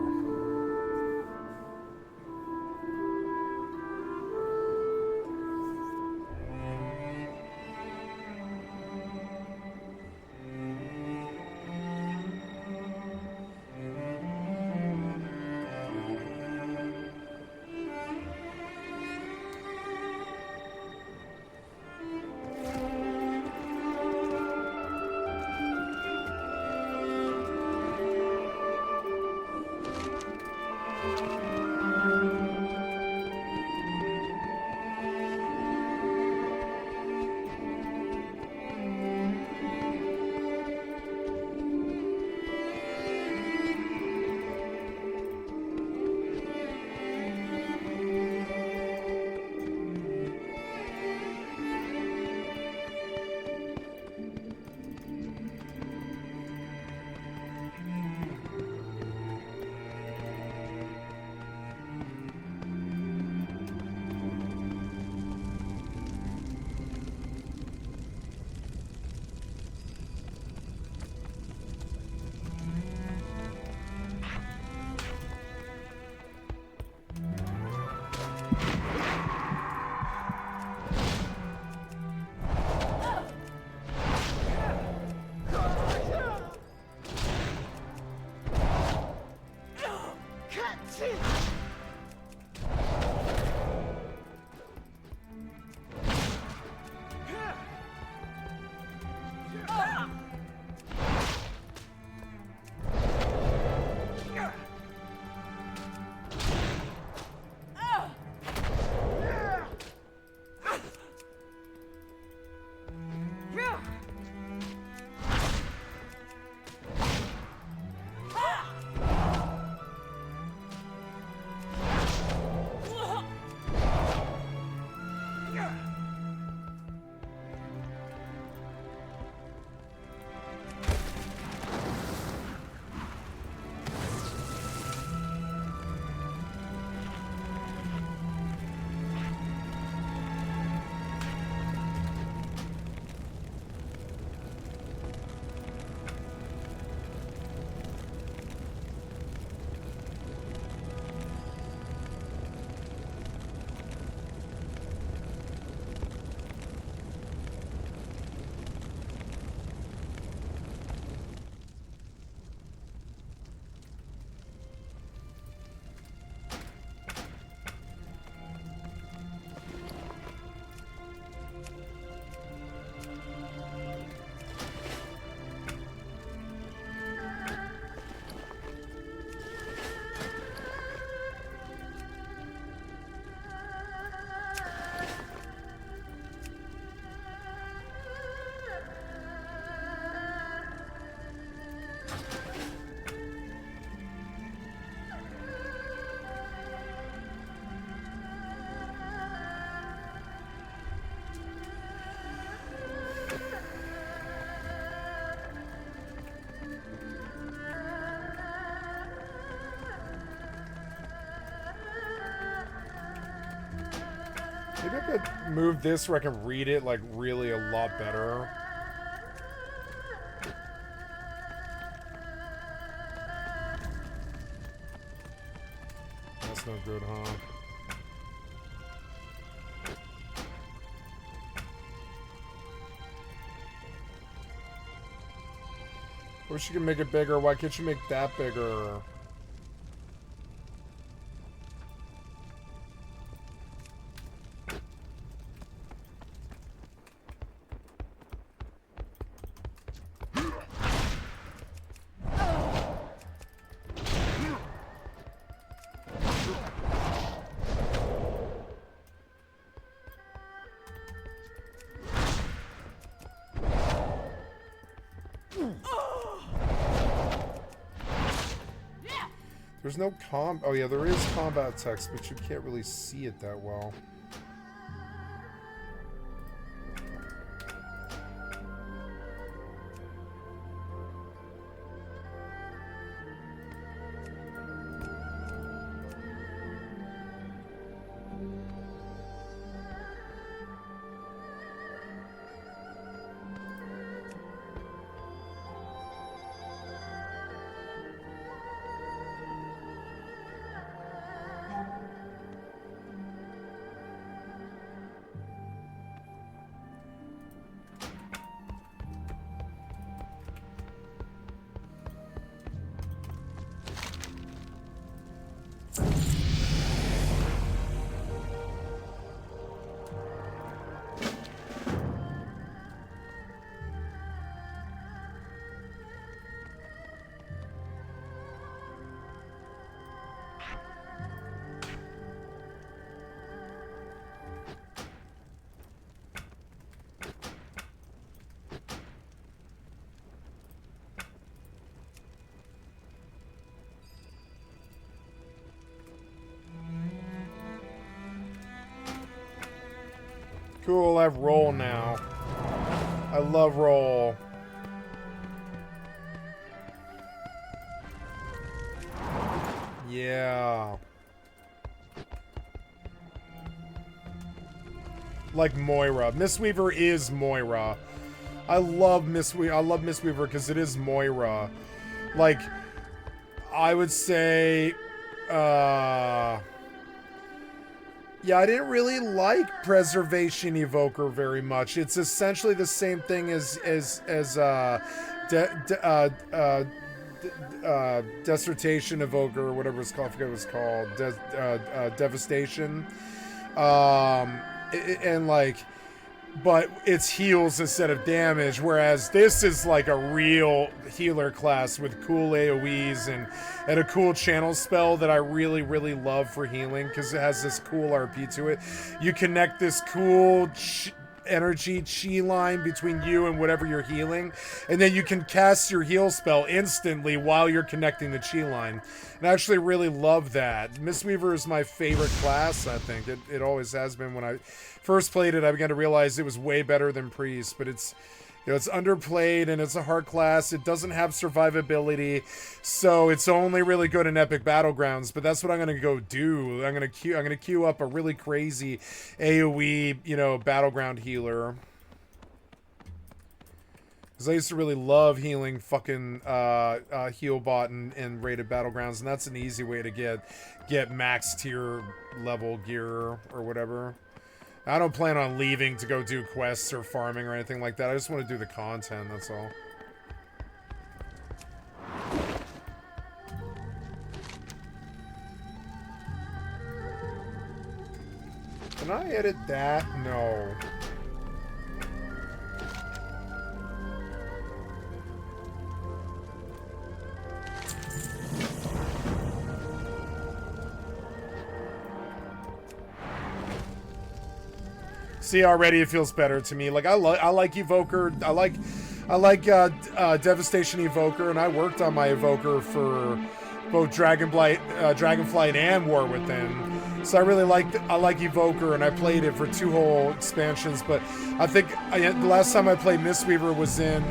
Maybe I could move this where I can read it like really a lot better. That's no good, huh? I wish you could make it bigger. Why can't you make that bigger? There's no oh yeah, there is combat text, but you can't really see it that well. Cool, I have roll now. I love roll. Yeah. Like Moira. Mistweaver is Moira. I love Mistweaver because it is Moira. Like, I would say, yeah, I didn't really like Preservation Evoker very much. It's essentially the same thing as Dissertation Evoker, or whatever it's called. I forget what it's called. Devastation. And like, but it's heals instead of damage, whereas this is like a real healer class with cool AoEs and a cool channel spell that I really, really love for healing because it has this cool RP to it. You connect this cool energy chi line between you and whatever you're healing, and then you can cast your heal spell instantly while you're connecting the chi line. And I actually really love that. Mistweaver is my favorite class, I think. It always has been. When I first played it, I began to realize it was way better than Priest, but it's, you know, it's underplayed and it's a hard class. It doesn't have survivability, so it's only really good in epic battlegrounds. But that's what I'm gonna go do. I'm gonna queue up a really crazy AoE, you know, battleground healer. Because I used to really love healing fucking Healbot in rated battlegrounds, and that's an easy way to get max tier level gear or whatever. I don't plan on leaving to go do quests or farming or anything like that. I just want to do the content, that's all. Can I edit that? No. See, already it feels better to me. Like I like Evoker. I like Devastation Evoker, and I worked on my Evoker for both Dragonflight and War Within. So I really like Evoker, and I played it for 2 whole expansions. But I think the last time I played Mistweaver was in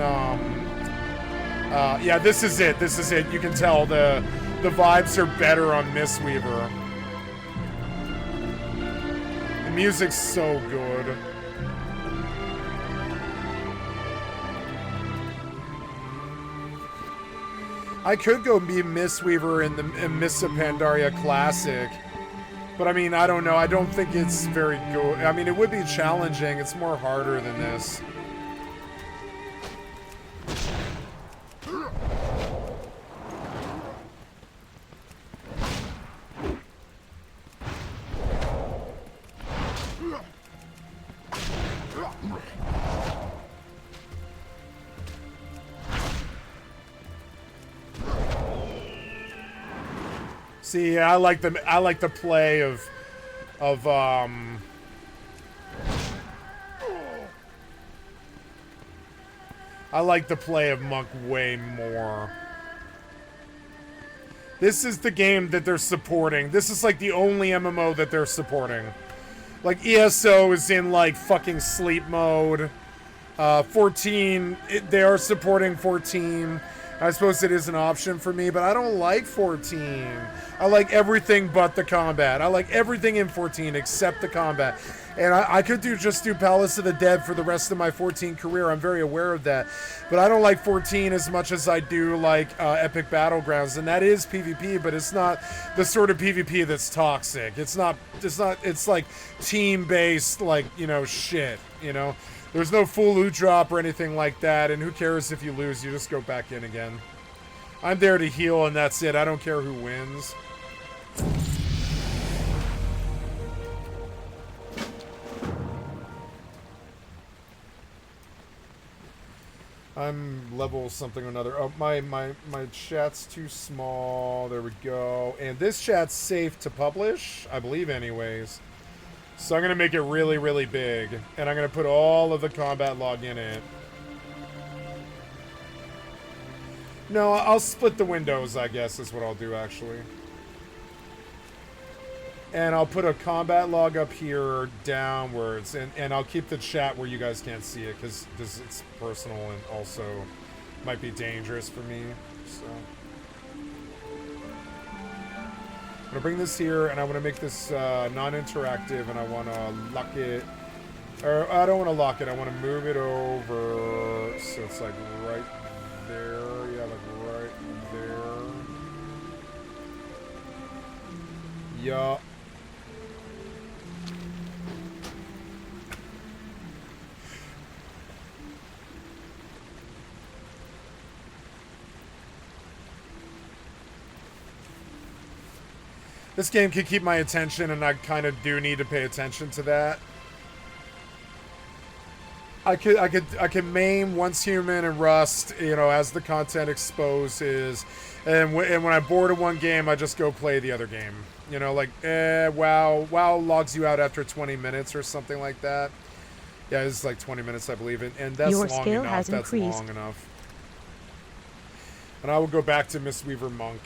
yeah, this is it. This is it. You can tell the vibes are better on Mistweaver. The music's so good. I could go be Mistweaver in Mists of Pandaria Classic, but I mean, I don't know. I don't think it's very good. I mean, it would be challenging. It's more harder than this. See, I like the play of I like the play of Monk way more. This is the game that they're supporting. This is like the only MMO that they're supporting. Like ESO is in like fucking sleep mode. 14, they are supporting 14. I suppose it is an option for me, but I don't like 14. I like everything but the combat. I like everything in 14 except the combat. And I could just do Palace of the Dead for the rest of my 14 career. I'm very aware of that. But I don't like 14 as much as I do like Epic Battlegrounds. And that is PvP, but it's not the sort of PvP that's toxic. It's like team-based, like, you know, shit, you know? There's no full loot drop or anything like that, and who cares if you lose, you just go back in again. I'm there to heal, and that's it. I don't care who wins. I'm level something or another. Oh, my chat's too small. There we go. And this chat's safe to publish, I believe anyways. So I'm going to make it really, really big. And I'm going to put all of the combat log in it. No, I'll split the windows, I guess, is what I'll do, actually. And I'll put a combat log up here downwards. And I'll keep the chat where you guys can't see it, because it's personal and also might be dangerous for me. So I'm going to bring this here, and I want to make this non-interactive, and I want to lock it. Or I don't want to lock it. I want to move it over so it's like right there. Yeah, like right there. Yeah. This game can keep my attention, and I kind of do need to pay attention to that. I can maim once human and rust, you know, as the content exposes, and when I'm bored of one game, I just go play the other game. You know, like WoW logs you out after 20 minutes or something like that. Yeah, it's like 20 minutes, I believe, and that's Your long scale enough. has That's increased. long enough. And I will go back to Mistweaver Monk.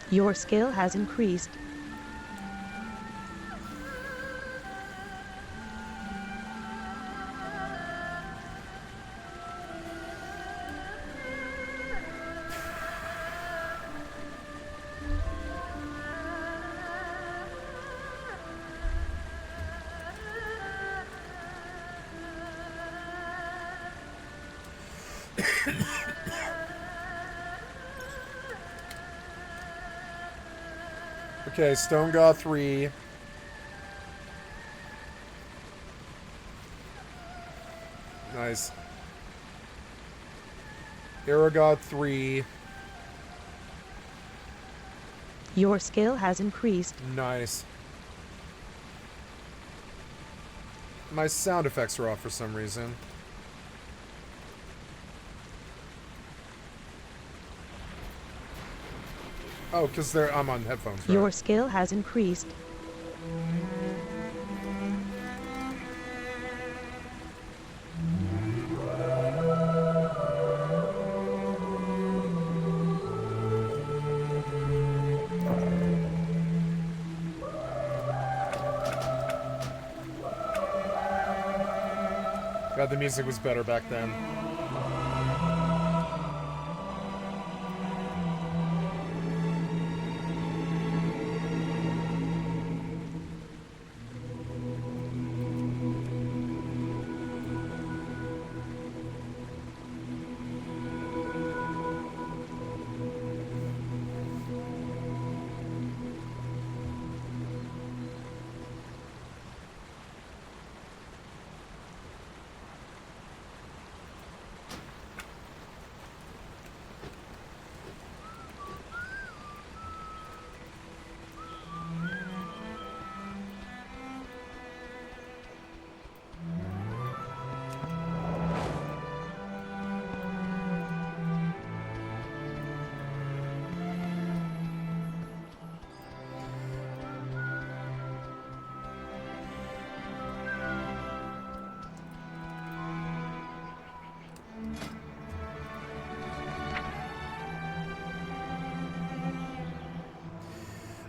Your skill has increased. Okay, Stone God 3. Nice. Arrow God 3. Your skill has increased. Nice. My sound effects are off for some reason. Oh, because I'm on headphones, right? Your skill has increased. God, the music was better back then.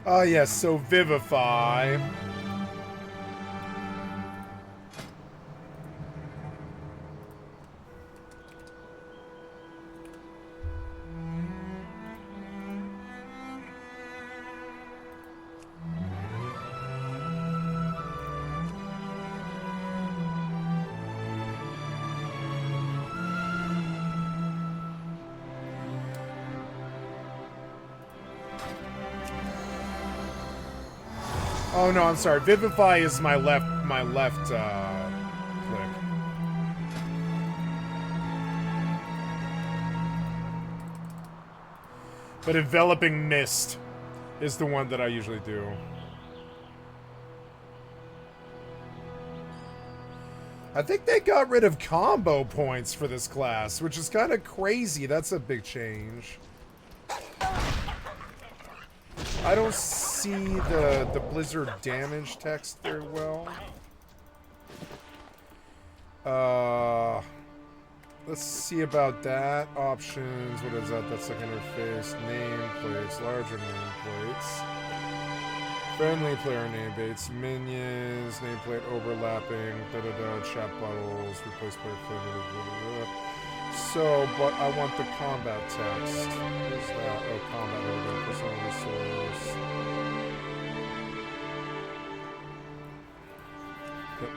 Ah, yes, so Vivify. Oh no, I'm sorry. Vivify is my left click. But Enveloping Mist is the one that I usually do. I think they got rid of combo points for this class, which is kind of crazy. That's a big change. I don't see the blizzard damage text very well. Let's see about that. Options, what is that? That's like interface. Nameplates, larger nameplates. Friendly player nameplates, minions, nameplate overlapping, chat bottles, replace player friendly, So, but I want the combat text. Where's that? Oh, combat, there we go. Personal resource. Yep.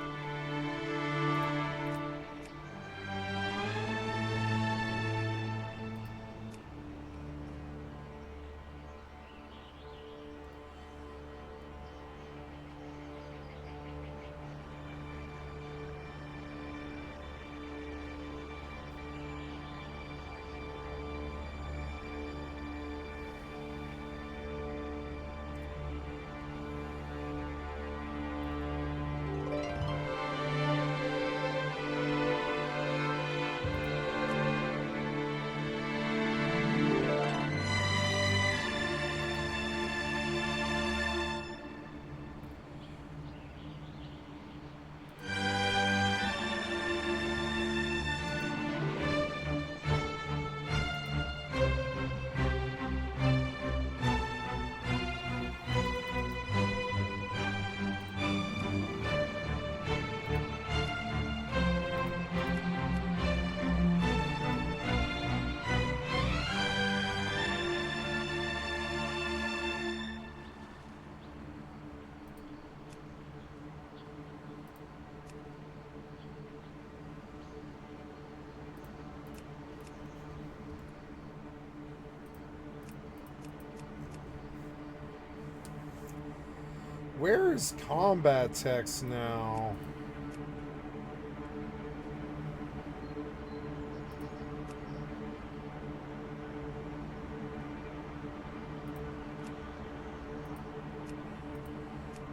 Where is combat text now?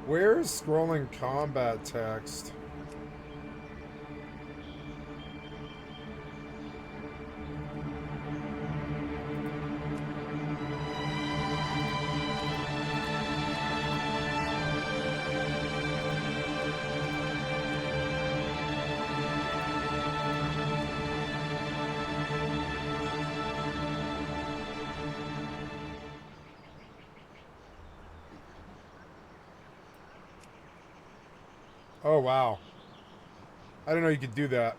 Where is scrolling combat text? Oh, wow. I didn't know you could do that.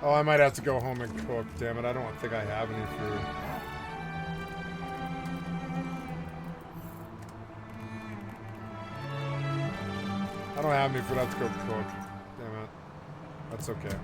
Oh, I might have to go home and cook. Damn it, I don't think I have any food. I don't have any food. I have to go cook. Damn it. That's okay.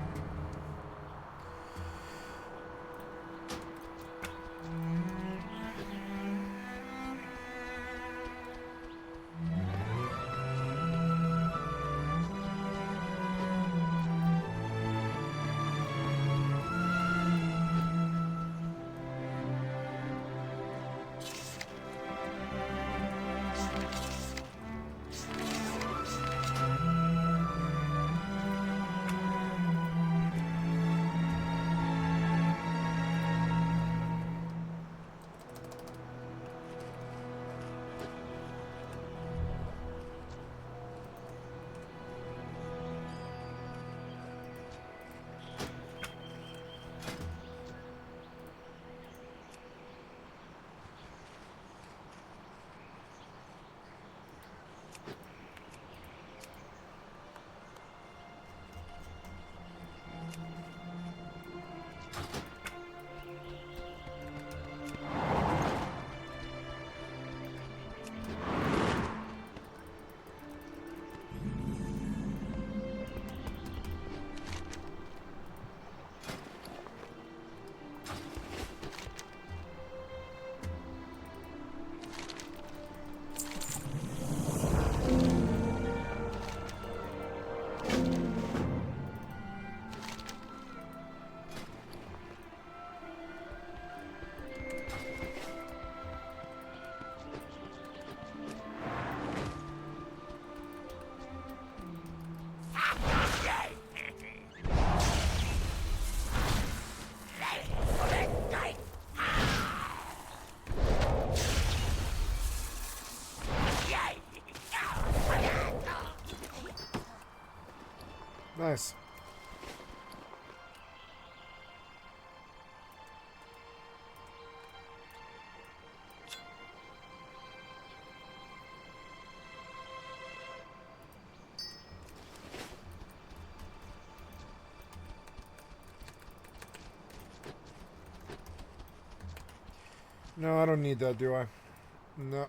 Nice. No, I don't need that, do I? No.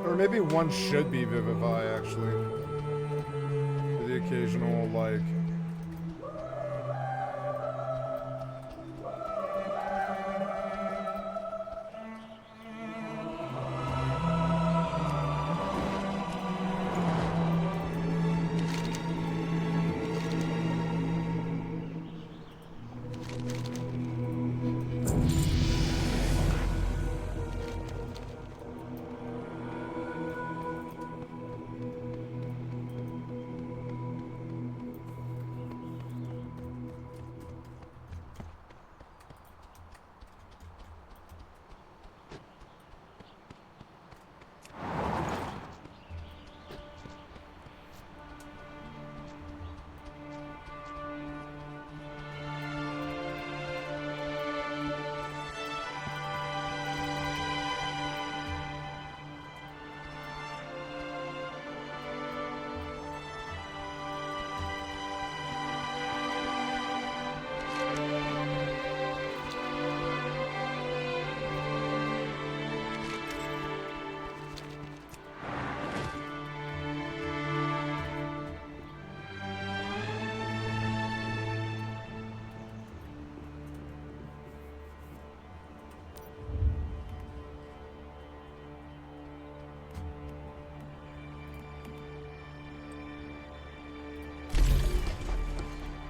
Or maybe one should be Vivify, actually. For the occasional, like...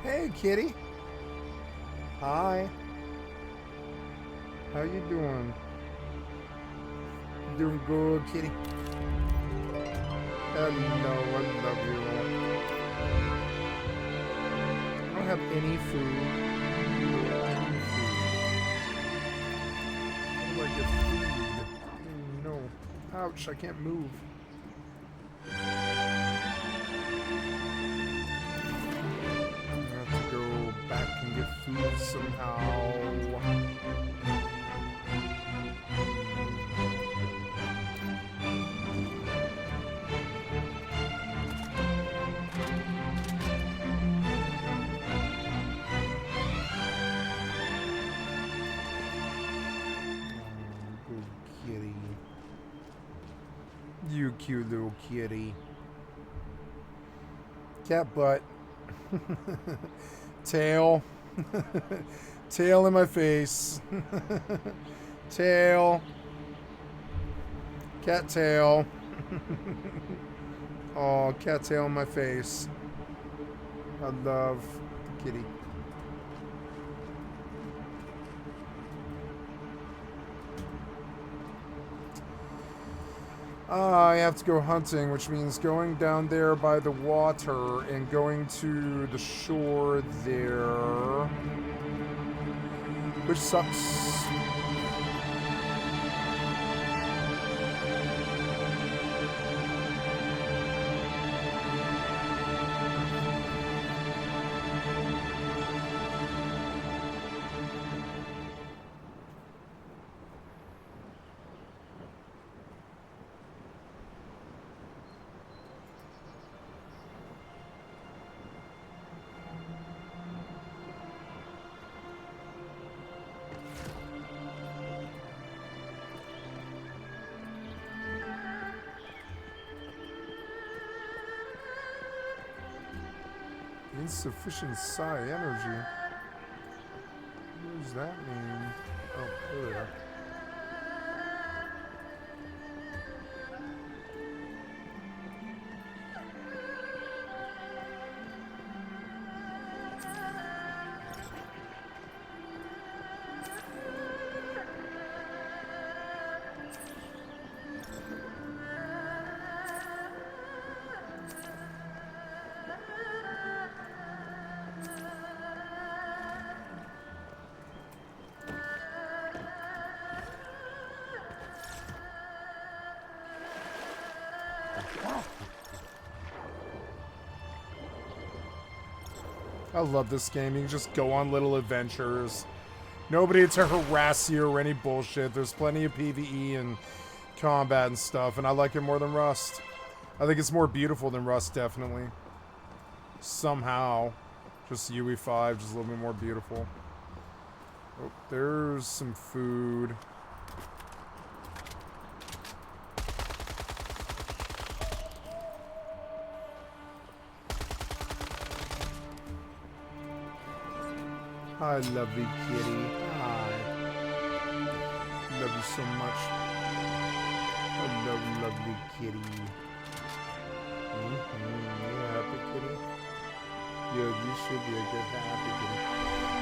Hey, kitty. Hi. How you doing? Doing good, kitty. Hello, I love you. I don't have any food. How do I get food? Oh, no. Ouch, I can't move. Back and get food somehow. kitty. You cute little kitty. Cat butt. Tail. Tail in my face. Tail. Cat tail. Oh, cat tail in my face. I love the kitty. I have to go hunting, which means going down there by the water and going to the shore there, which sucks. Insufficient psi energy. What does that mean? Oh, there we are. I love this game. You can just go on little adventures. Nobody to harass you or any bullshit. There's plenty of PvE and combat and stuff, and I like it more than Rust. I think it's more beautiful than Rust, definitely. Somehow. Just UE5, just a little bit more beautiful. Oh, there's some food. Hi, lovely kitty. Hi. Love you so much. I love lovely kitty. You happy kitty? Yeah, you should be a good happy kitty.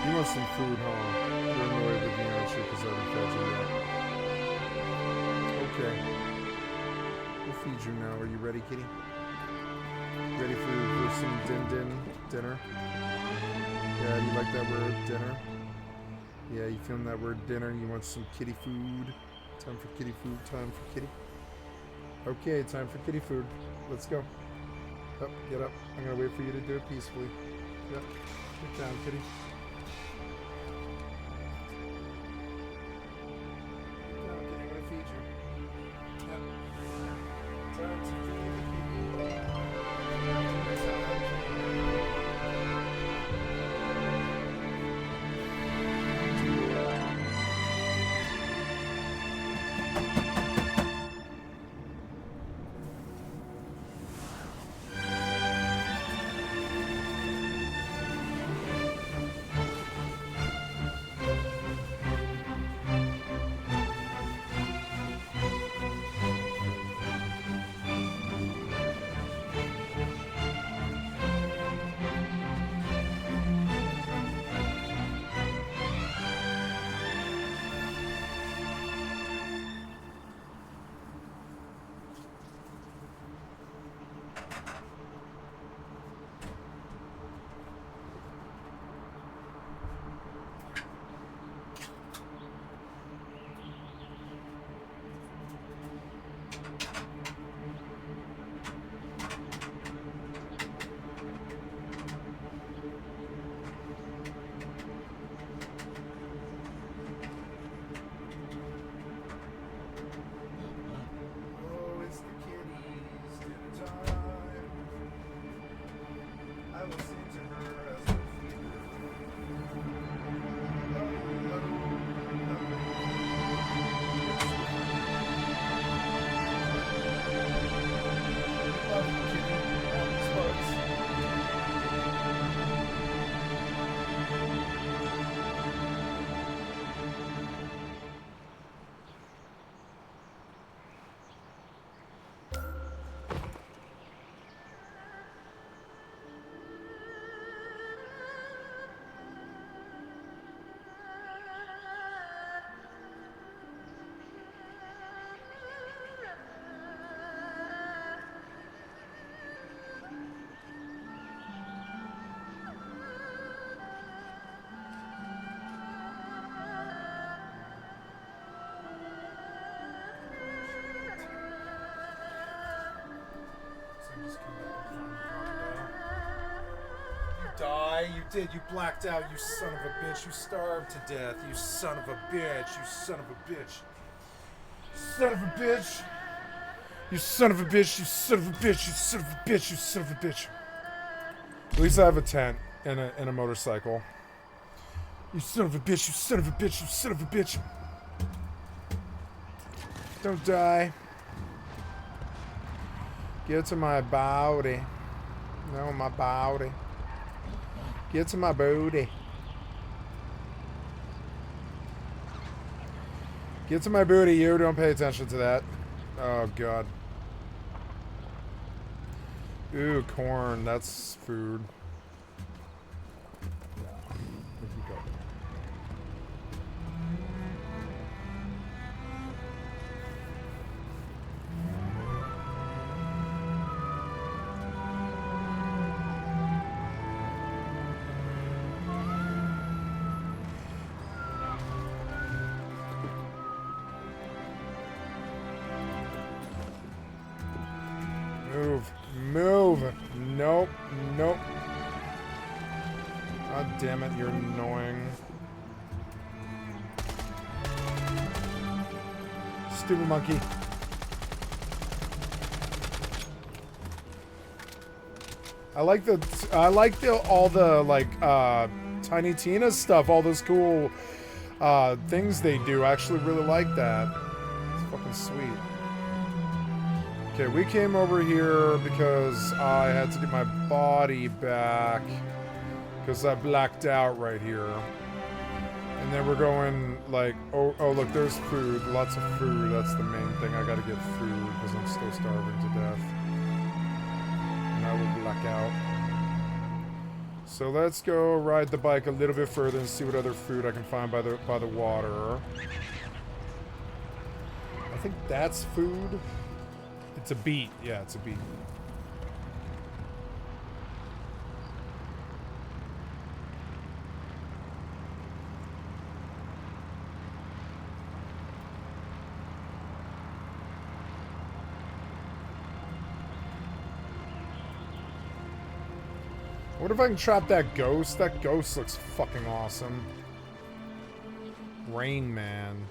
You want some food, huh? You're annoyed with me, aren't you? Because I haven't fed you yet. Okay. We'll feed you now. Are you ready, kitty? Ready for some dinner? Yeah, you like that word, dinner? Yeah, you feeling that word, dinner? You want some kitty food? Time for kitty food, time for kitty. Okay, time for kitty food. Let's go. Up, get up. I'm gonna wait for you to do it peacefully. Yep, get down, kitty. Get down, kitty, I'm gonna feed you. Yep. Time to feed you. die. You did. You blacked out. You son of a bitch. You starved to death. You son of a bitch. You son of a bitch. Son of a bitch. You son of a bitch. You son of a bitch. You son of a bitch. You son of a bitch. At least I have a tent and a motorcycle. You son of a bitch. You son of a bitch. You son of a bitch. Don't die. Get to my body. No, my body. Get to my booty. Get to my booty, you. Don't pay attention to that. Oh, God. Ooh, corn. That's food. Move. Move. Nope. Nope. God damn it, you're annoying. Stupid monkey. I like all the like Tiny Tina stuff, all those cool things they do. I actually really like that. It's fucking sweet. Okay, we came over here because I had to get my body back because I blacked out right here. And then we're going like, oh look, there's food, lots of food. That's the main thing. I gotta get food because I'm still starving to death. And I will black out. So let's go ride the bike a little bit further and see what other food I can find by the water. I think that's food. It's a beet. Yeah, it's a beet. What if I can trap that ghost? That ghost looks fucking awesome. Rain Man.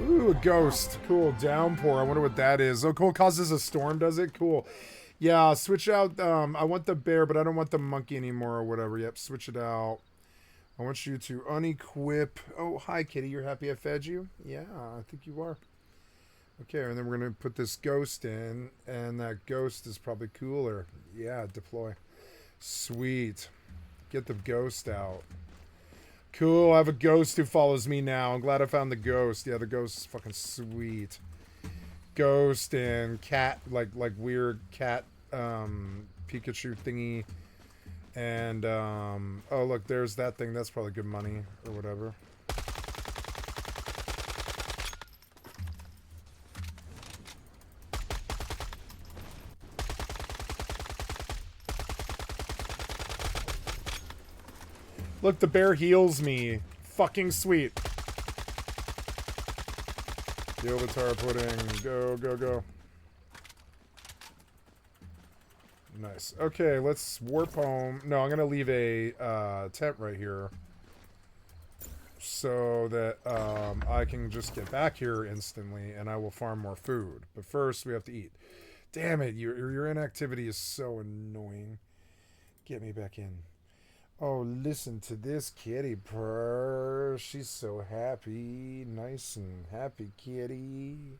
Ooh, a ghost. Cool. Downpour. I wonder what that is. Oh, cool. Causes a storm, does it? Cool. Yeah, switch out. I want the bear, but I don't want the monkey anymore or whatever. Yep, switch it out. I want you to unequip. Oh, hi, kitty. You're happy I fed you? Yeah, I think you are. Okay, and then we're going to put this ghost in, and that ghost is probably cooler. Yeah, deploy. Sweet. Get the ghost out. Cool, I have a ghost who follows me now. I'm glad I found the ghost. Yeah, the ghost is fucking sweet. Ghost and cat, like weird cat Pikachu thingy. And, oh look, there's that thing. That's probably good money or whatever. Look, the bear heals me. Fucking sweet. Yo, Vitar pudding. Go, go, go. Nice. Okay, let's warp home. No, I'm going to leave a tent right here. So that I can just get back here instantly and I will farm more food. But first, we have to eat. Damn it, your inactivity is so annoying. Get me back in. Oh, listen to this kitty purr. She's so happy. Nice and happy kitty.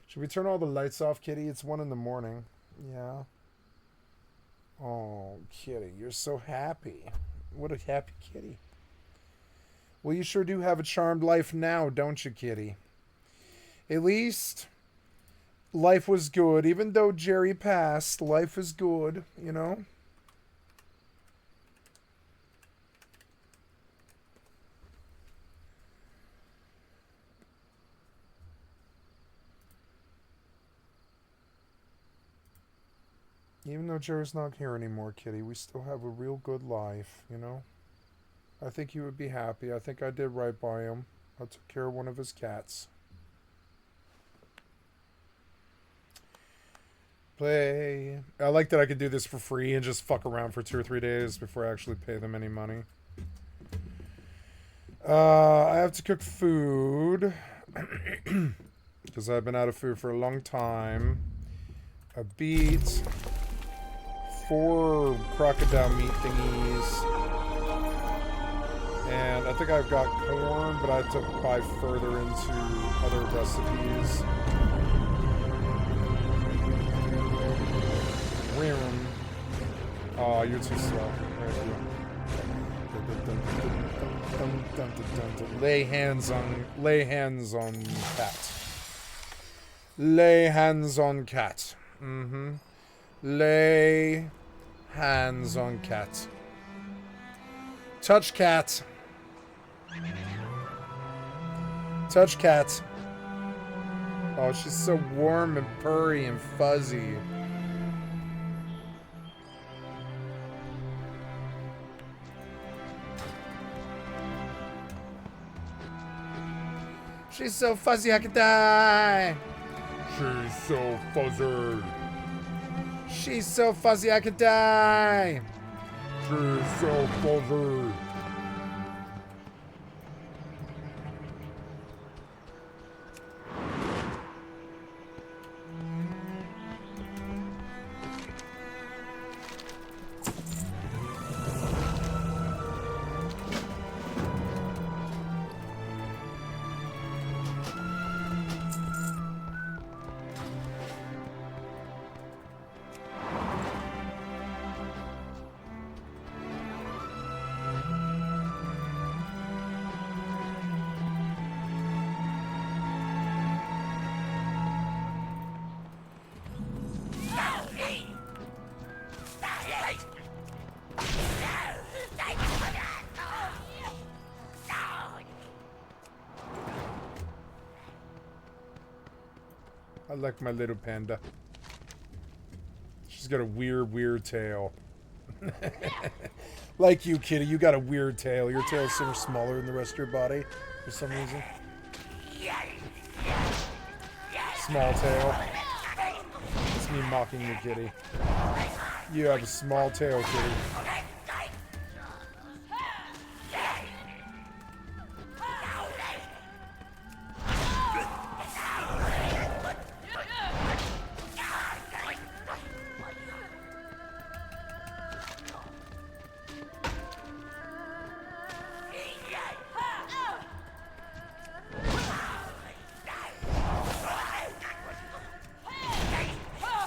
Should we turn all the lights off, kitty? It's 1 in the morning. Yeah. Oh, kitty, you're so happy. What a happy kitty. Well, you sure do have a charmed life now, don't you, kitty? At least life was good. Even though Jerry passed, life is good, you know? Even though Jerry's not here anymore, Kitty, we still have a real good life, you know? I think you would be happy. I think I did right by him. I took care of one of his cats. Play. I like that I could do this for free and just fuck around for 2 or 3 days before I actually pay them any money. I have to cook food. Because I've been out of food for a long time. I beat 4 crocodile meat thingies. And I think I've got corn, but I have to buy further into other recipes. Oh, you're too slow. Lay hands on cat. Lay hands on cat. Lay hands on cat. Touch cat. Touch cat. Oh, she's so warm and purry and fuzzy. She's so fuzzy I could die. She's so fuzzy. She's so fuzzy I could die. She's so fuzzy. I like my little panda. She's got a weird tail. Like you, Kitty, you got a weird tail. Your tail is so much smaller than the rest of your body for some reason. Small tail. It's me mocking you, Kitty. You have a small tail, Kitty.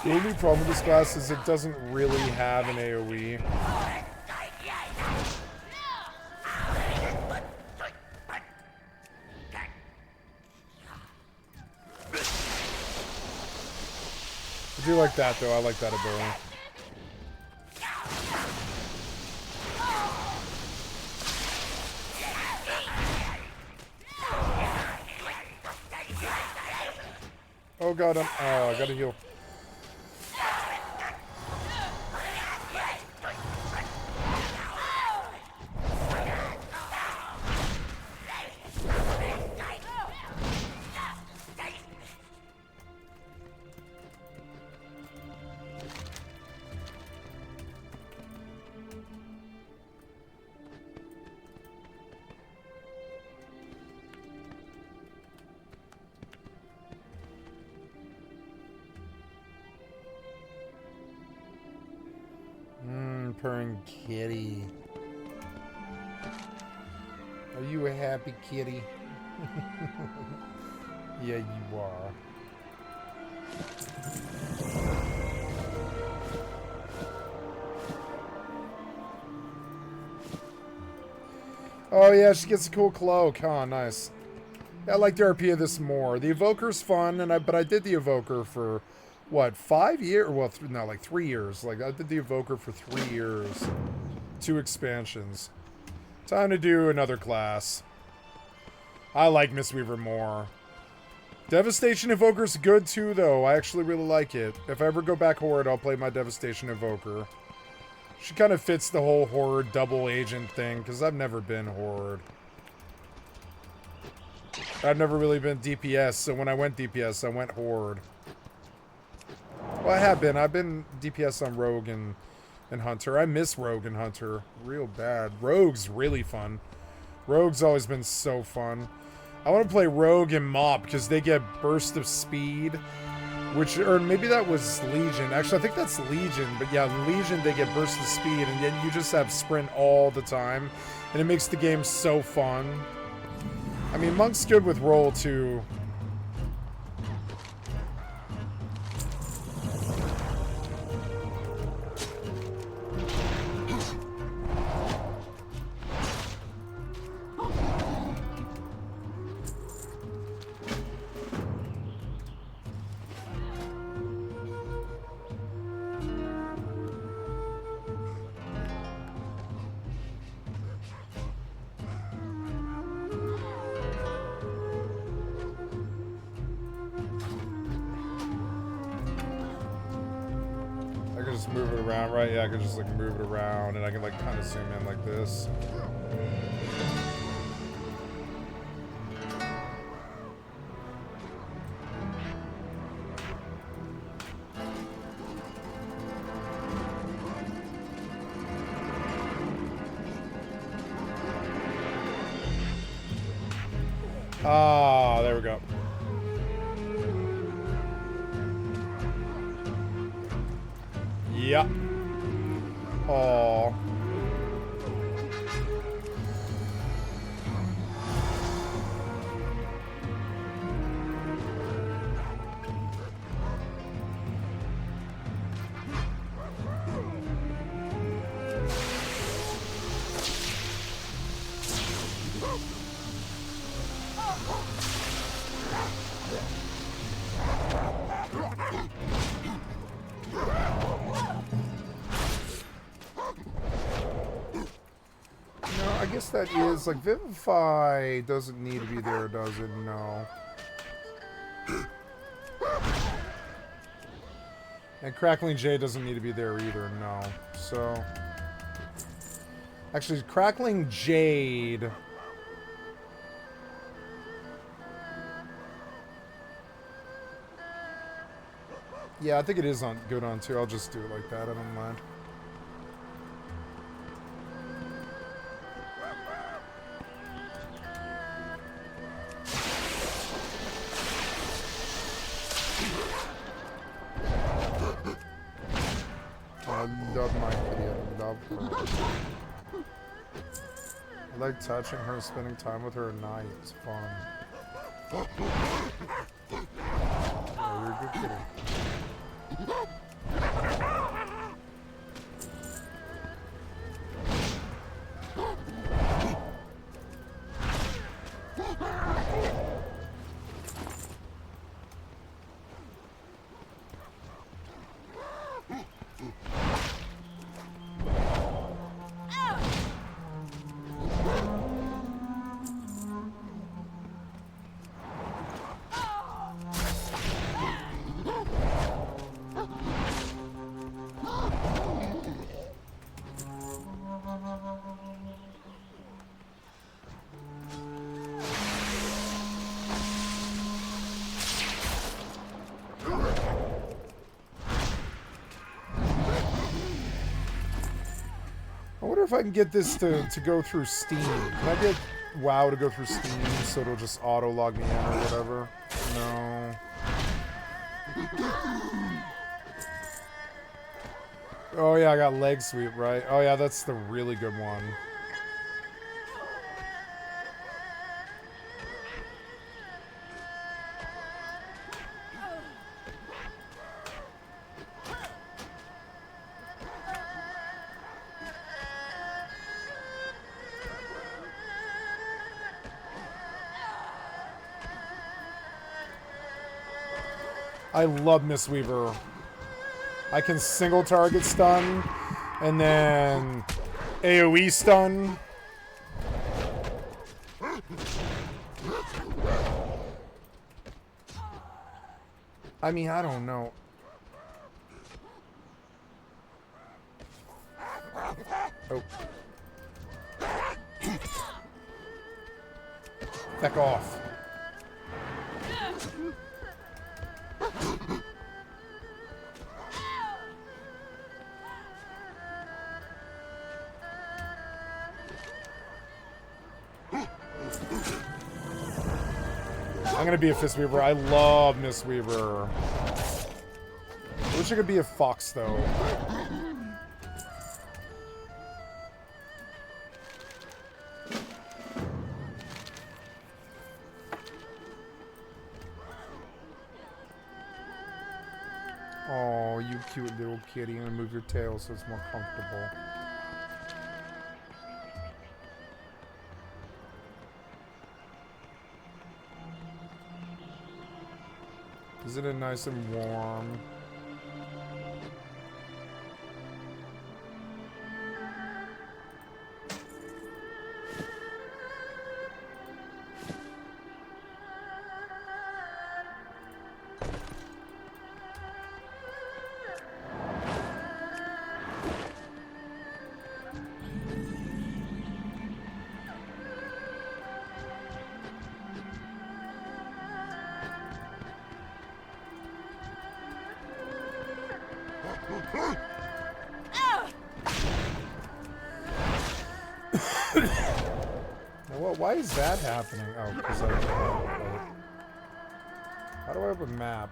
The only problem with this class is it doesn't really have an AoE. I do like that though, I like that ability. Oh god, I gotta heal. Purring kitty. Are you a happy kitty? Yeah, you are. Oh yeah, she gets a cool cloak. Huh, nice. Yeah, I like the RP of this more. The Evoker's fun, but I did the Evoker for what, 5 years? Well, no, like 3 years. Like, I did the Evoker for 3 years. 2 expansions. Time to do another class. I like Mistweaver more. Devastation Evoker's good too, though. I actually really like it. If I ever go back Horde, I'll play my Devastation Evoker. She kind of fits the whole Horde double agent thing, because I've never been Horde. I've never really been DPS, so when I went DPS, I went Horde. Well, I have been. I've been DPS on Rogue and Hunter. I miss Rogue and Hunter real bad. Rogue's really fun. Rogue's always been so fun. I want to play Rogue and Mop because they get burst of speed, which, or maybe that was Legion. Actually, I think that's Legion, but yeah, Legion, they get burst of speed, and then you just have sprint all the time, and it makes the game so fun. I mean, Monk's good with roll too. Move it around, right? Yeah, I can just like move it around and I can like kind of zoom in like this. Ah, there we go. Yep. Aww. That is like Vivify doesn't need to be there, does it? No. And Crackling Jade doesn't need to be there either, no. So actually, Crackling Jade. Yeah, I think it is on good on too. I'll just do it like that. I don't mind. I like touching her, spending time with her at night. It's fun. Oh, you're a good kitty. If I can get this to go through Steam. Can I get WoW to go through Steam so it'll just auto log me in or whatever? No. Oh yeah, I got leg sweep, right? Oh yeah, that's the really good one. I love Mistweaver. I can single target stun and then AoE stun. I mean, I don't know. Oh. Back off. I'm gonna be a Fist Weaver. I love Miss Weaver. I wish I could be a fox, though. Oh, you cute little kitty. I'm gonna move your tail so it's more comfortable. Isn't it nice and warm? Why is that happening? Oh, because I... How do I have a map?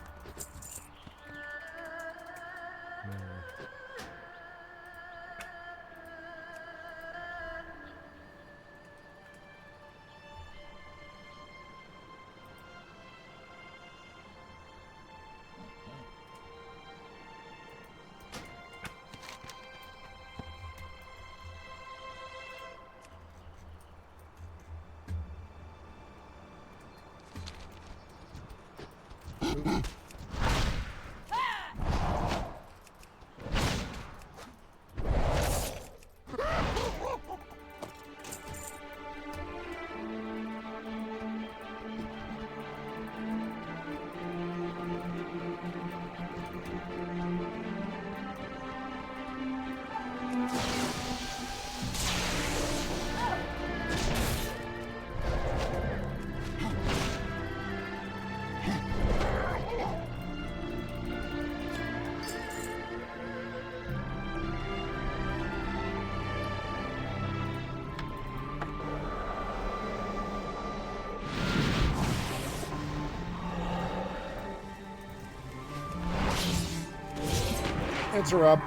Interrupt.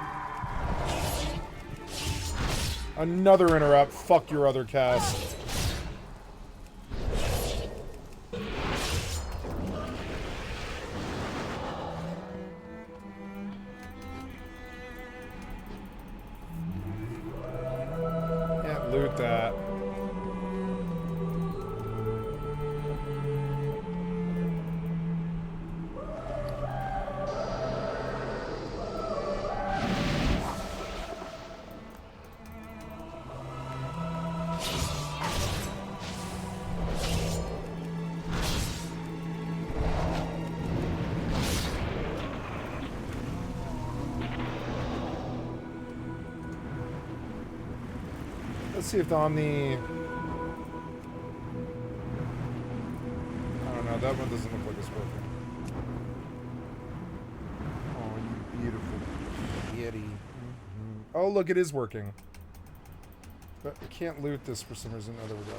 Another interrupt. Fuck your other cast. Can't loot that. Let's see if the Omni... I don't know, that one doesn't look like it's working. Oh, you beautiful kitty. Oh, look, it is working. But I can't loot this for some reason. Oh, there we go.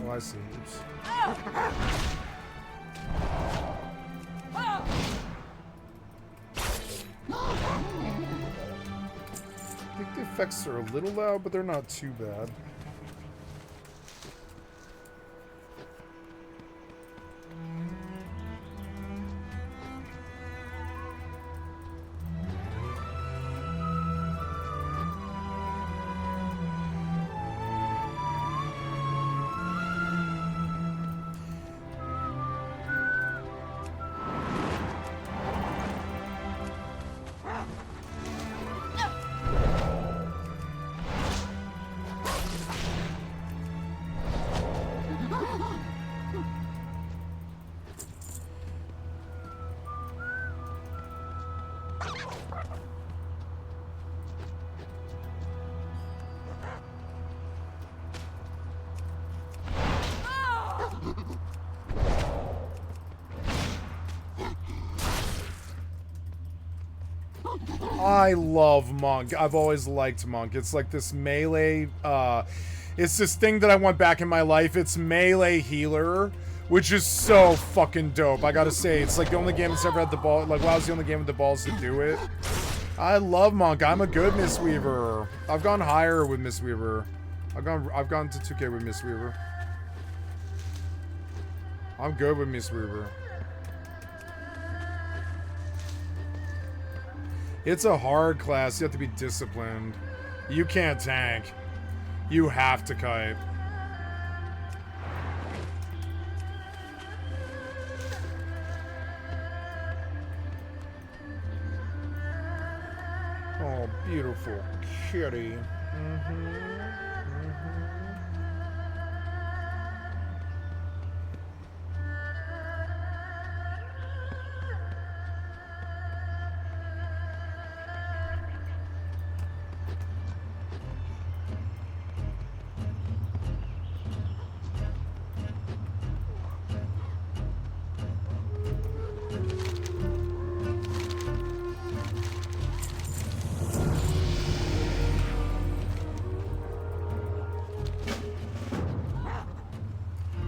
Oh, I see. Oops. I think the effects are a little loud, but they're not too bad. I love Monk. I've always liked Monk. It's like this melee, it's this thing that I want back in my life. It's melee healer, which is so fucking dope. I gotta say, it's like the only game that's ever had the ball, like WoW's the only game with the balls to do it. I love Monk. I'm a good Mistweaver. I've gone higher with Mistweaver. I've gone to 2K with Mistweaver. I'm good with Mistweaver. It's a hard class. You have to be disciplined. You can't tank. You have to kite. Oh, beautiful kitty.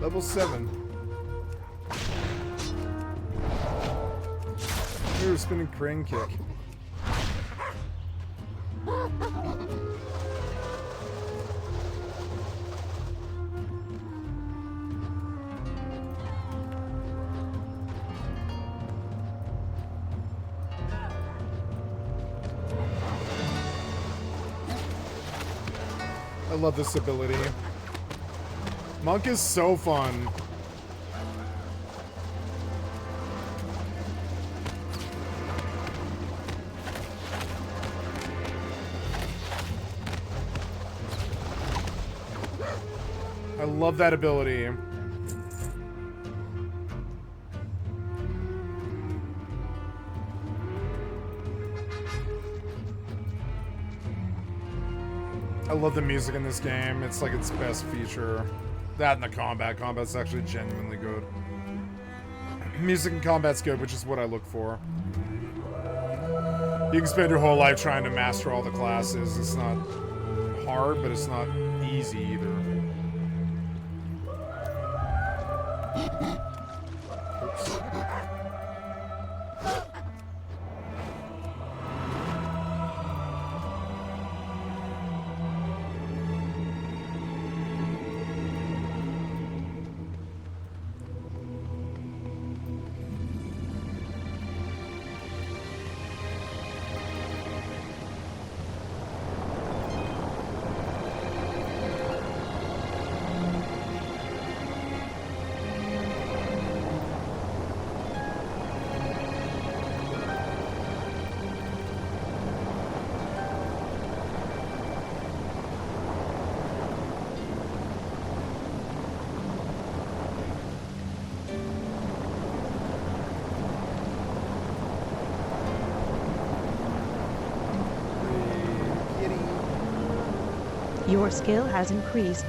Level 7. Ooh, spinning crane kick. I love this ability. Monk is so fun. I love that ability. I love the music in this game. It's like its best feature. That and the combat. Combat's actually genuinely good. Music and combat's good, which is what I look for. You can spend your whole life trying to master all the classes. It's not hard, but it's not easy either. Oops. Your skill has increased.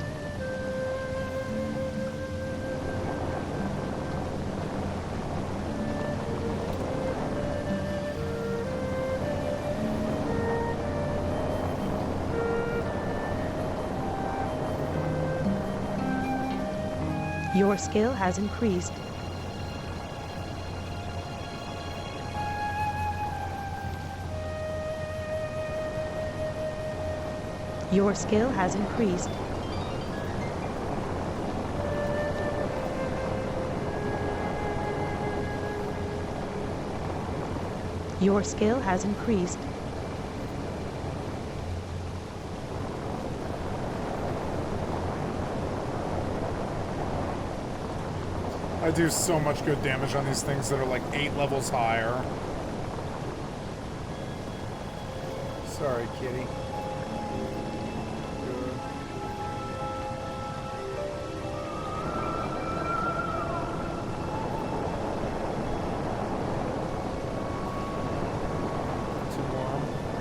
Your skill has increased. Your skill has increased. Your skill has increased. I do so much good damage on these things that are like 8 levels higher. Sorry, kitty.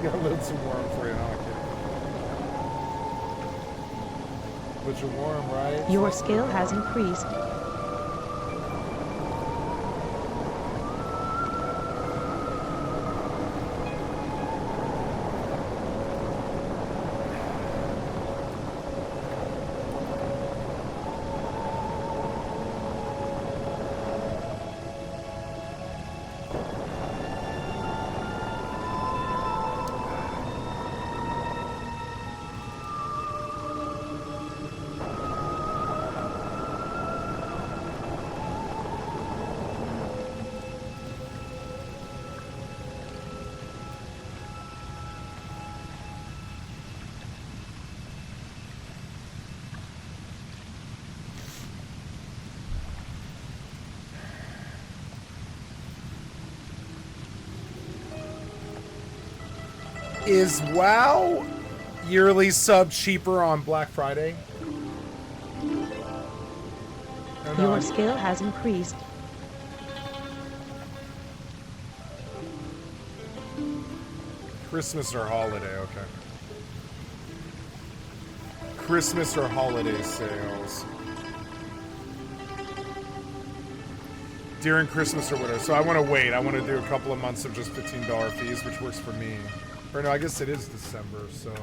Got a little too warm for you, huh, kid? But you're warm, right? Your skill has increased. Is WoW yearly sub cheaper on Black Friday? Or Your not? skill has increased. Christmas or holiday, okay. Christmas or holiday sales. During Christmas or whatever. So I want to wait. I want to do a couple of months of just $15 fees, which works for me. Or no, I guess it is December, so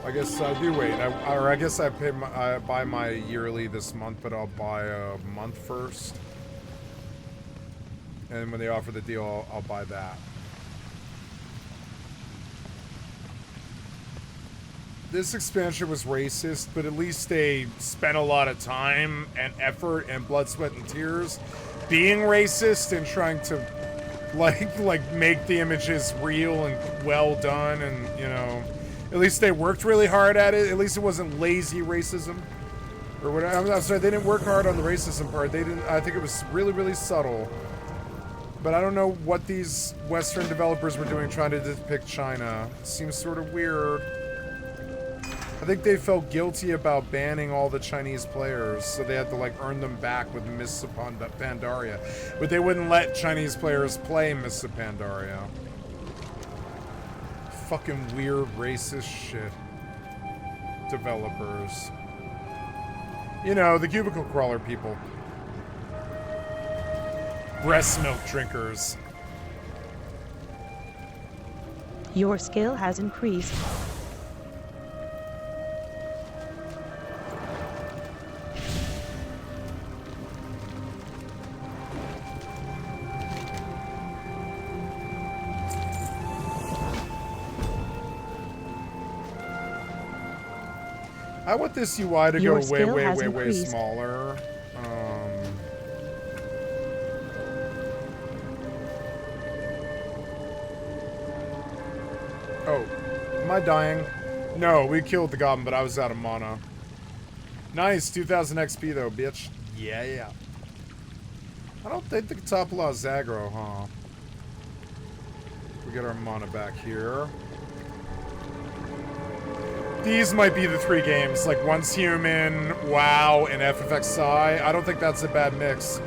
I guess I do wait. I guess I buy my yearly this month, but I'll buy a month first. And when they offer the deal, I'll buy that. This expansion was racist, but at least they spent a lot of time and effort and blood, sweat, and tears being racist and trying to like make the images real and well done, and you know, at least they worked really hard at it. At least it wasn't lazy racism or whatever. I'm sorry, they didn't work hard on the racism part. They didn't. I think it was really, really subtle. But I don't know what these Western developers were doing trying to depict China. It seems sort of weird. I think they felt guilty about banning all the Chinese players, so they had to like earn them back with Mists of Pandaria. But they wouldn't let Chinese players play Mists of Pandaria. Fucking weird racist shit. Developers. You know, the cubicle crawler people. Breast milk drinkers. Your skill has increased. I want this UI to Your go way, skill way, has way, way increased. smaller. Oh, am I dying? No, we killed the goblin, but I was out of mana. Nice, 2000 XP though, bitch. Yeah, yeah. I don't think the top law is aggro, huh? We get our mana back here. These might be the three games, like Once Human, WoW, and FFXI. I don't think that's a bad mix.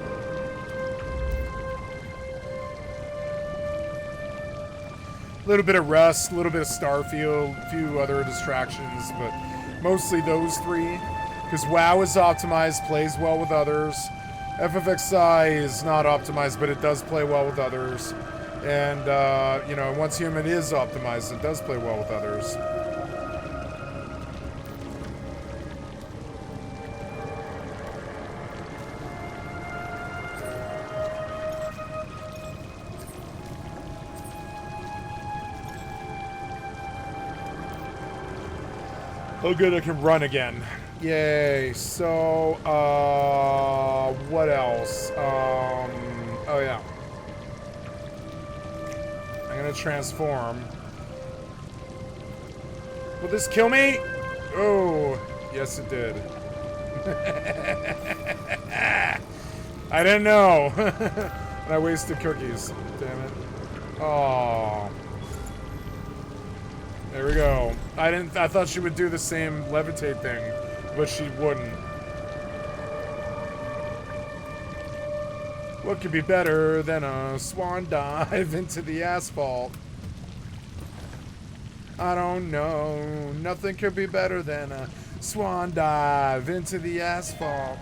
A little bit of Rust, a little bit of Starfield, a few other distractions, but mostly those three. Because WoW is optimized, plays well with others. FFXI is not optimized, but it does play well with others. And, you know, Once Human is optimized, it does play well with others. Oh good, I can run again. Yay. So, what else? Oh yeah. I'm gonna transform. Will this kill me? Oh, yes it did. I didn't know. And I wasted cookies. Damn it. Oh. There we go. I thought she would do the same levitate thing, but she wouldn't. What could be better than a swan dive into the asphalt? I don't know. Nothing could be better than a swan dive into the asphalt.